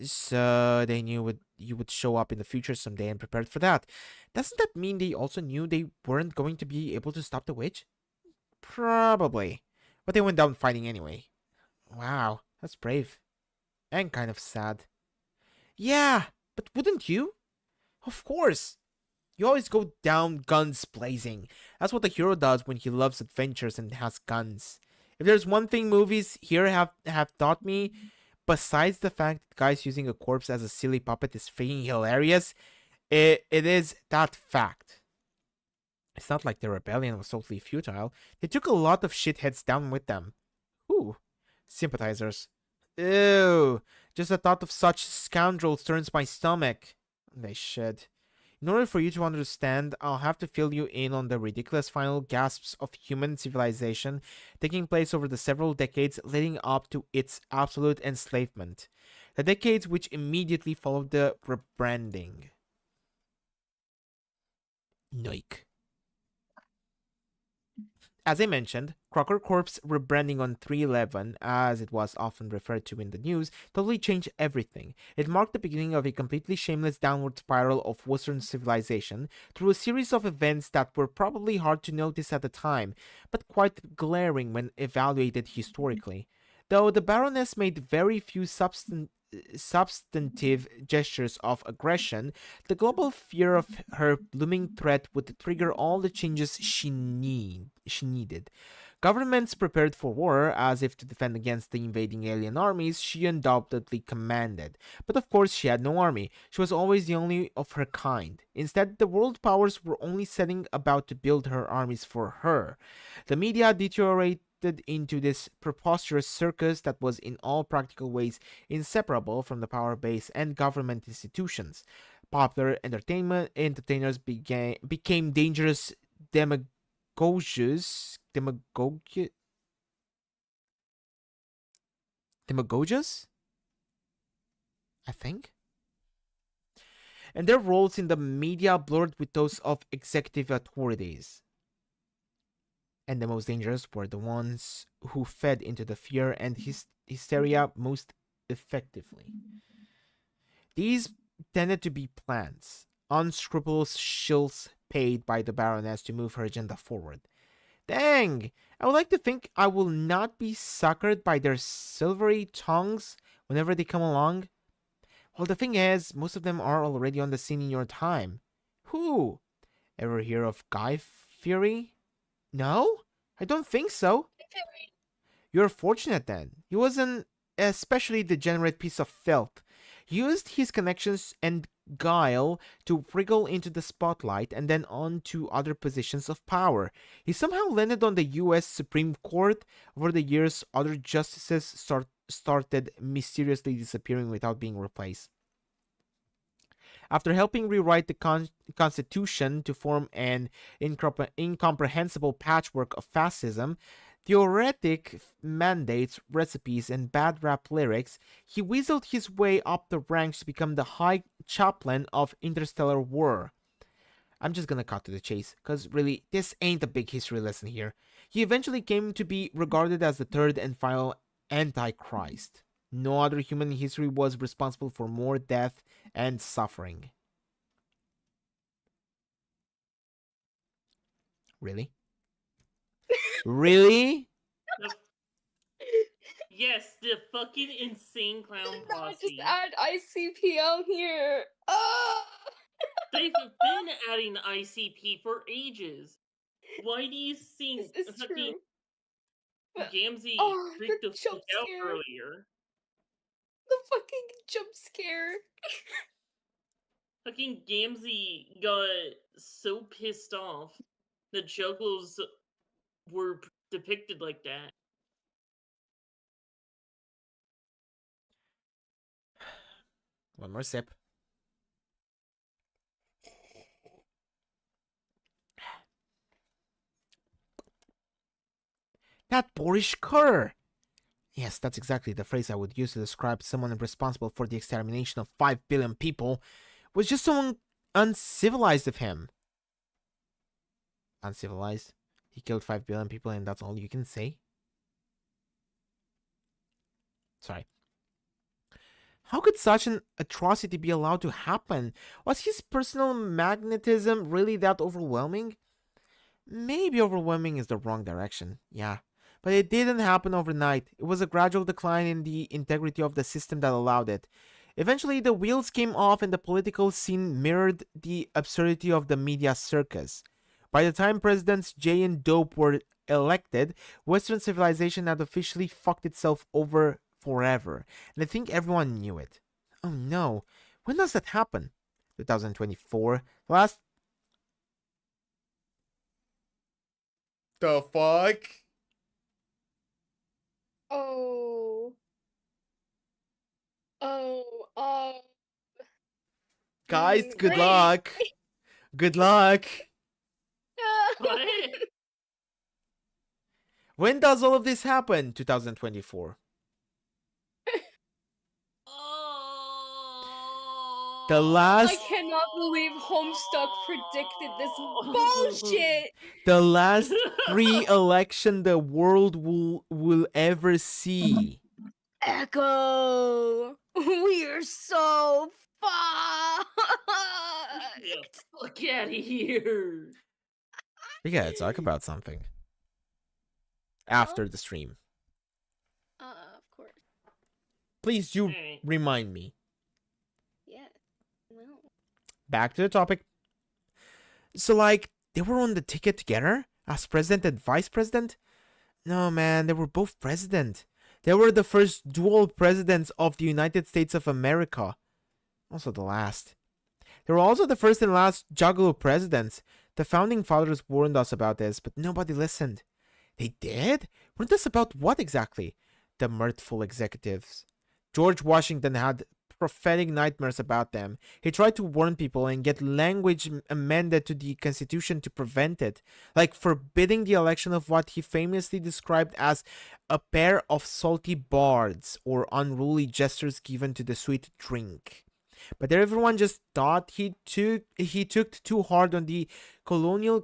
So they knew you would show up in the future someday and prepared for that. Doesn't that mean they also knew they weren't going to be able to stop the witch? Probably. But they went down fighting anyway. Wow, that's brave. And kind of sad. Yeah, but wouldn't you? Of course. You always go down guns blazing. That's what the hero does when he loves adventures and has guns. If there's one thing movies here have taught me, besides the fact that guys using a corpse as a silly puppet is freaking hilarious, it is that fact. It's not like the rebellion was totally futile. They took a lot of shitheads down with them. Ooh, sympathizers. Ew, just the thought of such scoundrels turns my stomach. They should. In order for you to understand, I'll have to fill you in on the ridiculous final gasps of human civilization taking place over the several decades leading up to its absolute enslavement. The decades which immediately followed the rebranding. Noik. As I mentioned, Crocker Corp's rebranding on 3/11, as it was often referred to in the news, totally changed everything. It marked the beginning of a completely shameless downward spiral of Western civilization through a series of events that were probably hard to notice at the time, but quite glaring when evaluated historically. Though the Baroness made very few substantive gestures of aggression, the global fear of her looming threat would trigger all the changes she needed. Governments prepared for war as if to defend against the invading alien armies she undoubtedly commanded. But of course, she had no army. She was always the only of her kind. Instead, the world powers were only setting about to build her armies for her. The media deteriorated into this preposterous circus that was in all practical ways inseparable from the power base and government institutions. Popular entertainers became dangerous demagogues, I think. And their roles in the media blurred with those of executive authorities. And the most dangerous were the ones who fed into the fear and hysteria most effectively. These tended to be plants, unscrupulous shills paid by the Baroness to move her agenda forward. Dang! I would like to think I will not be suckered by their silvery tongues whenever they come along. Well, the thing is, most of them are already on the scene in your time. Who? Ever hear of Guy Fury? No? I don't think so. You're fortunate then. He was an especially degenerate piece of filth. He used his connections and guile to wriggle into the spotlight and then on to other positions of power. He somehow landed on the US Supreme Court. Over the years, other justices started mysteriously disappearing without being replaced. After helping rewrite the Constitution to form an incomprehensible patchwork of fascism, theoretic mandates, recipes, and bad rap lyrics, he weaseled his way up the ranks to become the High Chaplain of Interstellar War. I'm just gonna cut to the chase, because really, this ain't a big history lesson here. He eventually came to be regarded as the third and final Antichrist. No other human in history was responsible for more death and suffering. Really? Really? Yes, the fucking insane clown No, just posse. add ICP on here. They've been adding ICP for ages. Why do you think This is fucking true. But, Gamzee the freaked the jump fuck out scare. earlier? The fucking jump scare. Fucking Gamzee got so pissed off that Juggalos were depicted like that. One more sip. That boorish cur! Yes, that's exactly the phrase I would use to describe someone responsible for the extermination of 5 billion people. Was just so uncivilized of him. Uncivilized? He killed 5 billion people and that's all you can say? Sorry. How could such an atrocity be allowed to happen? Was his personal magnetism really that overwhelming? Maybe overwhelming is the wrong direction, yeah. But it didn't happen overnight. It was a gradual decline in the integrity of the system that allowed it. Eventually, the wheels came off and the political scene mirrored the absurdity of the media circus. By the time Presidents Jay and Dope were elected, Western civilization had officially fucked itself over forever. And I think everyone knew it. Oh no. When does that happen? 2024. The last. The fuck? Oh. Oh, Guys, good Wait. luck. Good luck. What? When does all of this happen? 2024. The last I cannot believe Homestuck predicted this bullshit. the last free election the world will ever see. Echo, we're so fucked. Yeah, fuck out of here. We gotta talk about something after the stream. Of course. Please do Alright. remind me. Yeah. No. Back to the topic. So, like, they were on the ticket together as president and vice president? No, man, they were both president. They were the first dual presidents of the United States of America. Also the last. They were also the first and last Juggalo presidents. The founding fathers warned us about this, but nobody listened. They did? Warned us about what exactly? The mirthful executives. George Washington had prophetic nightmares about them. He tried to warn people and get language amended to the Constitution to prevent it, like forbidding the election of what he famously described as a pair of salty bards or unruly gestures given to the sweet drink. But everyone just thought he took too hard on the colonial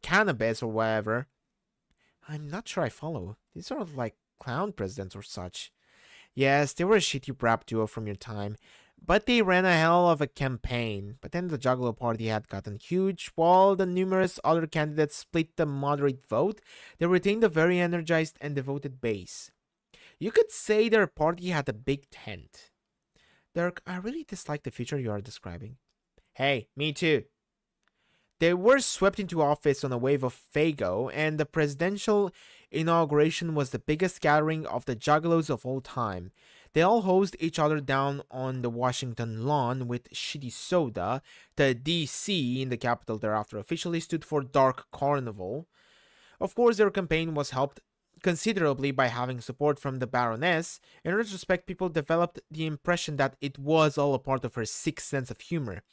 cannabis or whatever. I'm not sure I follow. These are like clown presidents or such. Yes, they were a shitty rap duo from your time, but they ran a hell of a campaign. But then the Juggalo party had gotten huge, while the numerous other candidates split the moderate vote. They retained a very energized and devoted base. You could say their party had a big tent. Dirk, I really dislike the future you are describing. Hey, me too. They were swept into office on a wave of Fago, and the presidential inauguration was the biggest gathering of the Juggalos of all time. They all hosed each other down on the Washington lawn with shitty soda. The DC in the capital thereafter officially stood for Dark Carnival. Of course, their campaign was helped considerably by having support from the Baroness. In retrospect, people developed the impression that it was all a part of her sick sense of humor.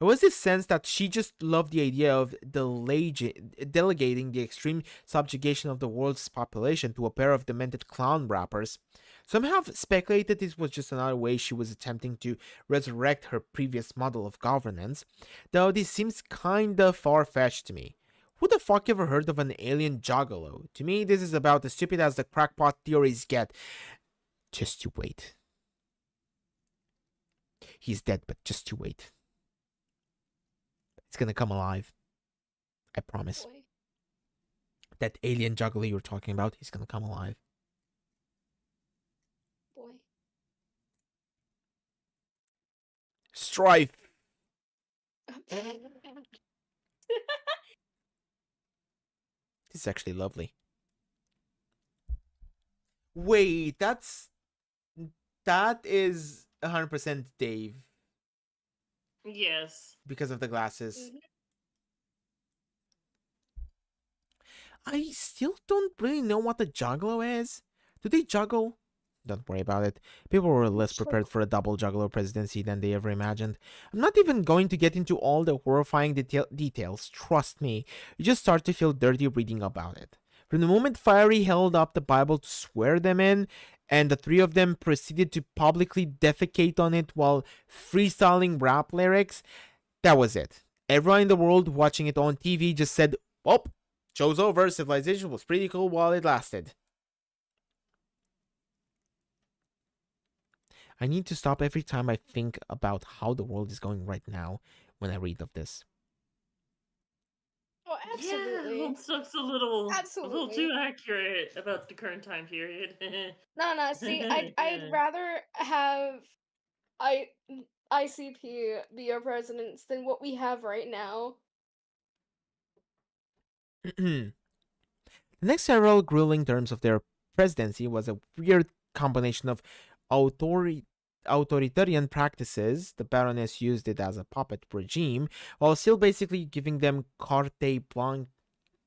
It was this sense that she just loved the idea of delegating the extreme subjugation of the world's population to a pair of demented clown rappers. Some have speculated this was just another way she was attempting to resurrect her previous model of governance, though this seems kinda far-fetched to me. Who the fuck ever heard of an alien juggalo? To me, this is about as stupid as the crackpot theories get. Just you wait. He's dead, but just you wait. It's gonna come alive. I promise. Boy. That alien juggalo you were talking about, he's gonna come alive. Boy. Strife! This is actually lovely. Wait, that is 100% Dave. Yes. because of the glasses. Mhm. I still don't really know what a juggalo is. Do they juggle? Don't worry about it. People were less prepared for a double juggalo presidency than they ever imagined. I'm not even going to get into all the horrifying details. Trust me, you just start to feel dirty reading about it. From the moment Fiery held up the Bible to swear them in, and the three of them proceeded to publicly defecate on it while freestyling rap lyrics, that was it. Everyone in the world watching it on TV just said, "Oh, show's over. Civilization was pretty cool while it lasted." I need to stop every time I think about how the world is going right now when I read of this. Oh, Yeah, absolutely. Homestuck's a little too Absolutely. accurate about the current time period. No, see, I'd rather have I ICP be our presidents than what we have right now. The next several grueling terms of their presidency was a weird combination of authori- authoritarian practices. The Baroness used it as a puppet regime, while still basically giving them carte blanche,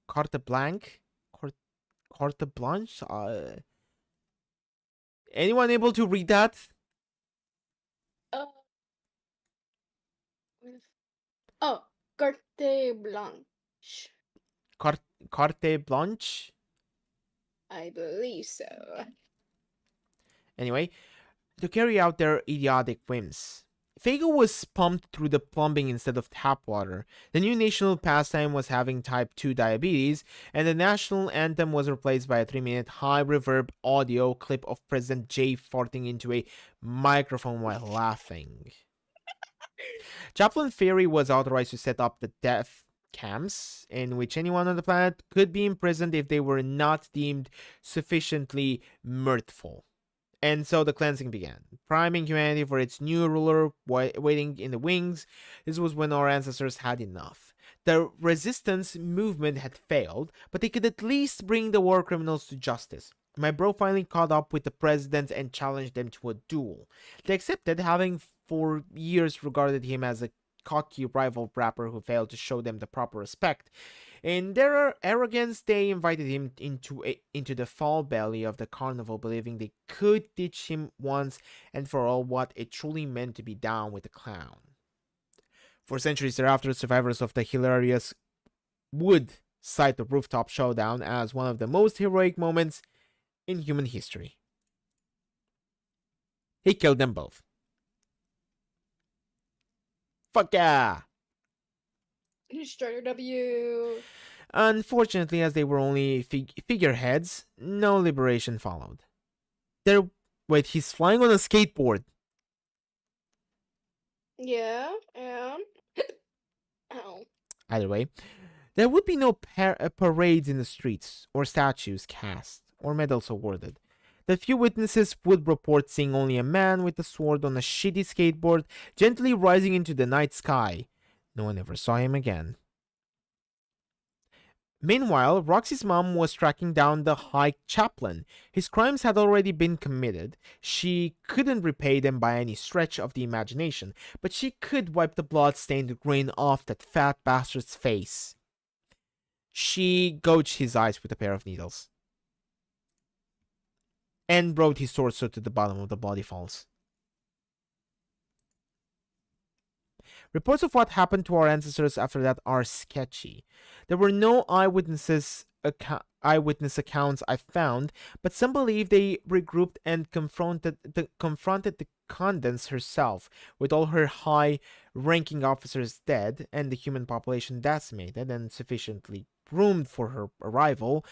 carte blanche. Anyone able to read that? Uh, oh, carte blanche. Carte, carte blanche. I believe so. Anyway, to carry out their idiotic whims. Fago was pumped through the plumbing instead of tap water. The new national pastime was having type 2 diabetes, and the national anthem was replaced by a 3-minute high reverb audio clip of President J farting into a microphone while laughing. Chaplain Ferry was authorized to set up the death camps in which anyone on the planet could be imprisoned if they were not deemed sufficiently mirthful. And so the cleansing began, priming humanity for its new ruler waiting in the wings. This was when our ancestors had enough. The resistance movement had failed, but they could at least bring the war criminals to justice. My bro finally caught up with the president and challenged them to a duel. They accepted, having for years regarded him as a cocky rival rapper who failed to show them the proper respect. In their arrogance, they invited him into the foul belly of the carnival, believing they could teach him once and for all what it truly meant to be down with the clown. For centuries thereafter, survivors of the hilarious would cite the rooftop showdown as one of the most heroic moments in human history. He killed them both. Fuck yeah! Strider W. Unfortunately, as they were only figureheads, no liberation followed. There, wait, he's flying on a skateboard. Yeah, yeah. Ow. Either way, there would be no parades in the streets, or statues cast, or medals awarded. The few witnesses would report seeing only a man with a sword on a shitty skateboard gently rising into the night sky. No one ever saw him again. Meanwhile, Roxy's mom was tracking down the High Chaplain. His crimes had already been committed. She couldn't repay them by any stretch of the imagination, but she could wipe the blood-stained grin off that fat bastard's face. She gouged his eyes with a pair of needles and rode his torso to the bottom of the bloody falls. Reports of what happened to our ancestors after that are sketchy. There were no eyewitness accounts I found, but some believe they regrouped and confronted the Condense herself, with all her high-ranking officers dead and the human population decimated and sufficiently groomed for her arrival.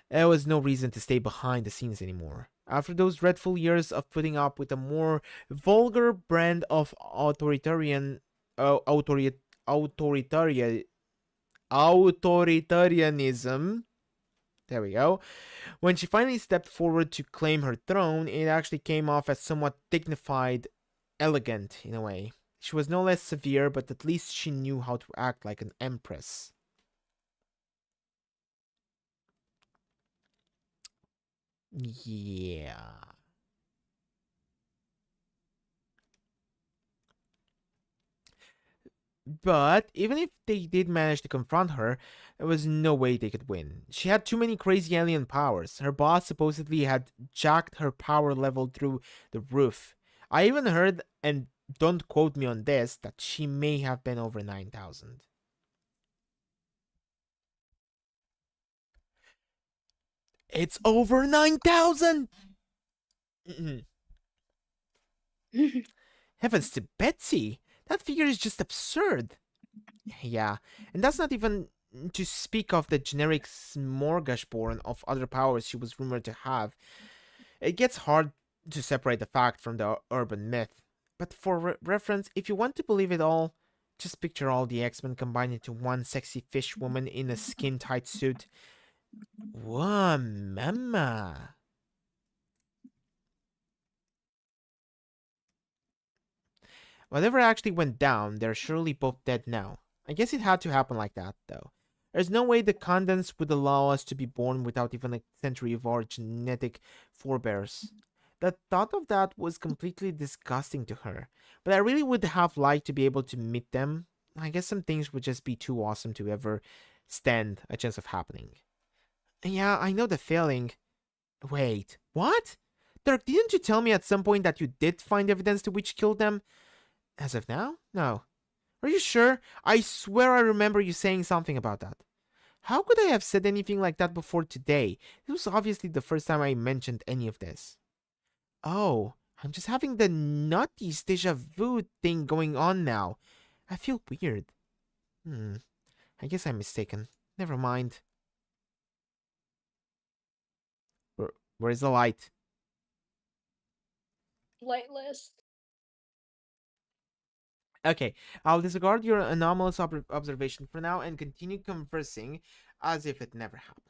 There was no reason to stay behind the scenes anymore. After those dreadful years of putting up with a more vulgar brand of authoritarian authoritarian authoritarianism. There we go. When she finally stepped forward to claim her throne, it actually came off as somewhat dignified, elegant in a way. She was no less severe, but at least she knew how to act like an empress. Yeah. But even if they did manage to confront her, there was no way they could win. She had too many crazy alien powers. Her boss supposedly had jacked her power level through the roof. I even heard, and don't quote me on this, that she may have been over 9,000. It's over 9,000! Heavens to Betsy! That figure is just absurd. Yeah, and that's not even to speak of the generic smorgasbord of other powers she was rumored to have. It gets hard to separate the fact from the urban myth. But for reference, if you want to believe it all, just picture all the X-Men combined into one sexy fish woman in a skin-tight suit. Whoa, mama. Whatever actually went down, they're surely both dead now. I guess it had to happen like that, though. There's no way the condens would allow us to be born without even a century of our genetic forebears. The thought of that was completely disgusting to her, but I really would have liked to be able to meet them. I guess some things would just be too awesome to ever stand a chance of happening. Yeah, I know the feeling. Wait, what? Dirk, didn't you tell me at some point that you did find evidence to which killed them? As of now? No. Are you sure? I swear I remember you saying something about that. How could I have said anything like that before today? This was obviously the first time I mentioned any of this. Oh, I'm just having the nutties deja vu thing going on now. I feel weird. I guess I'm mistaken. Never mind. Where's the light? Lightless. Okay, I'll disregard your anomalous observation for now and continue conversing as if it never happened.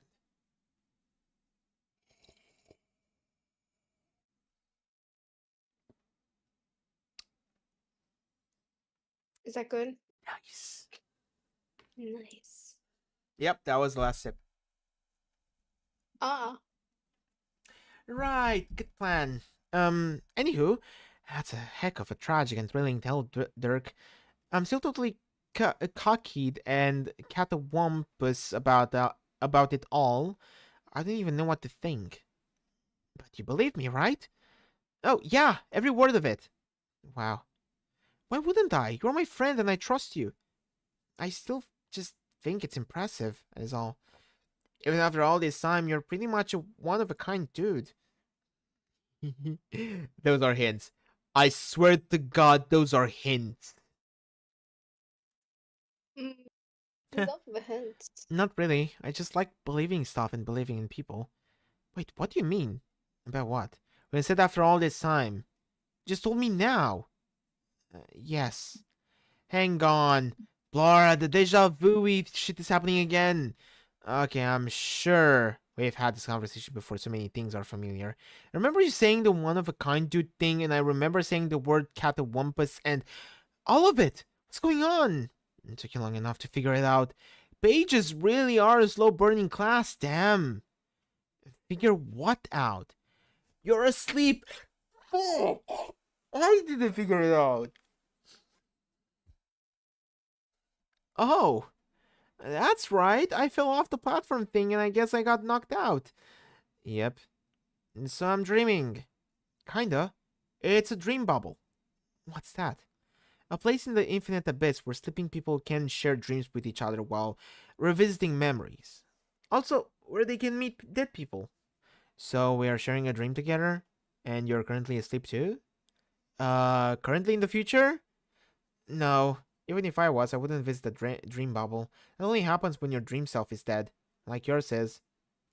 Is that good? Nice. Nice. Yep, that was the last sip. Ah. Right, good plan. Anywho, that's a heck of a tragic and thrilling tale, Dirk. I'm still totally cockeyed and catawampus about it all. I don't even know what to think. But you believe me, right? Oh, yeah, every word of it. Wow. Why wouldn't I? You're my friend and I trust you. I still just think it's impressive, is all. Even after all this time, you're pretty much a one-of-a-kind dude. Those are hints. I swear to God, those are hints. Mm, love the hints. Not really. I just like believing stuff and believing in people. Wait, what do you mean? About what? When I said after all this time. You just told me now. Yes. Hang on. Blora, the deja vu shit is happening again. Okay, I'm sure we've had this conversation before. So many things are familiar. I remember you saying the one-of-a-kind dude thing, and I remember saying the word catawampus, and all of it. What's going on? It took you long enough to figure it out. Pages really are a slow-burning class, damn. Figure what out? You're asleep. Oh, I didn't figure it out. Oh, that's right. I fell off the platform thing and I guess I got knocked out. Yep. So I'm dreaming. Kinda. It's a dream bubble. What's that? A place in the infinite abyss where sleeping people can share dreams with each other while revisiting memories. Also, where they can meet dead people. So we are sharing a dream together? And you're currently asleep too? Currently in the future? No. Even if I was, I wouldn't visit the dream bubble. It only happens when your dream self is dead. Like yours is.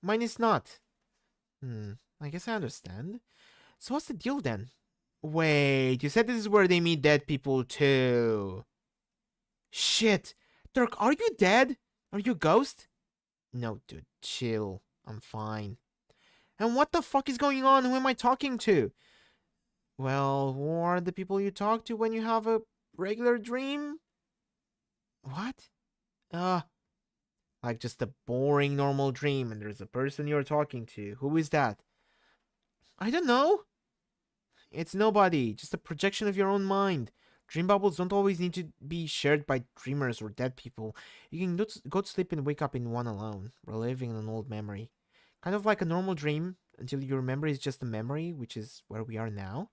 Mine is not. I guess I understand. So what's the deal then? Wait, you said this is where they meet dead people too. Shit. Dirk, are you dead? Are you a ghost? No, dude, chill. I'm fine. And what the fuck is going on? Who am I talking to? Well, who are the people you talk to when you have a regular dream? What? Like just a boring normal dream and there's a person you're talking to. Who is that? I don't know. It's nobody, just a projection of your own mind. Dream bubbles don't always need to be shared by dreamers or dead people. You can go to sleep and wake up in one alone, reliving an old memory. Kind of like a normal dream, until your memory is just a memory, which is where we are now.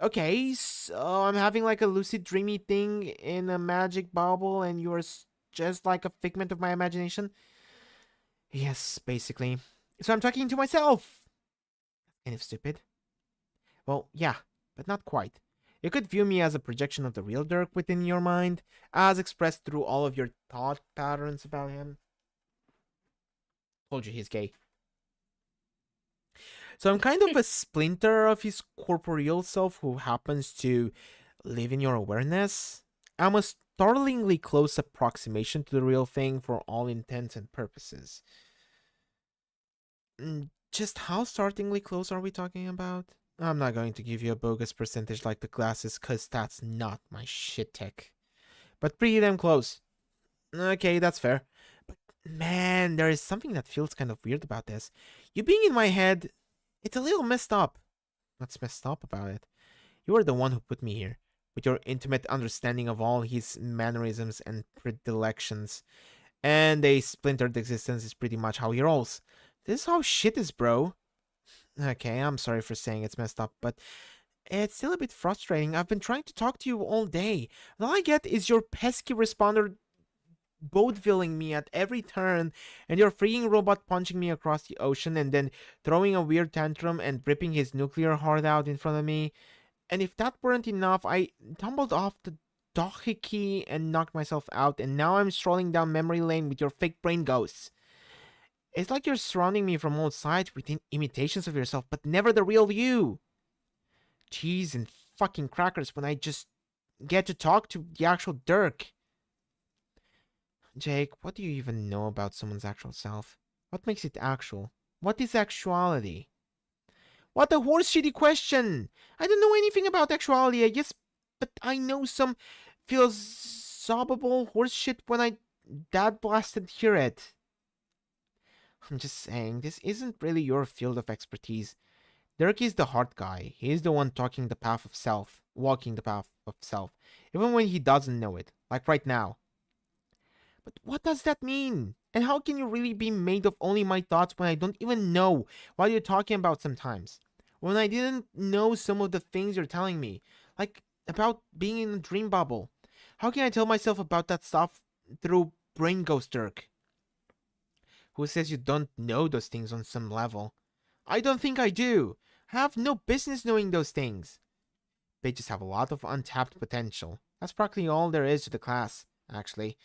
Okay, so I'm having like a lucid dreamy thing in a magic bubble, and you're just like a figment of my imagination? Yes, basically. So I'm talking to myself! Kind of stupid. Well, yeah, but not quite. You could view me as a projection of the real Dirk within your mind, as expressed through all of your thought patterns about him. Told you he's gay. So I'm kind of a splinter of his corporeal self who happens to live in your awareness. I'm a startlingly close approximation to the real thing for all intents and purposes. Just how startlingly close are we talking about? I'm not going to give you a bogus percentage like the glasses, cause that's not my shit tech. But pretty damn close. Okay, that's fair. But man, there is something that feels kind of weird about this. You being in my head, it's a little messed up. What's messed up about it? You are the one who put me here, with your intimate understanding of all his mannerisms and predilections. And a splintered existence is pretty much how he rolls. This is how shit is, bro. Okay, I'm sorry for saying it's messed up, but it's still a bit frustrating. I've been trying to talk to you all day, and all I get is your pesky responder boatvilling me at every turn, and your freaking robot punching me across the ocean and then throwing a weird tantrum and ripping his nuclear heart out in front of me. And if that weren't enough, I tumbled off the doohickey and knocked myself out, and now I'm strolling down memory lane with your fake brain ghosts. It's like you're surrounding me from all sides with imitations of yourself, but never the real you. Cheese and fucking crackers when I just get to talk to the actual Dirk. Jake, what do you even know about someone's actual self? What makes it actual? What is actuality? What a horseshitty question! I don't know anything about actuality, I guess, but I know some philosophical horseshit when I dad blasted hear it. I'm just saying, this isn't really your field of expertise. Dirk is the heart guy. He's the one walking the path of self, even when he doesn't know it, like right now. But what does that mean? And how can you really be made of only my thoughts when I don't even know what you're talking about sometimes? When I didn't know some of the things you're telling me, like about being in a dream bubble. How can I tell myself about that stuff through Brain Ghost Dirk? Who says you don't know those things on some level? I don't think I do. I have no business knowing those things. They just have a lot of untapped potential. That's practically all there is to the class, actually.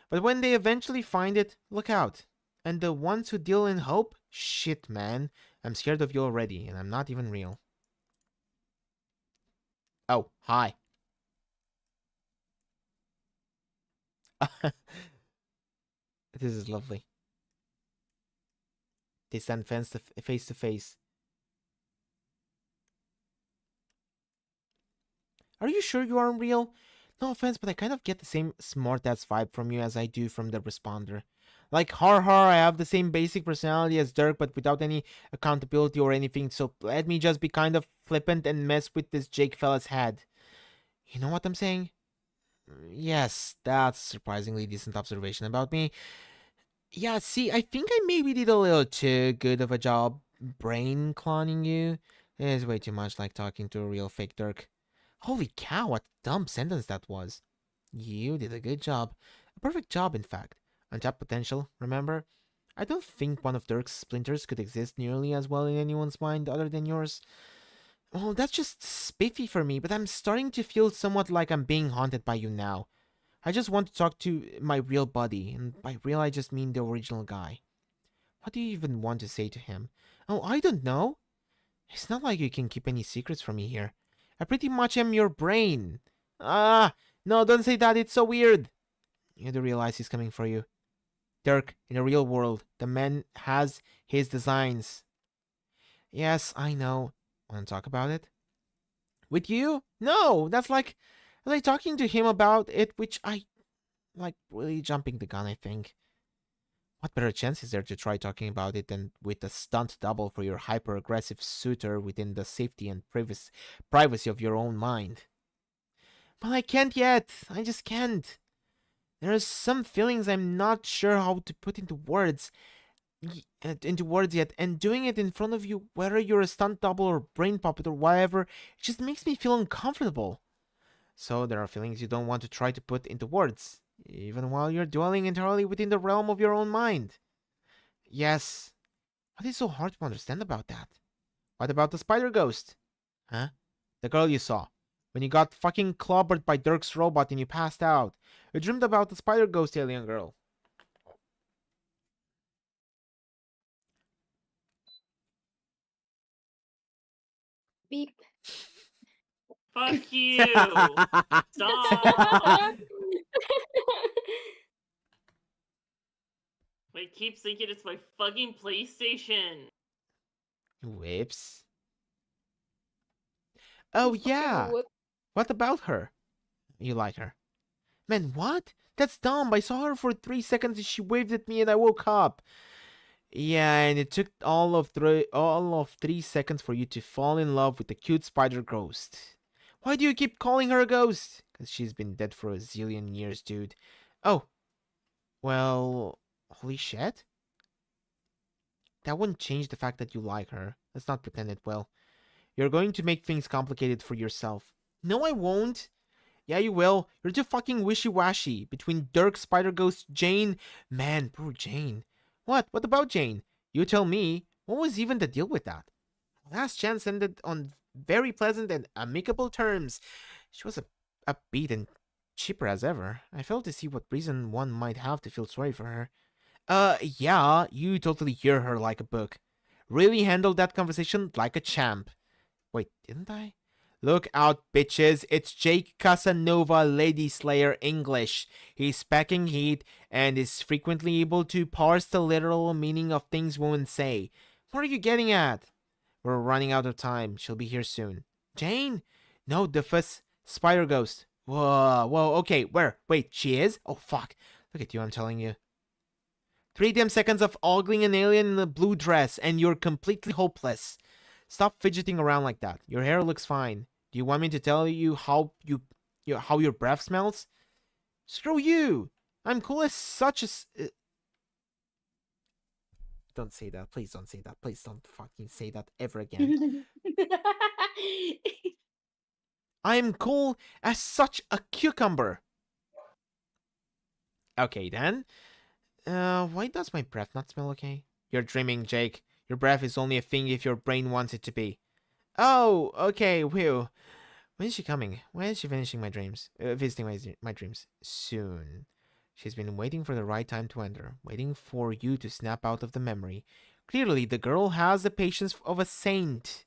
But when they eventually find it, look out. And the ones who deal in hope? Shit, man. I'm scared of you already, and I'm not even real. Oh, hi. This is lovely. They stand face to face. Are you sure you aren't real? No offense, but I kind of get the same smartass vibe from you as I do from the responder. Like, har har, I have the same basic personality as Dirk, but without any accountability or anything, so let me just be kind of flippant and mess with this Jake fella's head. You know what I'm saying? Yes, that's a surprisingly decent observation about me. Yeah, see, I think I maybe did a little too good of a job brain cloning you. It is way too much like talking to a real fake Dirk. Holy cow, what a dumb sentence that was. You did a good job. A perfect job, in fact. Untapped potential, remember? I don't think one of Dirk's splinters could exist nearly as well in anyone's mind other than yours. Well, that's just spiffy for me, but I'm starting to feel somewhat like I'm being haunted by you now. I just want to talk to my real buddy, and by real I just mean the original guy. What do you even want to say to him? Oh, I don't know. It's not like you can keep any secrets from me here. I pretty much am your brain. Ah, no, don't say that, it's so weird. You do realize he's coming for you. Dirk, in the real world, the man has his designs. Yes, I know. Want to talk about it? With you? No, that's like talking to him about it, which I like really jumping the gun, I think. What better chance is there to try talking about it than with a stunt double for your hyper-aggressive suitor within the safety and privacy of your own mind? But I can't yet. I just can't. There are some feelings I'm not sure how to put into words. Into words yet, and doing it in front of you, whether you're a stunt double or brain puppet or whatever, it just makes me feel uncomfortable. So there are feelings you don't want to try to put into words, even while you're dwelling entirely within the realm of your own mind. Yes. What is so hard to understand about that? What about the spider ghost? Huh? The girl you saw. When you got fucking clobbered by Dirk's robot and you passed out. You dreamed about the spider ghost alien girl. Beep. Fuck you! Stop! I keep thinking it's my fucking PlayStation. Whips. Oh yeah. What about her? You like her? Man, what? That's dumb. I saw her for 3 seconds and she waved at me and I woke up. Yeah, and it took all of 3 seconds for you to fall in love with the cute spider ghost. Why do you keep calling her a ghost? Because she's been dead for a zillion years, dude. Oh, well, holy shit. That wouldn't change the fact that you like her. Let's not pretend it will. You're going to make things complicated for yourself. No, I won't. Yeah, you will. You're too fucking wishy-washy. Between Dirk, Spider Ghost, Jane... Man, poor Jane. What? What about Jane? You tell me. What was even the deal with that? Last chance ended on very pleasant and amicable terms. She was upbeat and cheaper as ever. I failed to see what reason one might have to feel sorry for her. Yeah, you totally hear her like a book. Really handled that conversation like a champ. Wait, didn't I? Look out, bitches. It's Jake Casanova, Lady Slayer English. He's packing heat and is frequently able to parse the literal meaning of things women say. What are you getting at? We're running out of time. She'll be here soon. Jane? No, Doofus. Spider Ghost. Whoa, okay, where? Wait, she is? Oh, fuck. Look at you, I'm telling you. 3 damn seconds of ogling an alien in a blue dress, and you're completely hopeless. Stop fidgeting around like that. Your hair looks fine. Do you want me to tell you how your breath smells? Screw you! I'm cool as such as... Don't say that. Please don't say that. Please don't fucking say that ever again. I'm cool as such a cucumber. Okay, then. Why does my breath not smell okay? You're dreaming, Jake. Your breath is only a thing if your brain wants it to be. Oh, okay, whew. When is she coming? When is she finishing my dreams? Visiting my dreams? Soon. She's been waiting for the right time to enter, waiting for you to snap out of the memory. Clearly, the girl has the patience of a saint.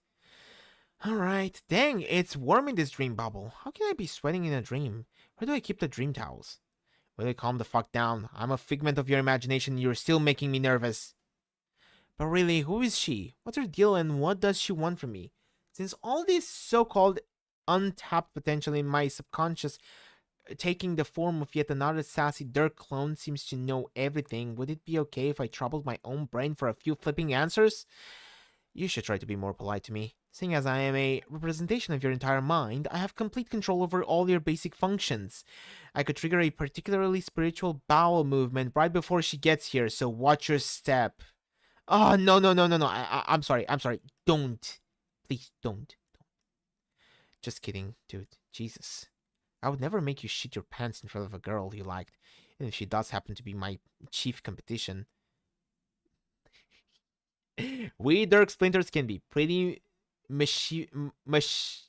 Alright, dang, it's warm in this dream bubble. How can I be sweating in a dream? Where do I keep the dream towels? Will you calm the fuck down? I'm a figment of your imagination and you're still making me nervous. But really, who is she? What's her deal and what does she want from me? Since all this so-called untapped potential in my subconscious taking the form of yet another sassy Dirk clone seems to know everything, would it be okay if I troubled my own brain for a few flipping answers? You should try to be more polite to me. Seeing as I am a representation of your entire mind, I have complete control over all your basic functions. I could trigger a particularly spiritual bowel movement right before she gets here, so watch your step. Oh, no. I'm sorry. Don't. Please don't. Just kidding, dude. Jesus. I would never make you shit your pants in front of a girl you liked, even if she does happen to be my chief competition. We Dirk Splinters can be pretty Mischievous?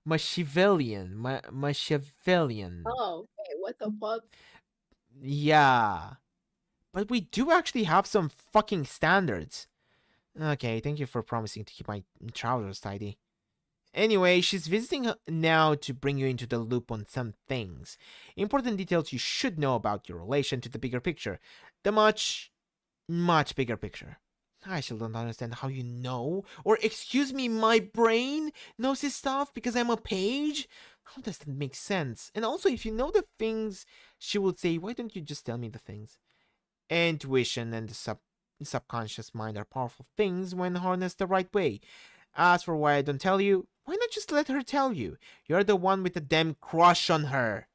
Machiavellian. Machiavellian. Oh, wait, what the fuck? Yeah. But we do actually have some fucking standards. Okay, thank you for promising to keep my trousers tidy. Anyway, she's visiting now to bring you into the loop on some things. Important details you should know about your relation to the bigger picture. The much bigger picture. I still don't understand how you know, or excuse me, my brain knows this stuff because I'm a page? How does that make sense? And also, if you know the things she will say, why don't you just tell me the things? Intuition and the subconscious mind are powerful things when harnessed the right way. As for why I don't tell you, Why not just let her tell you? You're the one with the damn crush on her.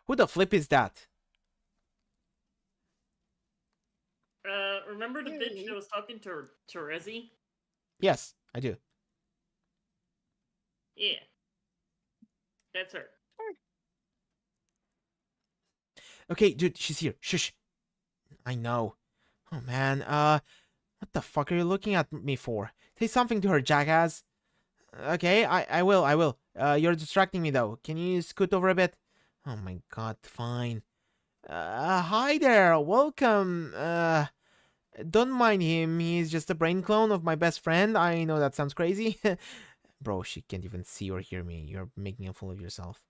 Who the flip is that? Remember the bitch that was talking to Terezi? Yes, I do. Yeah. That's her. Okay, dude, she's here. Shush. I know. Oh man, what the fuck are you looking at me for? Say something to her, jackass. Okay, I will. You're distracting me though. Can you scoot over a bit? Oh my god, fine. Hi there, welcome. Don't mind him. He's just a brain clone of my best friend. I know that sounds crazy. Bro, she can't even see or hear me. You're making a fool of yourself.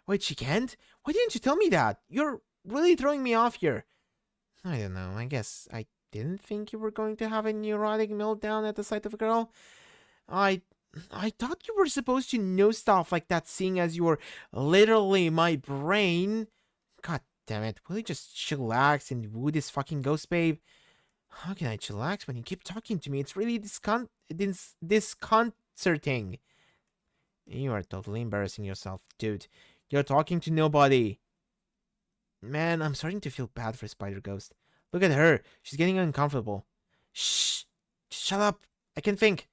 Wait, she can't? Why didn't you tell me that? You're really throwing me off here. I don't know. I guess I didn't think you were going to have a neurotic meltdown at the sight of a girl. I thought you were supposed to know stuff like that, seeing as you were literally my brain. God damn it. Will you just chillax and woo this fucking ghost babe? How can I chillax when you keep talking to me? It's really disconcerting. You are totally embarrassing yourself, dude. You're talking to nobody. Man, I'm starting to feel bad for Spider Ghost. Look at her. She's getting uncomfortable. Shh. Shut up. I can think.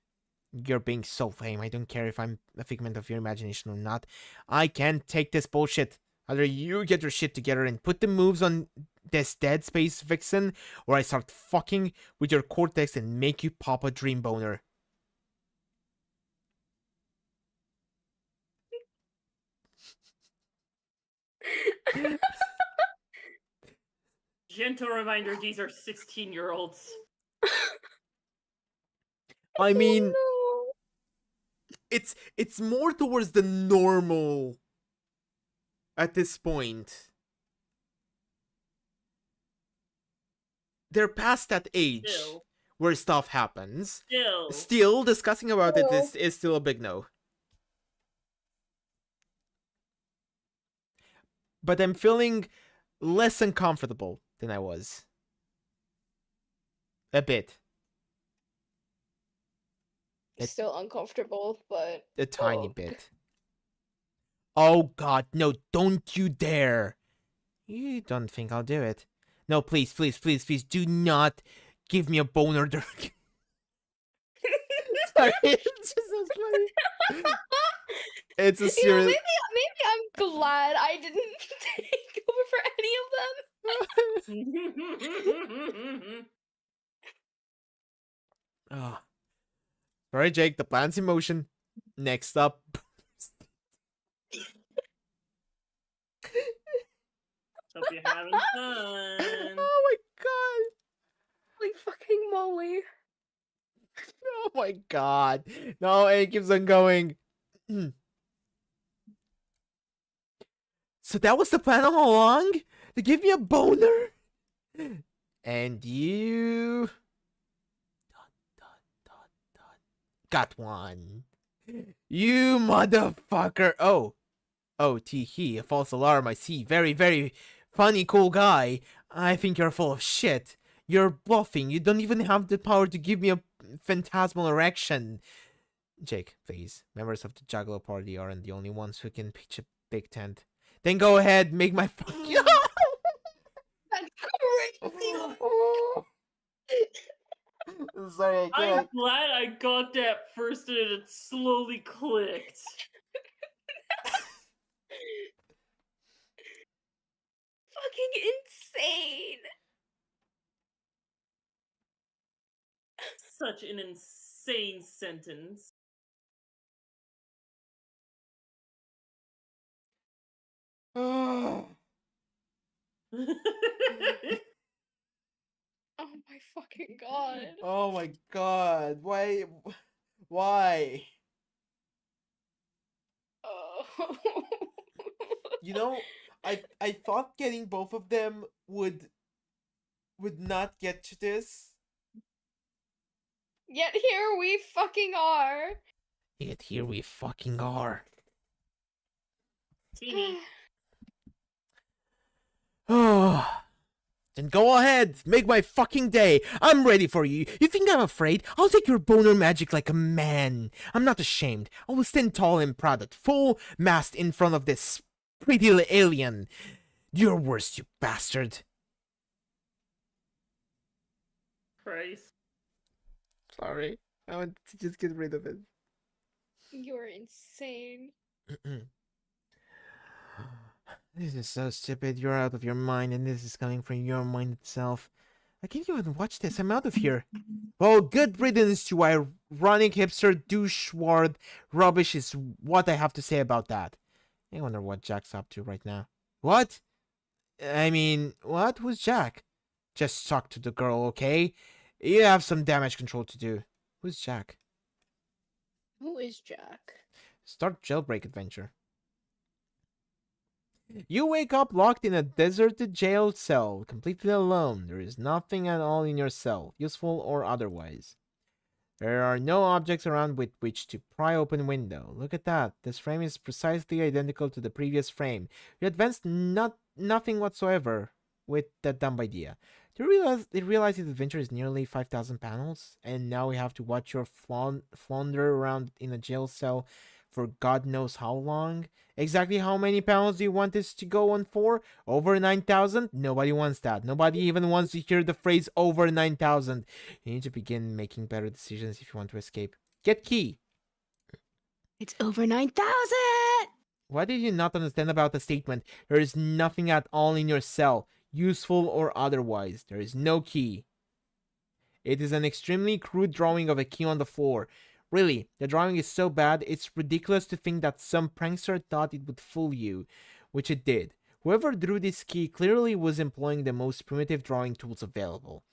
You're being so lame. I don't care if I'm a figment of your imagination or not. I can't take this bullshit. Either you get your shit together and put the moves on this Dead Space Vixen, or I start fucking with your cortex and make you pop a dream boner. Gentle reminder, these are 16-year-olds. I mean, Oh, it's more towards the normal at this point. They're past that age Still. where stuff happens. Still. Still, discussing about it Still. is still a big no. But I'm feeling less uncomfortable than I was. A bit. still uncomfortable, but A tiny bit. Oh god, no, don't you dare. You don't think I'll do it. No, please, please, please, please, do not give me a boner during... Sorry, it's just so funny. It's a you know, serious... maybe I'm glad I didn't take over for any of them. Oh. Alright, Jake, the plan's in motion. Next up. Hope you're having fun. Oh my god. Holy fucking moly. Oh my god. No, and it keeps on going. So that was the plan all along? To give me a boner? And you... Got one. You motherfucker. Oh. Oh, tee-hee, a false alarm, I see. Very, very funny, cool guy. I think you're full of shit. You're bluffing. You don't even have the power to give me a phantasmal erection. Jake, please. Members of the Juggalo party aren't the only ones who can pitch a big tent. Then go ahead, make my fucking... That's crazy. Sorry, I I'm can't. glad I got that first and it slowly clicked. Fucking insane. Such an insane sentence. Oh my fucking god. Oh my god. Why? Why? Oh. You know, I thought getting both of them would not get to this. Yet here we fucking are. Yet here we fucking are. Teeny. Oh. Then go ahead, make my fucking day. I'm ready for you. You think I'm afraid? I'll take your boner magic like a man. I'm not ashamed. I will stand tall and proud at full mast in front of this pretty alien. Do your worst, you bastard. Christ. Sorry, I want to just get rid of it. You're insane. This is so stupid. You're out of your mind, and this is coming from your mind itself. I can't even watch this. I'm out of here. Well, good riddance to ironic hipster doucheward rubbish is what I have to say about that. I wonder what Jack's up to right now. What? I mean, what? Who's Jack? Just talk to the girl, okay? You have some damage control to do. Who's Jack? Who is Jack? Start jailbreak adventure. You wake up locked in a deserted jail cell, completely alone. There is nothing at all in your cell, useful or otherwise. There are no objects around with which to pry open window. Look at that. This frame is precisely identical to the previous frame. You advanced nothing whatsoever with that dumb idea. Do you realize this adventure is nearly 5,000 panels? And now we have to watch your flounder around in a jail cell for God knows how long? Exactly how many panels do you want this to go on for? Over 9,000? Nobody wants that. Nobody even wants to hear the phrase over 9,000. You need to begin making better decisions if you want to escape. Get key. It's over 9,000! What did you not understand about the statement? There is nothing at all in your cell, useful or otherwise. There is no key. It is an extremely crude drawing of a key on the floor. Really, the drawing is so bad, it's ridiculous to think that some prankster thought it would fool you, which it did. Whoever drew this key clearly was employing the most primitive drawing tools available.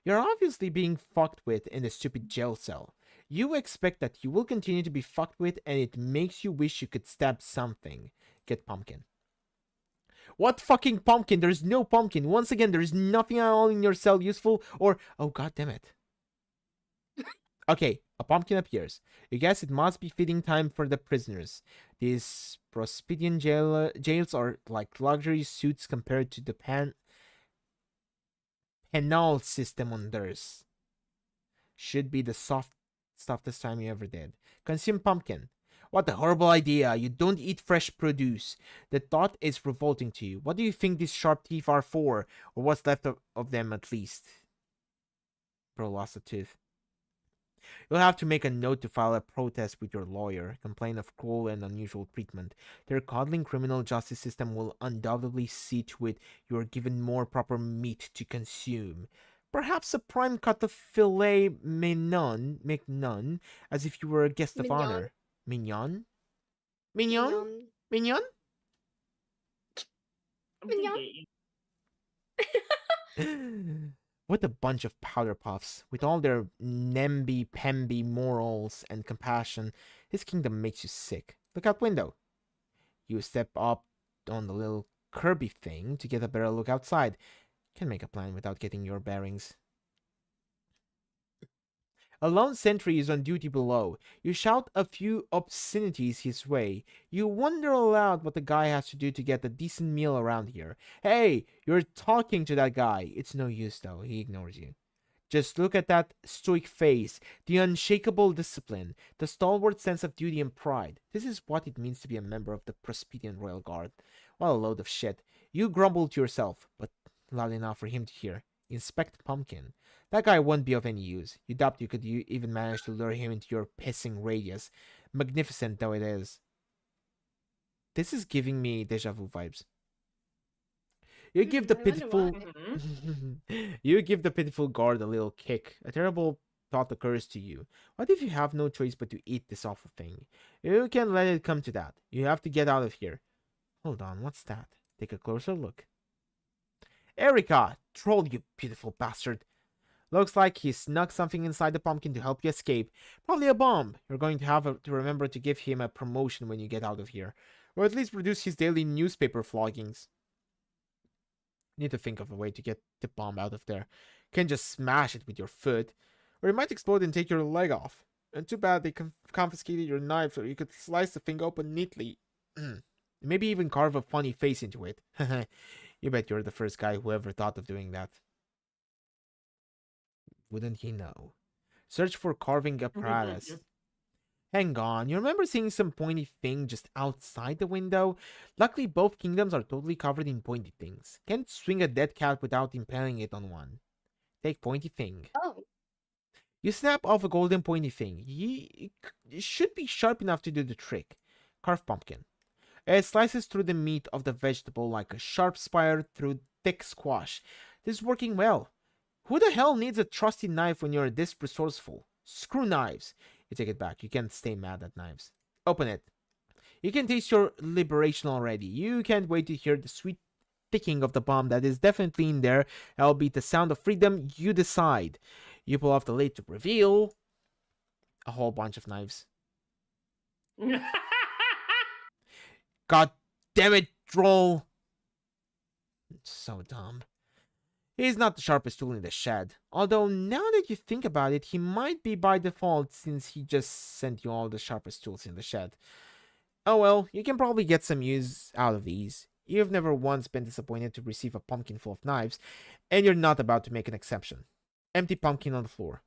You're obviously being fucked with in the stupid jail cell. You expect that you will continue to be fucked with, and it makes you wish you could stab something. Get pumpkin. What fucking pumpkin? There's no pumpkin. Once again, there is nothing at all in your cell useful or... Oh, god damn it. Okay, a pumpkin appears. You guess it must be feeding time for the prisoners. These Prospedian jails are like luxury suits compared to the penal system on theirs. Should be the softest time you ever did. Consume pumpkin. What a horrible idea. You don't eat fresh produce. The thought is revolting to you. What do you think these sharp teeth are for? Or what's left of them at least? Bro lost a tooth. You'll have to make a note to file a protest with your lawyer, complain of cruel and unusual treatment. Their coddling criminal justice system will undoubtedly see to it you are given more proper meat to consume. Perhaps a prime cut of filet mignon, as if you were a guest of honor. Mignon? Mignon? Mignon? I'm Mignon. thinking. What a bunch of powder puffs. With all their namby-pamby morals and compassion, his kingdom makes you sick. Look out window. You step up on the little Kirby thing to get a better look outside. Can't make a plan without getting your bearings. A lone sentry is on duty below. You shout a few obscenities his way. You wonder aloud what the guy has to do to get a decent meal around here. Hey, you're talking to that guy. It's no use though, he ignores you. Just look at that stoic face, the unshakable discipline, the stalwart sense of duty and pride. This is what it means to be a member of the Prospedian Royal Guard. What a load of shit. You grumble to yourself, but loud enough for him to hear. Inspect Pumpkin. That guy won't be of any use. You doubt you could even manage to lure him into your pissing radius. Magnificent though it is. This is giving me deja vu vibes. You give the I wonder pitiful why. you give the pitiful guard a little kick. A terrible thought occurs to you. What if you have no choice but to eat this awful thing? You can't let it come to that. You have to get out of here. Hold on, what's that? Take a closer look. Erica! Troll, you beautiful bastard. Looks like he snuck something inside the pumpkin to help you escape. Probably a bomb. You're going to have to remember to give him a promotion when you get out of here. Or at least reduce his daily newspaper floggings. Need to think of a way to get the bomb out of there. Can't just smash it with your foot. Or it might explode and take your leg off. And too bad they confiscated your knife so you could slice the thing open neatly. Maybe even carve a funny face into it. You bet you're the first guy who ever thought of doing that. Wouldn't he know? Search for carving apparatus. Hang on, you remember seeing some pointy thing just outside the window? Luckily, both kingdoms are totally covered in pointy things. Can't swing a dead cat without impaling it on one. Take pointy thing. Oh. You snap off a golden pointy thing. It should be sharp enough to do the trick. Carve pumpkin. It slices through the meat of the vegetable like a sharp spire through thick squash. This is working well. Who the hell needs a trusty knife when you're this resourceful? Screw knives. You take it back. You can't stay mad at knives. Open it. You can taste your liberation already. You can't wait to hear the sweet ticking of the bomb that is definitely in there, albeit the sound of freedom. You decide. You pull off the lid to reveal a whole bunch of knives. God damn it, troll. So dumb. He's not the sharpest tool in the shed. Although, now that you think about it, he might be by default since he just sent you all the sharpest tools in the shed. Oh well, you can probably get some use out of these. You've never once been disappointed to receive a pumpkin full of knives, and you're not about to make an exception. Empty pumpkin on the floor.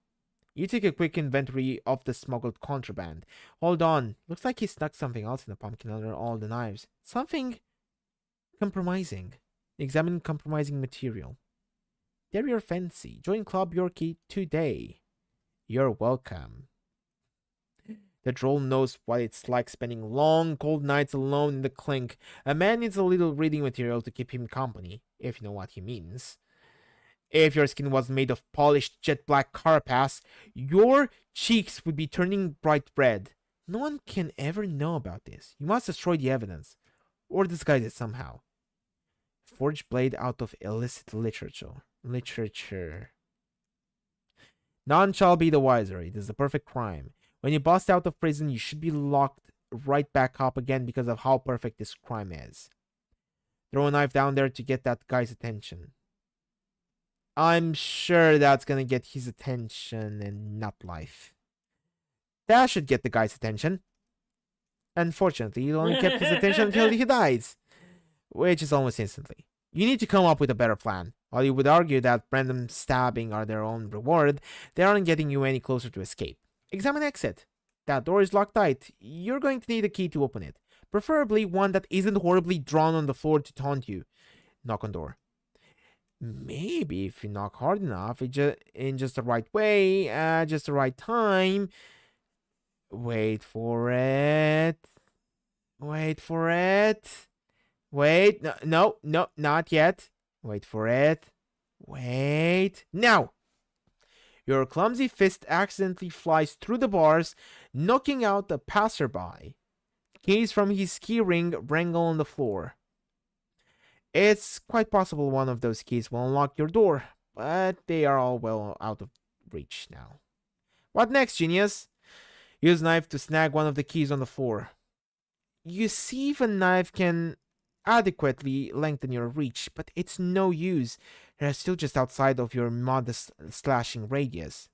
You take a quick inventory of the smuggled contraband. Hold on, looks like he stuck something else in the pumpkin under all the knives. Something compromising. Examine compromising material. Dare your fancy. Join Club Yorkie today. You're welcome. The troll knows what it's like spending long, cold nights alone in the clink. A man needs a little reading material to keep him company, if you know what he means. If your skin was made of polished jet black carapace, your cheeks would be turning bright red. No one can ever know about this. You must destroy the evidence, or disguise it somehow. Forged blade out of illicit literature. None shall be the wiser. It is the perfect crime. When you bust out of prison, you should be locked right back up again because of how perfect this crime is. Throw a knife down there to get that guy's attention. I'm sure that's gonna get his attention and not life. That should get the guy's attention. Unfortunately, it only kept his attention until he dies, which is almost instantly. You need to come up with a better plan. While you would argue that random stabbing are their own reward, they aren't getting you any closer to escape. Examine exit. That door is locked tight. You're going to need a key to open it. Preferably one that isn't horribly drawn on the floor to taunt you. Knock on door. Maybe if you knock hard enough, in just the right way, at just the right time. Wait for it. Wait for it. Wait, no, not yet. Wait for it. Wait. Now! Your clumsy fist accidentally flies through the bars, knocking out the passerby. Keys from his key ring wrangle on the floor. It's quite possible one of those keys will unlock your door, but they are all well out of reach now. What next, genius? Use knife to snag one of the keys on the floor. You see if a knife can adequately lengthen your reach, but it's no use. They're still just outside of your modest slashing radius.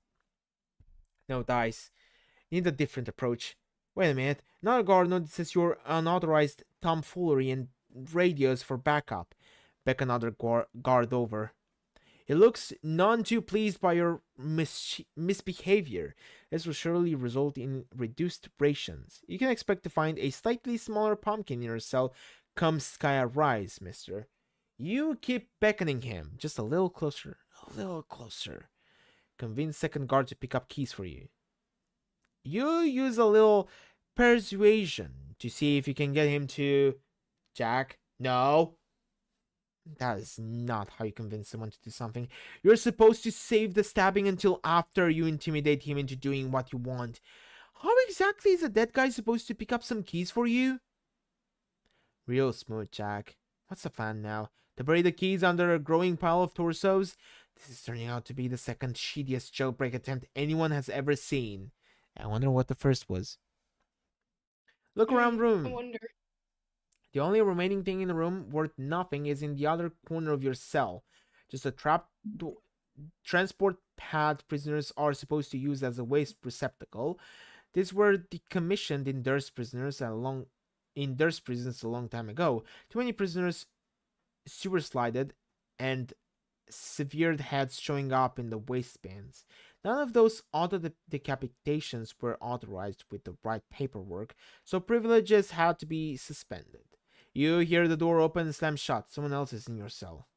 No dice. Need a different approach. Wait a minute. Another guard notices your unauthorized tomfoolery and radios for backup. Beck another guard over. He looks none too pleased by your misbehavior. This will surely result in reduced rations. You can expect to find a slightly smaller pumpkin in your cell come sky rise, mister. You keep beckoning him. Just a little closer. A little closer. Convince second guard to pick up keys for you. You use a little persuasion to see if you can get him to... Jack? No. That is not how you convince someone to do something. You're supposed to save the stabbing until after you intimidate him into doing what you want. How exactly is a dead guy supposed to pick up some keys for you? Real smooth, Jack. What's the plan now? To bury the keys under a growing pile of torsos? This is turning out to be the second shittiest jailbreak attempt anyone has ever seen. I wonder what the first was. Look around room. I wonder. The only remaining thing in the room worth nothing is in the other corner of your cell. Just a trap transport pad prisoners are supposed to use as a waste receptacle. These were decommissioned in Durst prisons a long time ago. Too many prisoners sewer slided, and severed heads showing up in the waistbands. None of those auto decapitations were authorized with the right paperwork, so privileges had to be suspended. You hear the door open and slam shut. Someone else is in your cell.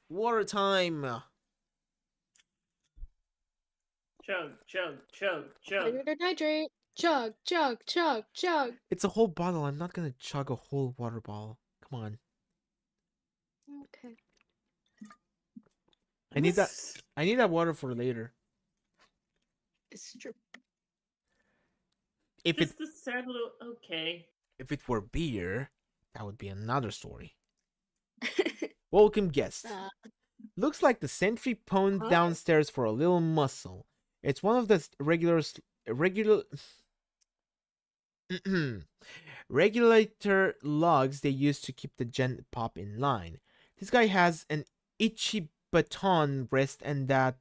Water time! Chug, chug, chug, chug. Hydrate or hydrate. Chug, chug, chug, chug. It's a whole bottle. I'm not gonna chug a whole water bottle. Come on. Okay. I need that. I need that water for later. It's true. If it Just a sad little okay. if it were beer, that would be another story. Welcome guest. Looks like the sentry pwned Hi. downstairs for a little muscle. It's one of the regulator lugs they use to keep the gen pop in line. This guy has an itchy baton wrist and that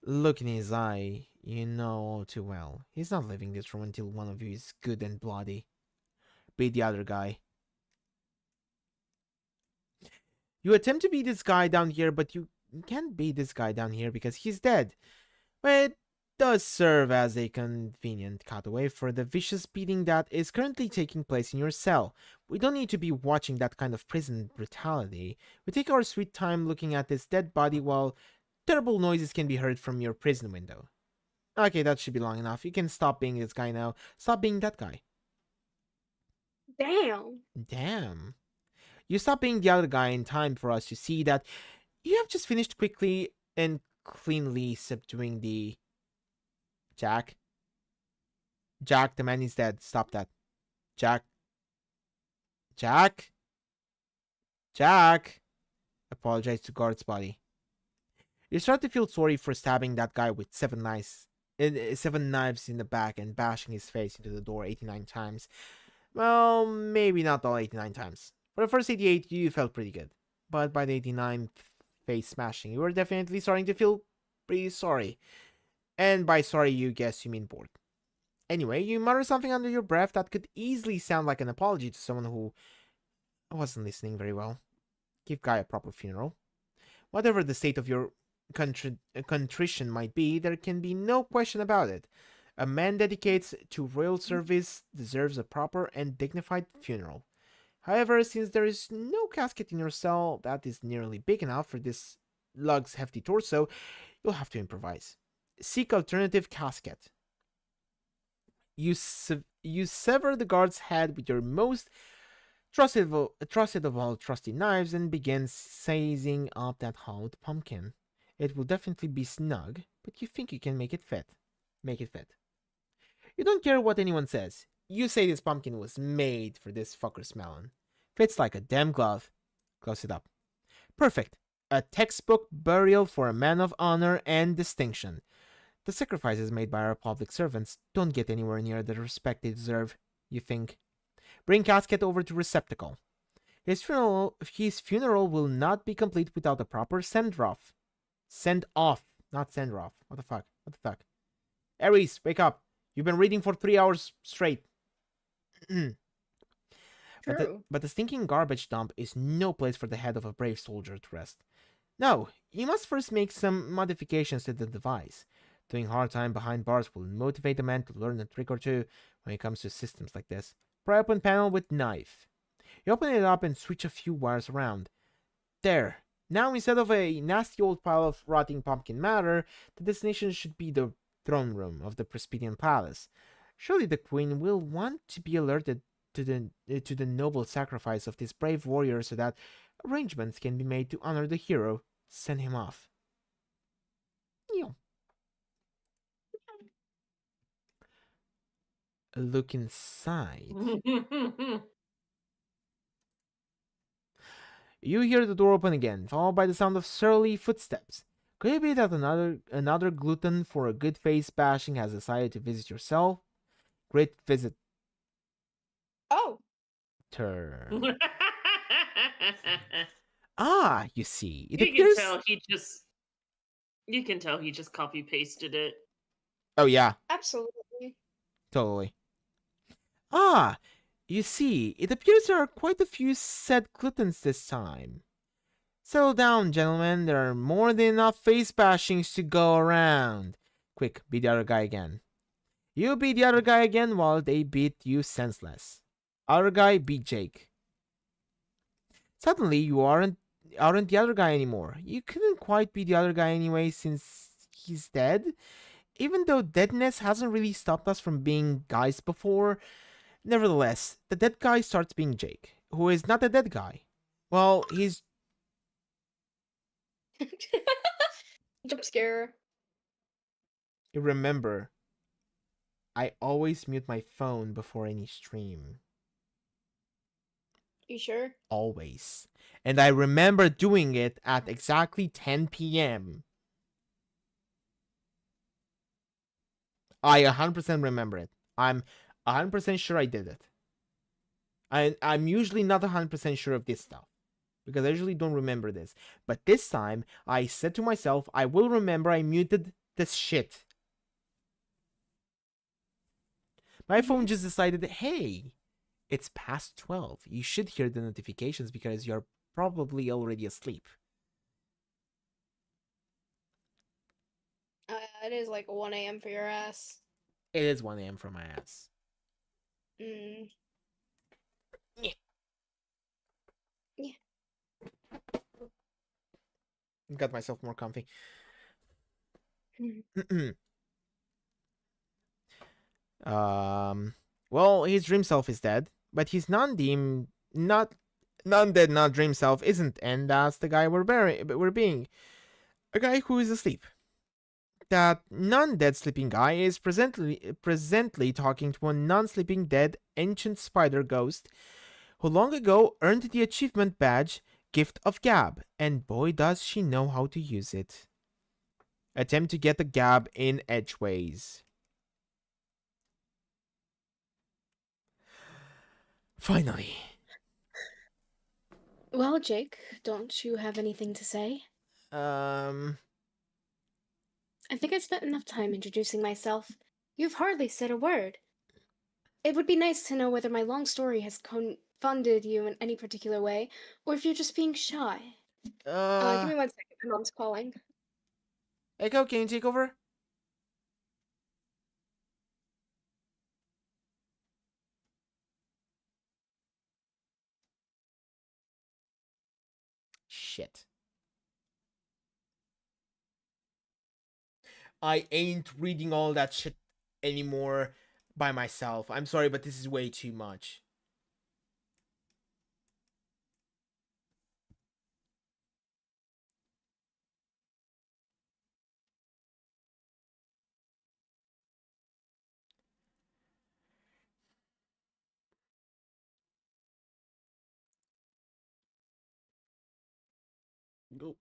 look in his eye. You know all too well. He's not leaving this room until one of you is good and bloody. Be the other guy. You attempt to be this guy down here, but you can't be this guy down here because he's dead. But it does serve as a convenient cutaway for the vicious beating that is currently taking place in your cell. We don't need to be watching that kind of prison brutality. We take our sweet time looking at this dead body while terrible noises can be heard from your prison window. Okay, that should be long enough. You can stop being this guy now. Stop being that guy. Damn. Damn. You stop being the other guy in time for us to see that you have just finished quickly and cleanly subduing the... Jack? Jack, the man is dead. Stop that. Jack? Jack? Jack? Apologize to guard's body. You start to feel sorry for stabbing that guy with 7 knives in the back and bashing his face into the door 89 times. Well, maybe not all 89 times. For the first 88, you felt pretty good. But by the 89th face smashing, you were definitely starting to feel pretty sorry. And by sorry, you guess you mean bored. Anyway, you mutter something under your breath that could easily sound like an apology to someone who wasn't listening very well. Give Guy a proper funeral. Whatever the state of your contrition might be, there can be no question about it. A man dedicated to royal service deserves a proper and dignified funeral. However, since there is no casket in your cell that is nearly big enough for this lug's hefty torso, you'll have to improvise. Seek alternative casket. You sever the guard's head with your most trusted of all trusty knives and begin sizing up that hollowed pumpkin. It will definitely be snug, but you think you can make it fit. Make it fit. You don't care what anyone says. You say this pumpkin was made for this fucker's melon. Fits like a damn glove. Close it up. Perfect. A textbook burial for a man of honor and distinction. The sacrifices made by our public servants don't get anywhere near the respect they deserve, you think. Bring casket over to receptacle. His funeral will not be complete without a proper send-off. Send off, not send off. What the fuck? What the fuck? Ares, wake up. You've been reading for 3 hours straight. But the stinking garbage dump is no place for the head of a brave soldier to rest. No, you must first make some modifications to the device. Doing hard time behind bars will motivate a man to learn a trick or two when it comes to systems like this. Pry open panel with knife. You open it up and switch a few wires around. There. Now instead of a nasty old pile of rotting pumpkin matter, the destination should be the throne room of the Prespedian Palace. Surely the queen will want to be alerted to the noble sacrifice of this brave warrior so that arrangements can be made to honor the hero. Send him off. A look inside. You hear the door open again, followed by the sound of surly footsteps. Could it be that another glutton for a good face bashing has decided to visit your cell? Great visit. Oh. Turn. Ah, you see, it You appears. You can tell he just copy pasted it. Oh yeah, Absolutely. totally. Ah, You see, it appears there are quite a few said gluttons this time. Settle down, gentlemen. There are more than enough face bashings to go around. Quick, beat the other guy again. You beat the other guy again while they beat you senseless. Other guy beat Jake. Suddenly, you aren't the other guy anymore. You couldn't quite be the other guy anyway since he's dead. Even though deadness hasn't really stopped us from being guys before, nevertheless, the dead guy starts being Jake, who is not the dead guy. Well, he's... Jump scare. Remember, I always mute my phone before any stream. You sure? Always. And I remember doing it at exactly 10 p.m. I 100% remember it. I'm 100% sure I did it. I'm usually not 100% sure of this stuff, because I usually don't remember this. But this time, I said to myself, I will remember I muted this shit. My phone just decided, hey, it's past 12. You should hear the notifications because you're probably already asleep. It is like 1 a.m. for your ass. It is 1 a.m. for my ass. Mm. Yeah. Yeah. Got myself more comfy. Mm. Well, his dream self is dead, but his non-dead, not dream self isn't, and that's the guy we're being. A guy who is asleep. That non-dead sleeping guy is presently talking to a non-sleeping dead ancient spider ghost who long ago earned the achievement badge Gift of Gab, and boy does she know how to use it. Attempt to get the Gab in edgeways. Finally. Well, Jake, don't you have anything to say? Um, I think I spent enough time introducing myself. You've hardly said a word. It would be nice to know whether my long story has confounded you in any particular way, or if you're just being shy. Give me 1 second. My mom's calling. Echo, can you take over? Shit. I ain't reading all that shit anymore by myself. I'm sorry, but this is way too much. Go.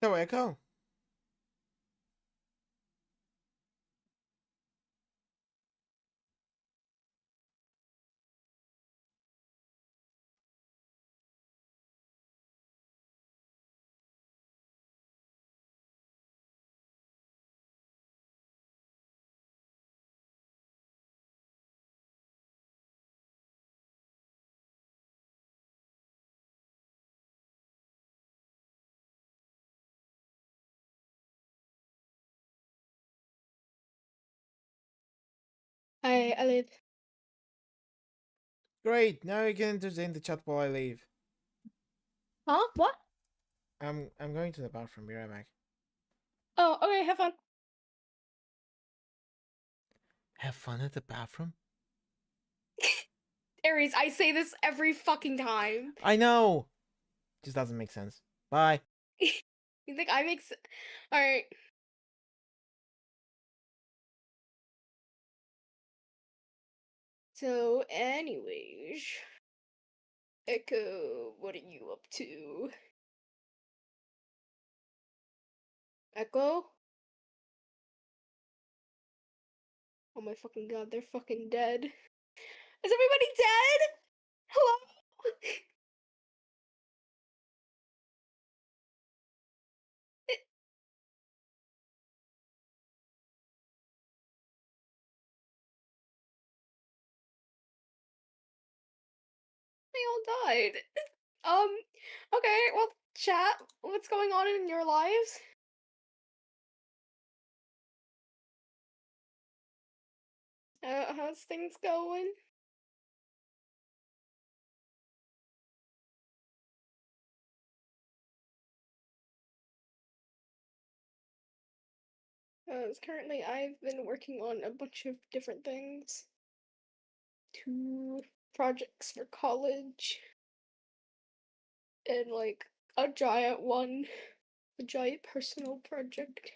So, Echo. I live. Great. Now you can entertain the chat while I leave. Huh? What? I'm going to the bathroom. Be right back. Oh, okay, have fun. Have fun at the bathroom? Aries, I say this every fucking time. I know. Just doesn't make sense. Bye. You think I make Alright. So, anyways, Echo, what are you up to? Echo? Oh my fucking god, they're fucking dead. Is everybody dead? Hello? They all died. Okay, well, chat, what's going on in your lives? How's things going? Currently, I've been working on a bunch of different things. 2 projects for college. And, like, a giant one. A giant personal project.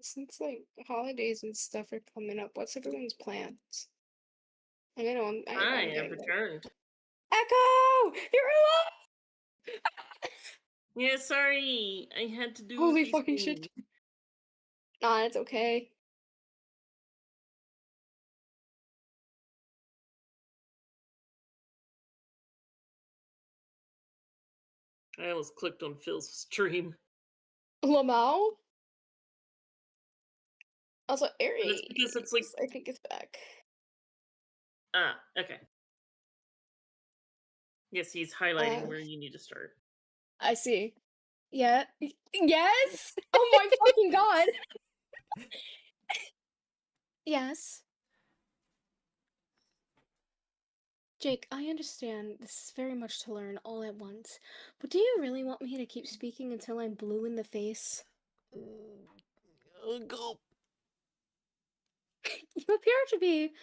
Since, like, holidays and stuff are coming up, what's everyone's plans? Like, I know Hi, I'm I've getting there. returned. Echo! You're alive! Yeah, sorry. I had to do a Holy few fucking shit. things. Nah, it's okay. I almost clicked on Phil's stream. Lamau? Also, But it's because it's like, Aries, I think, is back. okay. Yes, he's highlighting where you need to start. I see. Yeah. Yes? Oh my fucking god! Yes. Jake, I understand this is very much to learn all at once, but do you really want me to keep speaking until I'm blue in the face? Go. You appear to be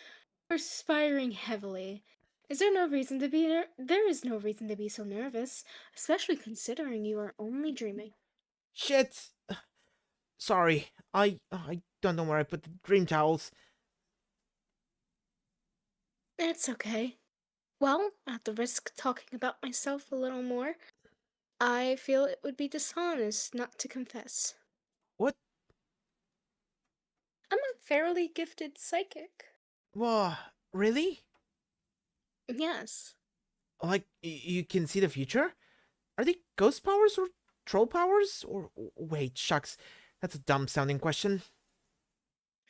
perspiring heavily. Is there no reason to be there is no reason to be so nervous, especially considering you are only dreaming. Shit. Sorry. I don't know where I put the dream towels. It's okay. Well, at the risk of talking about myself a little more, I feel it would be dishonest not to confess. What? I'm a fairly gifted psychic. Whoa. Really? Yes. Like, you can see the future? Are they ghost powers or troll powers? Or wait, shucks, that's a dumb sounding question.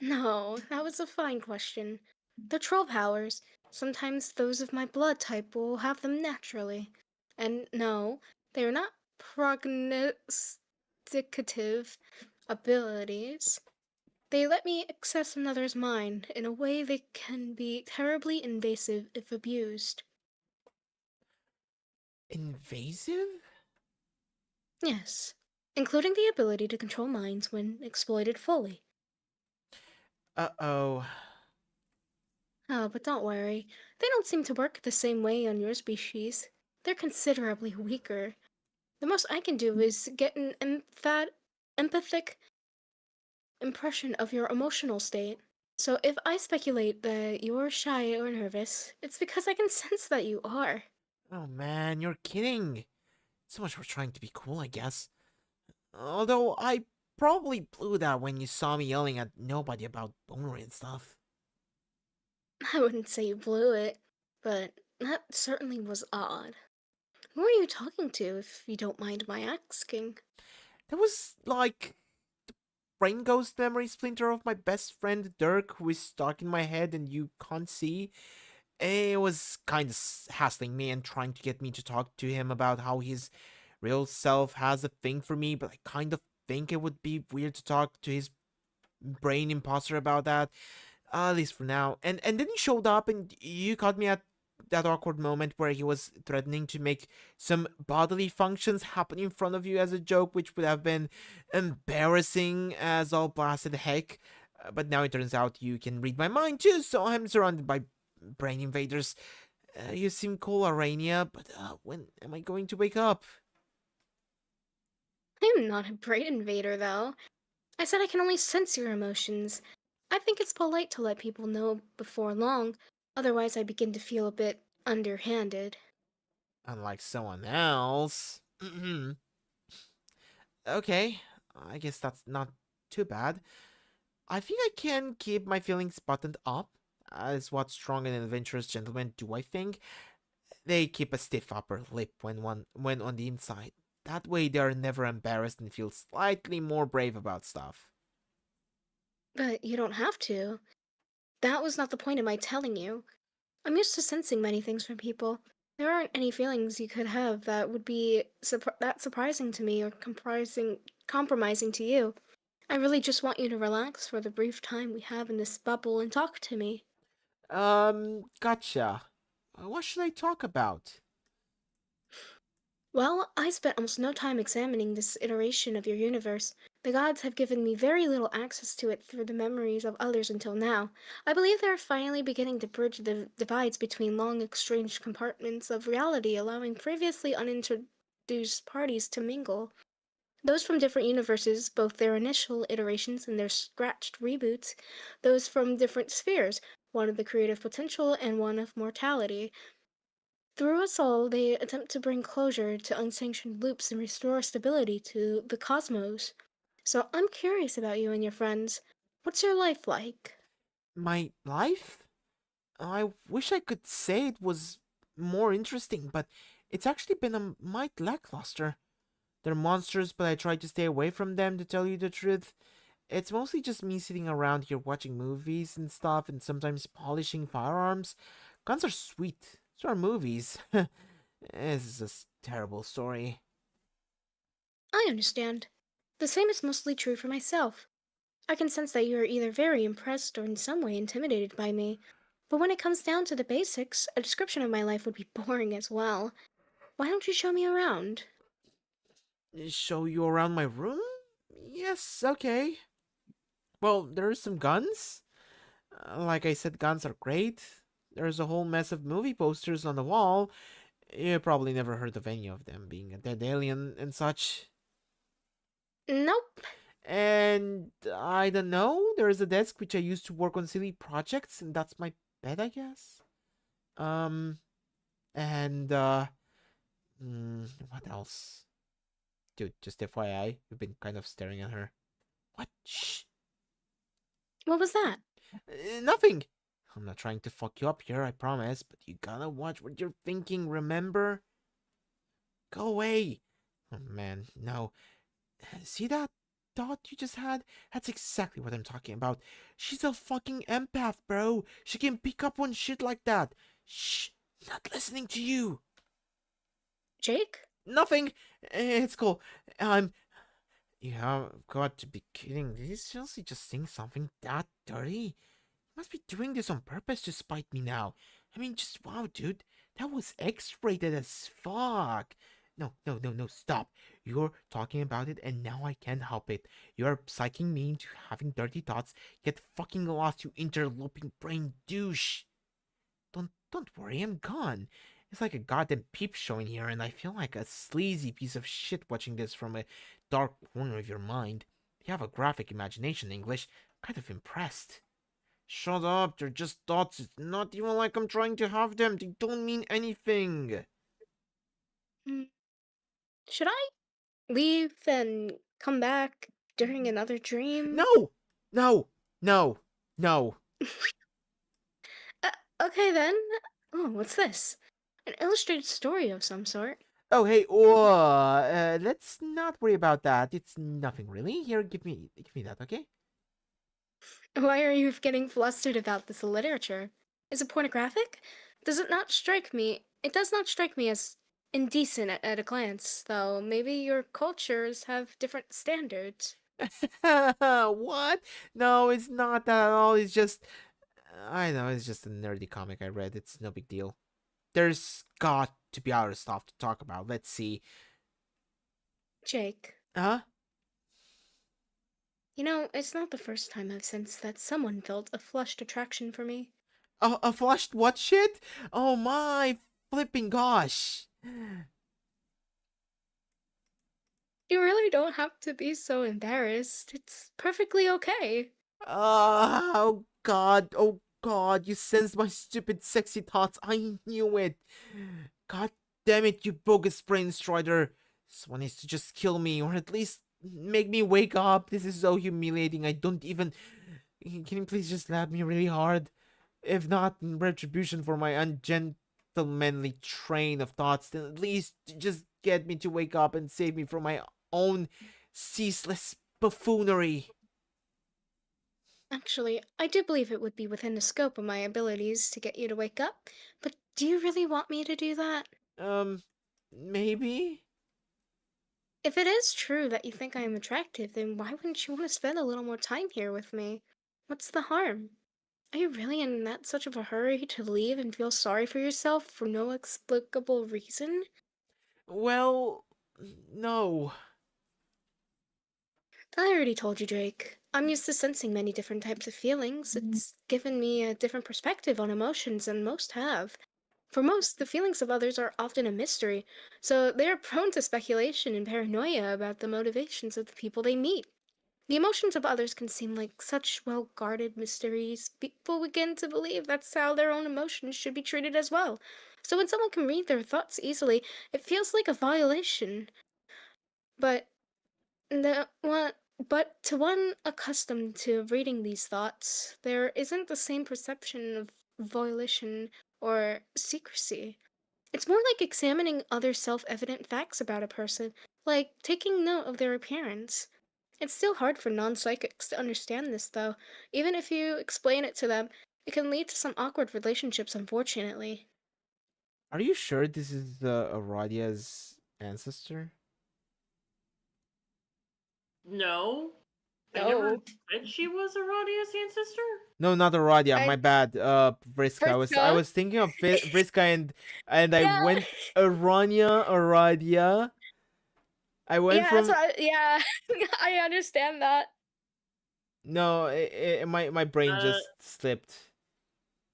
No, that was a fine question. The troll powers, sometimes those of my blood type will have them naturally. And no, they are not prognosticative abilities. They let me access another's mind in a way that can be terribly invasive if abused. Invasive? Yes, including the ability to control minds when exploited fully. Uh-oh. Oh, but don't worry. They don't seem to work the same way on your species. They're considerably weaker. The most I can do is get an empathic impression of your emotional state. So if I speculate that you're shy or nervous, it's because I can sense that you are. Oh man, you're kidding. So much for trying to be cool, I guess. Although I probably blew that when you saw me yelling at nobody about bonery and stuff. I wouldn't say you blew it, but that certainly was odd. Who are you talking to, if you don't mind my asking? That was like brain ghost memory splinter of my best friend Dirk, who is stuck in my head and you can't see. It was kind of hassling me and trying to get me to talk to him about how his real self has a thing for me, but I kind of think it would be weird to talk to his brain imposter about that, at least for now. And then he showed up and you caught me at that awkward moment where he was threatening to make some bodily functions happen in front of you as a joke, which would have been embarrassing as all blasted heck. But now it turns out you can read my mind too, so I'm surrounded by brain invaders. You seem cool, Arania, but when am I going to wake up? I'm not a brain invader, though. I said I can only sense your emotions. I think it's polite to let people know before long, otherwise, I begin to feel a bit underhanded. Unlike someone else. Okay, I guess that's not too bad. I think I can keep my feelings buttoned up, as what strong and adventurous gentlemen do, I think. They keep a stiff upper lip when on the inside. That way they are never embarrassed and feel slightly more brave about stuff. But you don't have to. That was not the point of my telling you. I'm used to sensing many things from people. There aren't any feelings you could have that would be that surprising to me or compromising to you. I really just want you to relax for the brief time we have in this bubble and talk to me. Gotcha. What should I talk about? Well, I spent almost no time examining this iteration of your universe. The gods have given me very little access to it through the memories of others until now. I believe they are finally beginning to bridge the divides between long exchanged compartments of reality, allowing previously unintroduced parties to mingle. Those from different universes, both their initial iterations and their scratched reboots, those from different spheres, one of the creative potential and one of mortality. Through us all, they attempt to bring closure to unsanctioned loops and restore stability to the cosmos. So I'm curious about you and your friends. What's your life like? My life? I wish I could say it was more interesting, but it's actually been a mite lackluster. They're monsters, but I try to stay away from them to tell you the truth. It's mostly just me sitting around here watching movies and stuff and sometimes polishing firearms. Guns are sweet. So are movies. This is a terrible story. I understand. The same is mostly true for myself. I can sense that you are either very impressed or in some way intimidated by me. But when it comes down to the basics, a description of my life would be boring as well. Why don't you show me around? Show you around my room? Yes, okay. Well, there are some guns. Like I said, guns are great. There's a whole mess of movie posters on the wall. You probably never heard of any of them, being a dead alien and such. Nope. And I don't know, there's a desk which I use to work on silly projects, and that's my bed, I guess. Um, and, what else? Dude, just FYI, you've been kind of staring at her. What? Shh. What was that? Nothing. I'm not trying to fuck you up here, I promise, but you gotta watch what you're thinking, remember? Go away. Oh man, no. See that thought you just had? That's exactly what I'm talking about. She's a fucking empath, bro. She can pick up on shit like that. Shh, not listening to you. Jake? Nothing. It's cool. I'm. You have got to be kidding. Did he seriously just sing something that dirty? He must be doing this on purpose to spite me now. I mean, just wow, dude. That was X-rated as fuck. No, no, no, no, stop. You're talking about it and now I can't help it. You're psyching me into having dirty thoughts. Get fucking lost, you interloping brain douche. Don't worry, I'm gone. It's like a goddamn peep show in here, and I feel like a sleazy piece of shit watching this from a dark corner of your mind. You have a graphic imagination, English. Kind of impressed. Shut up, they're just thoughts. It's not even like I'm trying to have them. They don't mean anything. Mm, Should I leave and come back during another dream? No! No! No! No! Uh, okay then. Oh, what's this? An illustrated story of some sort. Oh, hey, let's not worry about that. It's nothing really. Here, give me that, okay? Why are you getting flustered about this literature? Is it pornographic? Does it not strike me? It does not strike me as indecent at a glance, though. Maybe your cultures have different standards. What? No, it's not that at all. It's just, I know, it's just a nerdy comic I read. It's no big deal. There's got to be other stuff to talk about. Let's see. Jake, Huh? you know, it's not the first time I've sensed that someone felt a flushed attraction for me. A flushed what shit? Oh my flipping gosh. You really don't have to be so embarrassed. It's perfectly okay. Oh god, you sensed my stupid sexy thoughts. I knew it. God damn it, you bogus brain strider. Someone needs to just kill me, or at least make me wake up. This is so humiliating. I don't even. Can you please just slap me really hard? If not in retribution for my ungentlemanly train of thoughts, then at least just get me to wake up and save me from my own ceaseless buffoonery. Actually, I do believe it would be within the scope of my abilities to get you to wake up, but do you really want me to do that? Um, maybe? If it is true that you think I am attractive, then why wouldn't you want to spend a little more time here with me? What's the harm? Are you really in that such of a hurry to leave and feel sorry for yourself for no explicable reason? Well, no. I already told you, Drake. I'm used to sensing many different types of feelings. It's given me a different perspective on emotions than most have. For most, the feelings of others are often a mystery, so they are prone to speculation and paranoia about the motivations of the people they meet. The emotions of others can seem like such well guarded mysteries. People begin to believe that's how their own emotions should be treated as well. So when someone can read their thoughts easily, it feels like a violation. But the one but to one accustomed to reading these thoughts, there isn't the same perception of violation or secrecy. It's more like examining other self evident facts about a person, like taking note of their appearance. It's still hard for non psychics to understand this, though. Even if you explain it to them, it can lead to some awkward relationships, unfortunately. Are you sure this is Aradia's ancestor? No, I never No. said she was Aradia's ancestor. No, not Aradia. I My bad. Vriska. I Friska? was thinking of Vriska and I Yeah, went Aranya, Aradia. I went yeah, that's from what yeah, I understand that. no. My brain Uh, just slipped.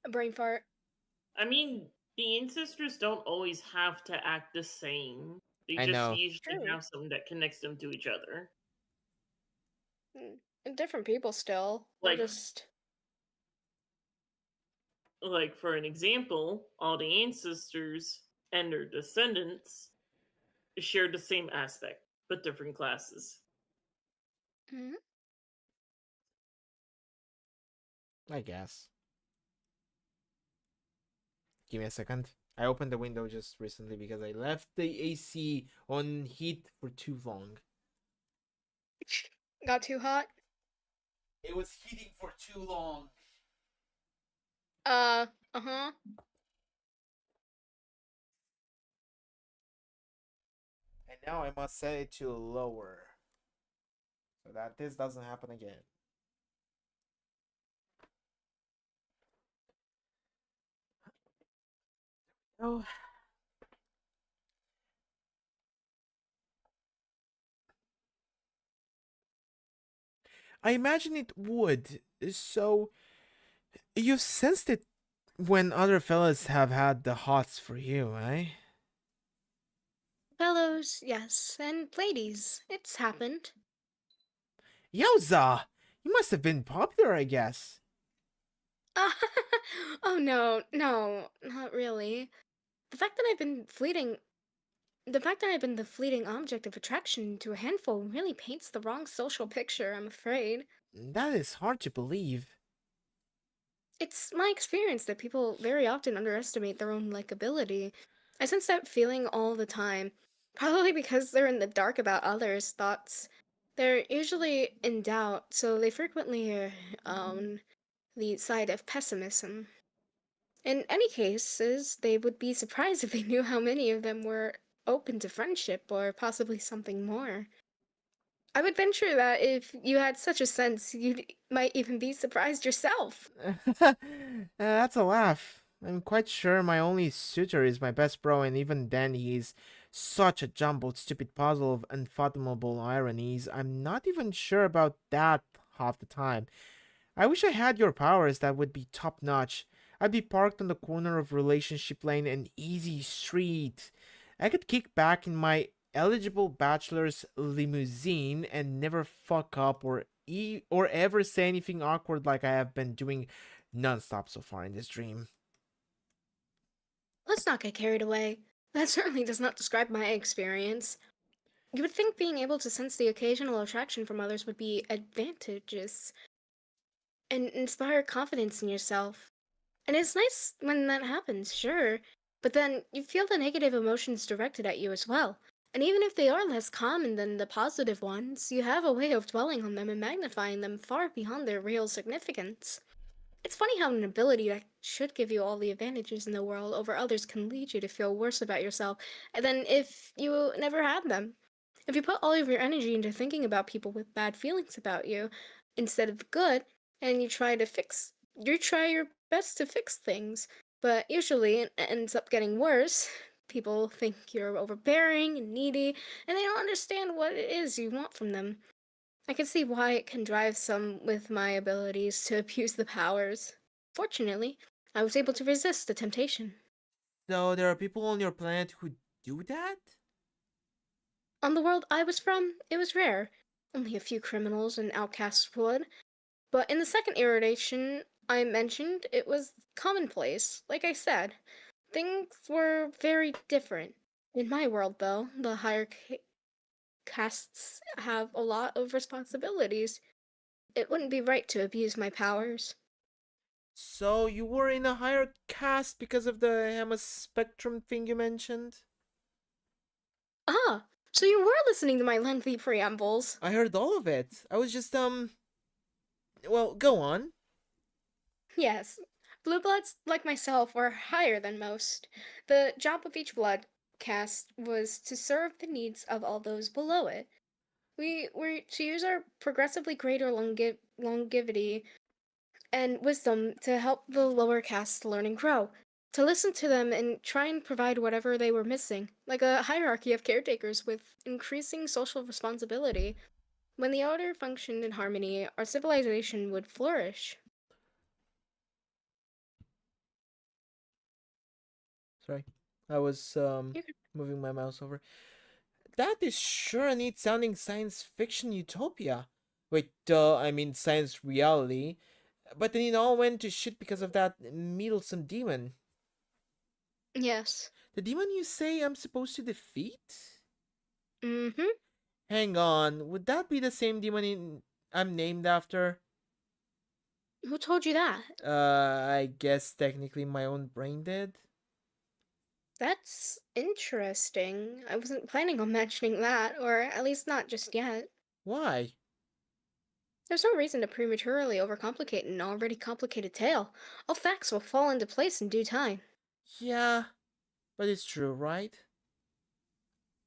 A brain fart. I mean, the ancestors don't always have to act the same. They I just know. usually True. have something that connects them to each other. And different people still. They'll Like, just. for an example, all the ancestors and their descendants share the same aspect, but different classes. Mhm. I guess. Give me a second. I opened the window just recently because I left the AC on heat for too long. Got too hot? It was heating for too long. Uh-huh. And now I must set it to lower. So that this doesn't happen again. Oh. I imagine it would. So you've sensed it when other fellas have had the hots for you, eh? Fellows, yes, and ladies, it's happened. Yowza! You must have been popular, I guess. Oh no, no, not really. The fact that I've been fleeting The fact that I've been the fleeting object of attraction to a handful really paints the wrong social picture, I'm afraid. That is hard to believe. It's my experience that people very often underestimate their own likability. I sense that feeling all the time, probably because they're in the dark about others' thoughts. They're usually in doubt, so they frequently on the side of pessimism. In any cases, they would be surprised if they knew how many of them were open to friendship or possibly something more. I would venture that if you had such a sense, you might even be surprised yourself. That's a laugh. I'm quite sure my only suitor is my best bro, and even then he's such a jumbled, stupid puzzle of unfathomable ironies. I'm not even sure about that half the time. I wish I had your powers. That would be top notch. I'd be parked on the corner of Relationship Lane and Easy Street. I could kick back in my eligible bachelor's limousine and never fuck up or ever say anything awkward like I have been doing nonstop so far in this dream. Let's not get carried away. That certainly does not describe my experience. You would think being able to sense the occasional attraction from others would be advantageous and inspire confidence in yourself. And it's nice when that happens, sure, but then you feel the negative emotions directed at you as well. And even if they are less common than the positive ones, you have a way of dwelling on them and magnifying them far beyond their real significance. It's funny how an ability that should give you all the advantages in the world over others can lead you to feel worse about yourself than if you never had them. If you put all of your energy into thinking about people with bad feelings about you instead of good, and you try your best to fix things, but usually it ends up getting worse. People think you're overbearing and needy, and they don't understand what it is you want from them. I can see why it can drive some with my abilities to abuse the powers. Fortunately, I was able to resist the temptation. So there are people on your planet who do that? On the world I was from, it was rare. Only a few criminals and outcasts would. But in the second iteration I mentioned, it was commonplace. Like I said, things were very different. In my world, though, the higher castes have a lot of responsibilities. It wouldn't be right to abuse my powers. So you were in a higher caste because of the Gamma Spectrum thing you mentioned? Ah, so you were listening to my lengthy preambles. I heard all of it. I was just well, go on. Yes, blue bloods like myself were higher than most. The job of each blood caste was to serve the needs of all those below it. We were to use our progressively greater longevity and wisdom to help the lower castes learn and grow, to listen to them and try and provide whatever they were missing, like a hierarchy of caretakers with increasing social responsibility. When the order functioned in harmony, our civilization would flourish. Sorry. I was You moving my mouse over. That is sure a neat sounding science fiction utopia. Wait, I mean science reality. But then it all went to shit because of that meddlesome demon. Yes. The demon you say I'm supposed to defeat? Mm-hmm. Hang on, would that be the same I'm named after? Who told you that? I guess technically my own brain did. That's interesting. I wasn't planning on mentioning that, or at least not just yet. Why? There's no reason to prematurely overcomplicate an already complicated tale. All facts will fall into place in due time. Yeah, but it's true, right?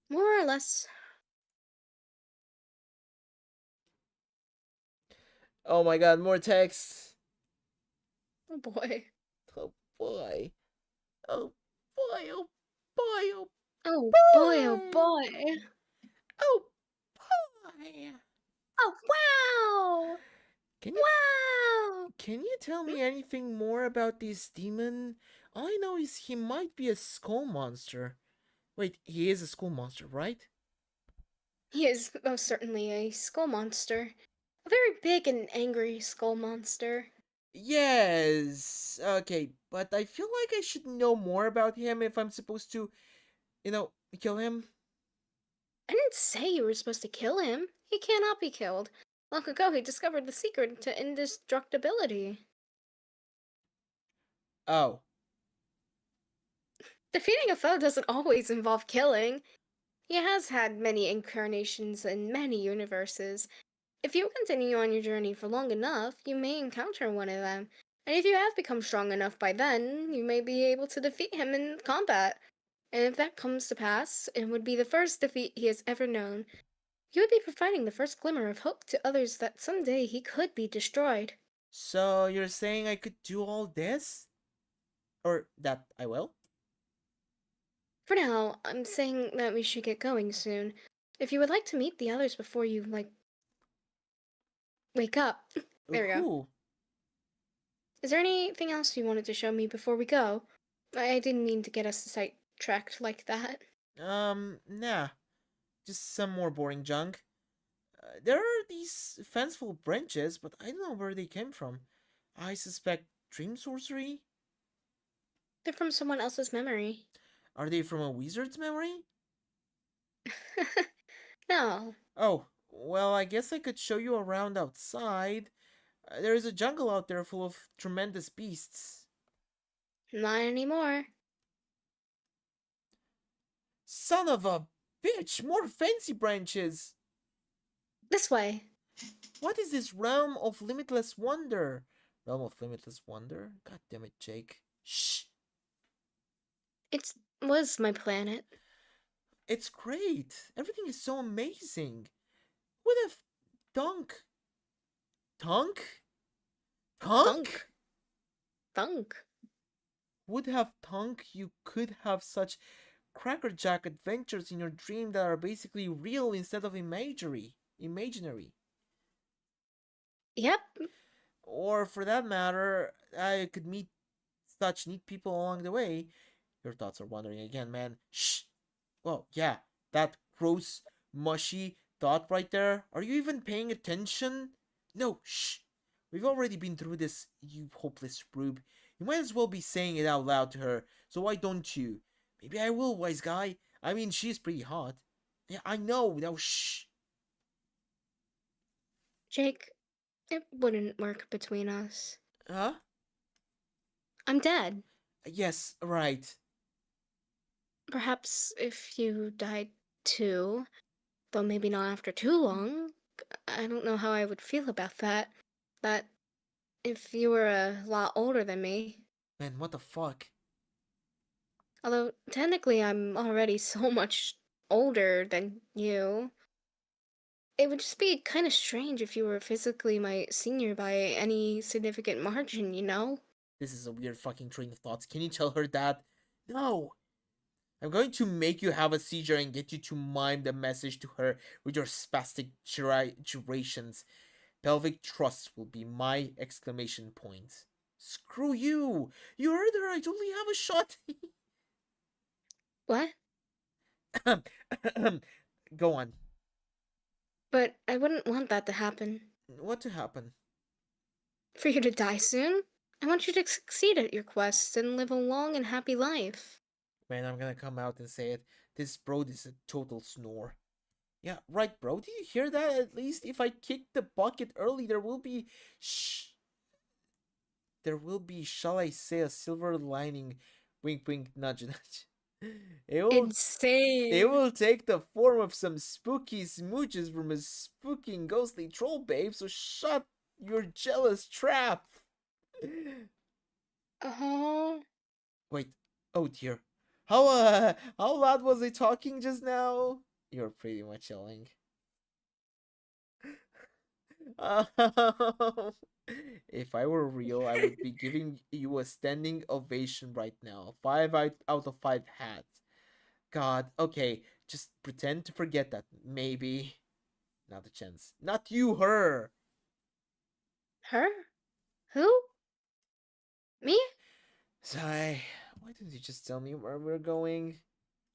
More or less. Oh my god, more text. Oh boy. Oh boy. Oh boy, oh boy, oh Oh boy, oh boy. boy. Oh boy. Oh wow! Can you Wow! can you tell me anything more about this demon? All I know is he might be a skull monster. Wait, he is a skull monster, right? He is most certainly a skull monster. A very big and angry skull monster. Yes. Okay, but I feel like I should know more about him if I'm supposed to, kill him. I didn't say you were supposed to kill him. He cannot be killed. Long ago, he discovered the secret to indestructibility. Oh. Defeating a foe doesn't always involve killing. He has had many incarnations in many universes. If you continue on your journey for long enough, you may encounter one of them. And if you have become strong enough by then, you may be able to defeat him in combat. And if that comes to pass, it would be the first defeat he has ever known. You would be providing the first glimmer of hope to others that someday he could be destroyed. So you're saying I could do all this? Or that I will? For now, I'm saying that we should get going soon. If you would like to meet the others before you, wake up. There we go. Who? Is there anything else you wanted to show me before we go? I didn't mean to get us sidetracked like that. Nah. Just some more boring junk. There are these fanciful branches, but I don't know where they came from. I suspect dream sorcery? They're from someone else's memory. Are they from a wizard's memory? No, Oh, well, I guess I could show you around outside. There is a jungle out there full of tremendous beasts. not anymore. Son of a bitch! More fancy branches! This way. What is this realm of limitless wonder? Realm of limitless wonder? God damn it, Jake. Shh! It was my planet. It's great. Everything is so amazing. Would have thunk. Thunk? Thunk? Thunk. Thunk. Would have thunk you could have such crackerjack adventures in your dream that are basically real instead of imaginary. Yep. Or for that matter, I could meet such neat people along the way. Your thoughts are wandering again, man. Shh! Well, yeah, that gross, mushy thought right there. Are you even paying attention? No, shh! We've already been through this, you hopeless rube. You might as well be saying it out loud to her, so why don't you? Maybe I will, wise guy. I mean, she's pretty hot. Yeah, I know. Now, shh! Jake, it wouldn't work between us. Huh? I'm dead. Yes, right. Perhaps if you died too, though maybe not after too long. I don't know how I would feel about that. That if you were a lot older than me. Man, what the fuck? Although technically I'm already so much older than you. It would just be kind of strange if you were physically my senior by any significant margin, you know? This is a weird fucking train of thoughts. Can you tell her that? No! I'm going to make you have a seizure and get you to mime the message to her with your spastic gyrations. Pelvic thrust will be my exclamation point. Screw you! You heard her, I totally have a shot! What? Go on. But I wouldn't want that to happen. What to happen? For you to die soon? I want you to succeed at your quest and live a long and happy life. Man, I'm gonna come out and say it. This bro is a total snore. Yeah, right, bro. Did you hear that? At least if I kick the bucket early, there will be... There will be, shall I say, a silver lining. Wink, wink, nudge, nudge. It will It Insane. will take the form of some spooky smooches from a spooky and ghostly troll babe, so shut your jealous trap. Uh-huh. Wait, oh dear. How loud was I talking just now? You're pretty much yelling. If I were real, I would be giving you a standing ovation right now. 5 out of 5 hats. God, okay, just pretend to forget that. Maybe. Not a chance. Not you, her. Her? Who? Me? Sigh. Why didn't you just tell me where we're going?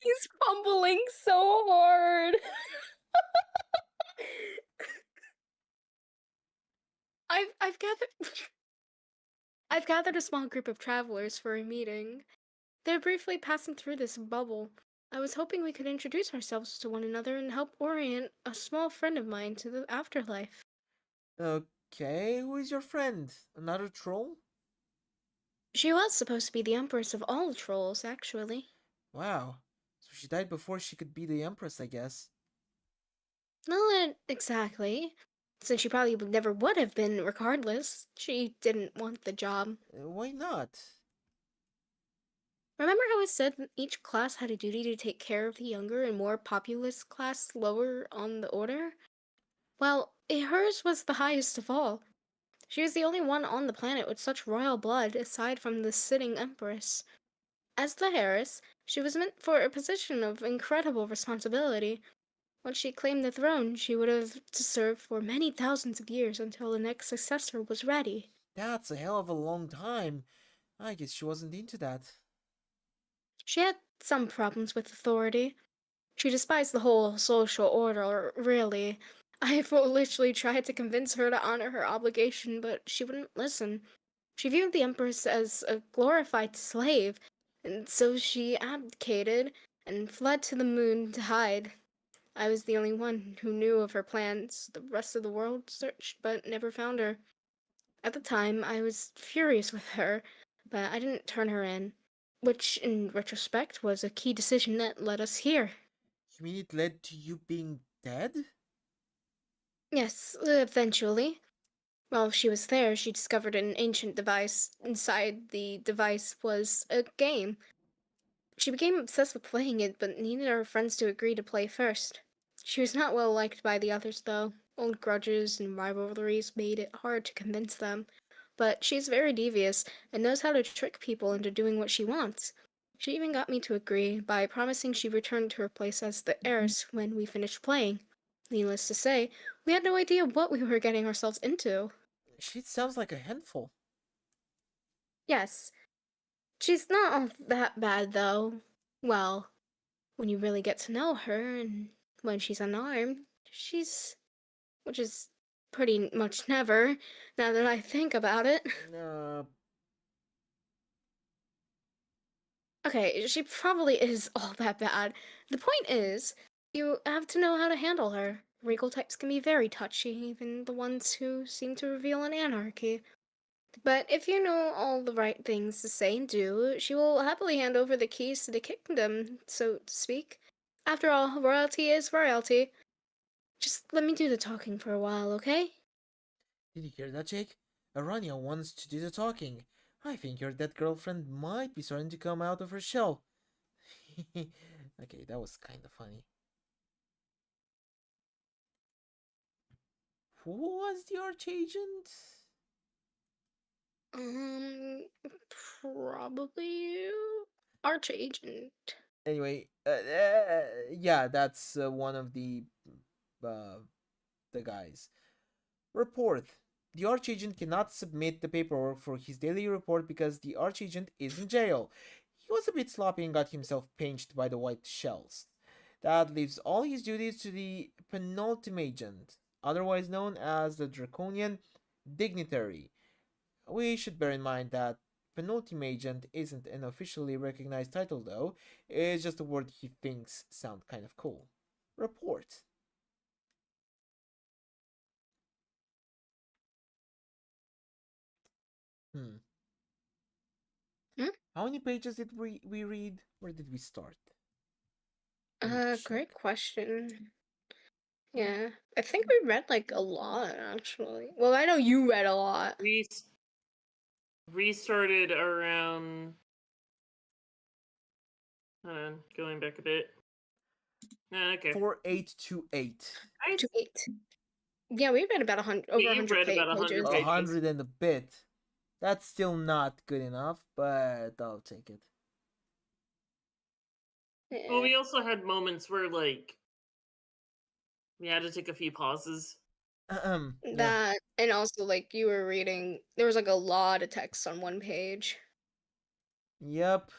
He's fumbling so hard. I've gathered I've gathered a small group of travelers for a meeting. They're briefly passing through this bubble. I was hoping we could introduce ourselves to one another and help orient a small friend of mine to the afterlife. Okay, who is your friend? Another troll? She was supposed to be the empress of all trolls, actually. Wow. So she died before she could be the empress, I guess. Not exactly, since she probably never would have been regardless. She didn't want the job. Why not? Remember how I said that each class had a duty to take care of the younger and more populous class lower on the order? Well, hers was the highest of all. She was the only one on the planet with such royal blood aside from the sitting empress. As the heiress, she was meant for a position of incredible responsibility. Once she claimed the throne, she would have to serve for many thousands of years until the next successor was ready. That's a hell of a long time. I guess she wasn't into that. She had some problems with authority. She despised the whole social order, really. I foolishly tried to convince her to honor her obligation, but she wouldn't listen. She viewed the Empress as a glorified slave, and so she abdicated and fled to the moon to hide. I was the only one who knew of her plans. The rest of the world searched but never found her. At the time, I was furious with her, but I didn't turn her in, which, in retrospect, was a key decision that led us here. You mean it led to you being dead? Yes, eventually. While she was there, she discovered an ancient device. Inside the device was a game. She became obsessed with playing it, but needed her friends to agree to play first. She was not well liked by the others, though. Old grudges and rivalries made it hard to convince them. But she's very devious and knows how to trick people into doing what she wants. She even got me to agree by promising she'd return to her place as the heiress when we finished playing. Needless to say, we had no idea what we were getting ourselves into. She sounds like a handful. Yes, she's not all that bad, though. Well, when you really get to know her and when she's unarmed, she's. Which is pretty much never, now that I think about it. Uh, Okay, she probably is all that bad. The point is, you have to know how to handle her. Regal types can be very touchy, even the ones who seem to reveal an anarchy. But if you know all the right things to say and do, she will happily hand over the keys to the kingdom, so to speak. After all, royalty is royalty. Just let me do the talking for a while, okay? did you hear that, Jake? Aranya wants to do the talking. I think your dead girlfriend might be starting to come out of her shell. Okay, that was kind of funny. Who was the archagent? Um, Probably Archagent. Anyway, yeah, that's one of uh, the guys. Report. The Archagent cannot submit the paperwork for his daily report because the Archagent is in jail. He was a bit sloppy and got himself pinched by the white shells. That leaves all his duties to the penultimagent, otherwise known as the Draconian Dignitary. We should bear in mind that penultimagent isn't an officially recognized title though, it's just a word he thinks sound kind of cool. Report. Hmm. Hmm? How many pages did we read? Where did we start? Let me Great check. question. Yeah, I think we read like a lot actually. Well, I know you read a lot. Restarted around. Hold on, going back a bit. Okay. 4828. I, To 8. Yeah, we read about over you 100 read about 100 pages. pages. 100 and a bit. That's still not good enough, but I'll take it. Well, Yeah. we also had moments where, like, we had to take a few pauses. Yeah. That and also like you were reading, there was like a lot of text on one page. Yep.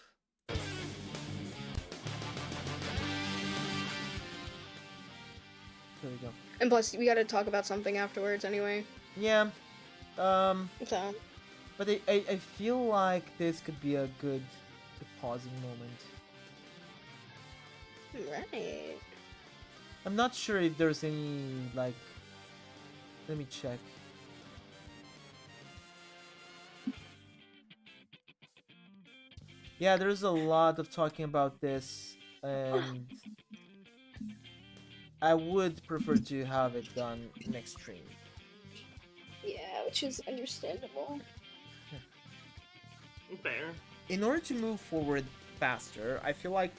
There we go. And plus, we got to talk about something afterwards anyway. Yeah. So, But I feel like this could be a good pausing moment. right. I'm not sure if there's any, like... Let me check. Yeah, there's a lot of talking about this, and I would prefer to have it done next stream. Yeah, which is understandable. Fair. In order to move forward faster, I feel like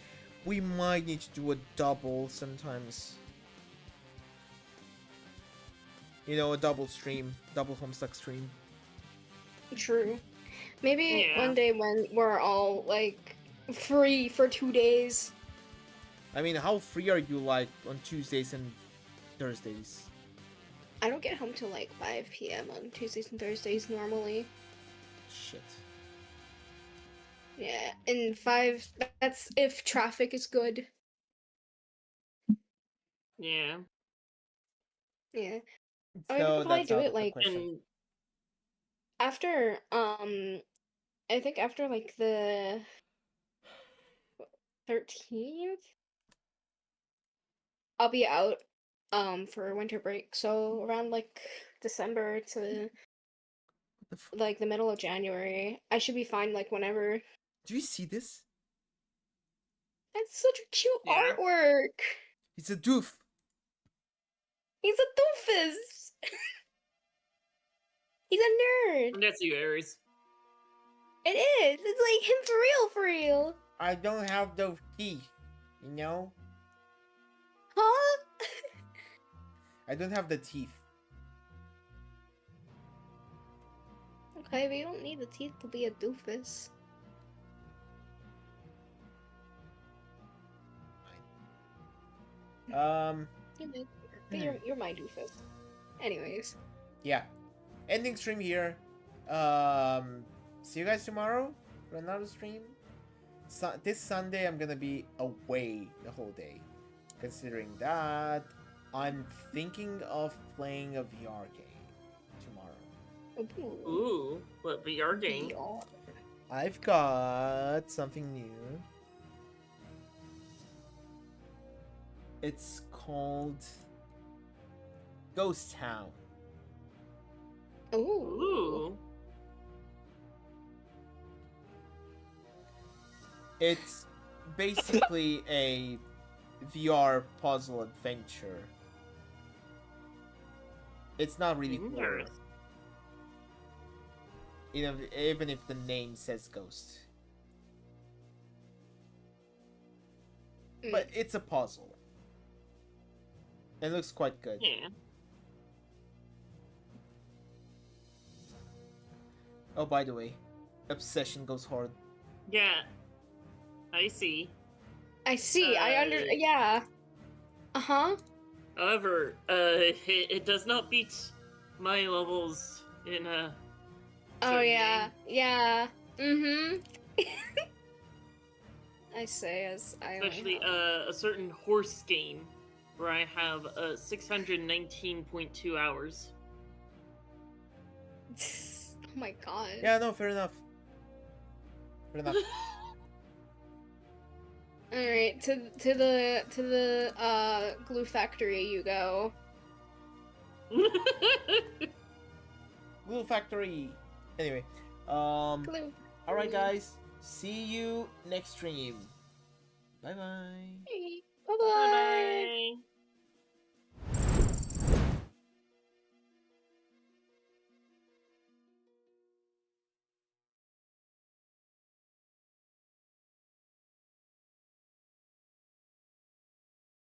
we might need to do a double sometimes. You know, a double stream, double Homestuck stream. True. Maybe Yeah. one day when we're all like free for 2 days. I mean, how free are you, like, on Tuesdays and Thursdays? I don't get home till like 5 p.m. on Tuesdays and Thursdays normally. Shit. Yeah, and 5, that's if traffic is good. Yeah. Yeah. I mean, we No, could probably that's do out it of the like question. And after, I think after like the 13th, I'll be out for winter break. So around like December to What the f- like the middle of January, I should be fine like whenever. Do you see this? That's such a cute Yeah. artwork. It's a doof. He's a doofus. He's a nerd. that's you, Aries. It is. It's like him for real, for real. I don't have those teeth, you know? Huh? I don't have the teeth. Okay, but you don't need the teeth to be a doofus. You're my doofus. Anyways. Yeah. Ending stream here. See you guys tomorrow for another stream. This Sunday I'm gonna be away the whole day. Considering that, I'm thinking of playing a VR game tomorrow. Ooh, what VR game? VR. I've got something new. It's called Ghost Town. Ooh. Ooh. It's basically a VR puzzle adventure. It's not really horror. Interesting. Even if the name says ghost. But it's a puzzle. It looks quite good. Yeah. Oh, by the way, Obsession goes hard. Yeah. I see. I see. Yeah. Uh-huh. However, it does not beat my levels in Oh certain yeah. game. Yeah. Mm-hmm. I say as I only Especially have- a certain horse game where I have 619.2 hours. Oh my god. Yeah, no, fair enough. Fair enough. All right, to the glue factory you go. Glue Factory. Anyway, Glue. alright guys. See you next stream. Bye bye. Bye Bye bye. bye.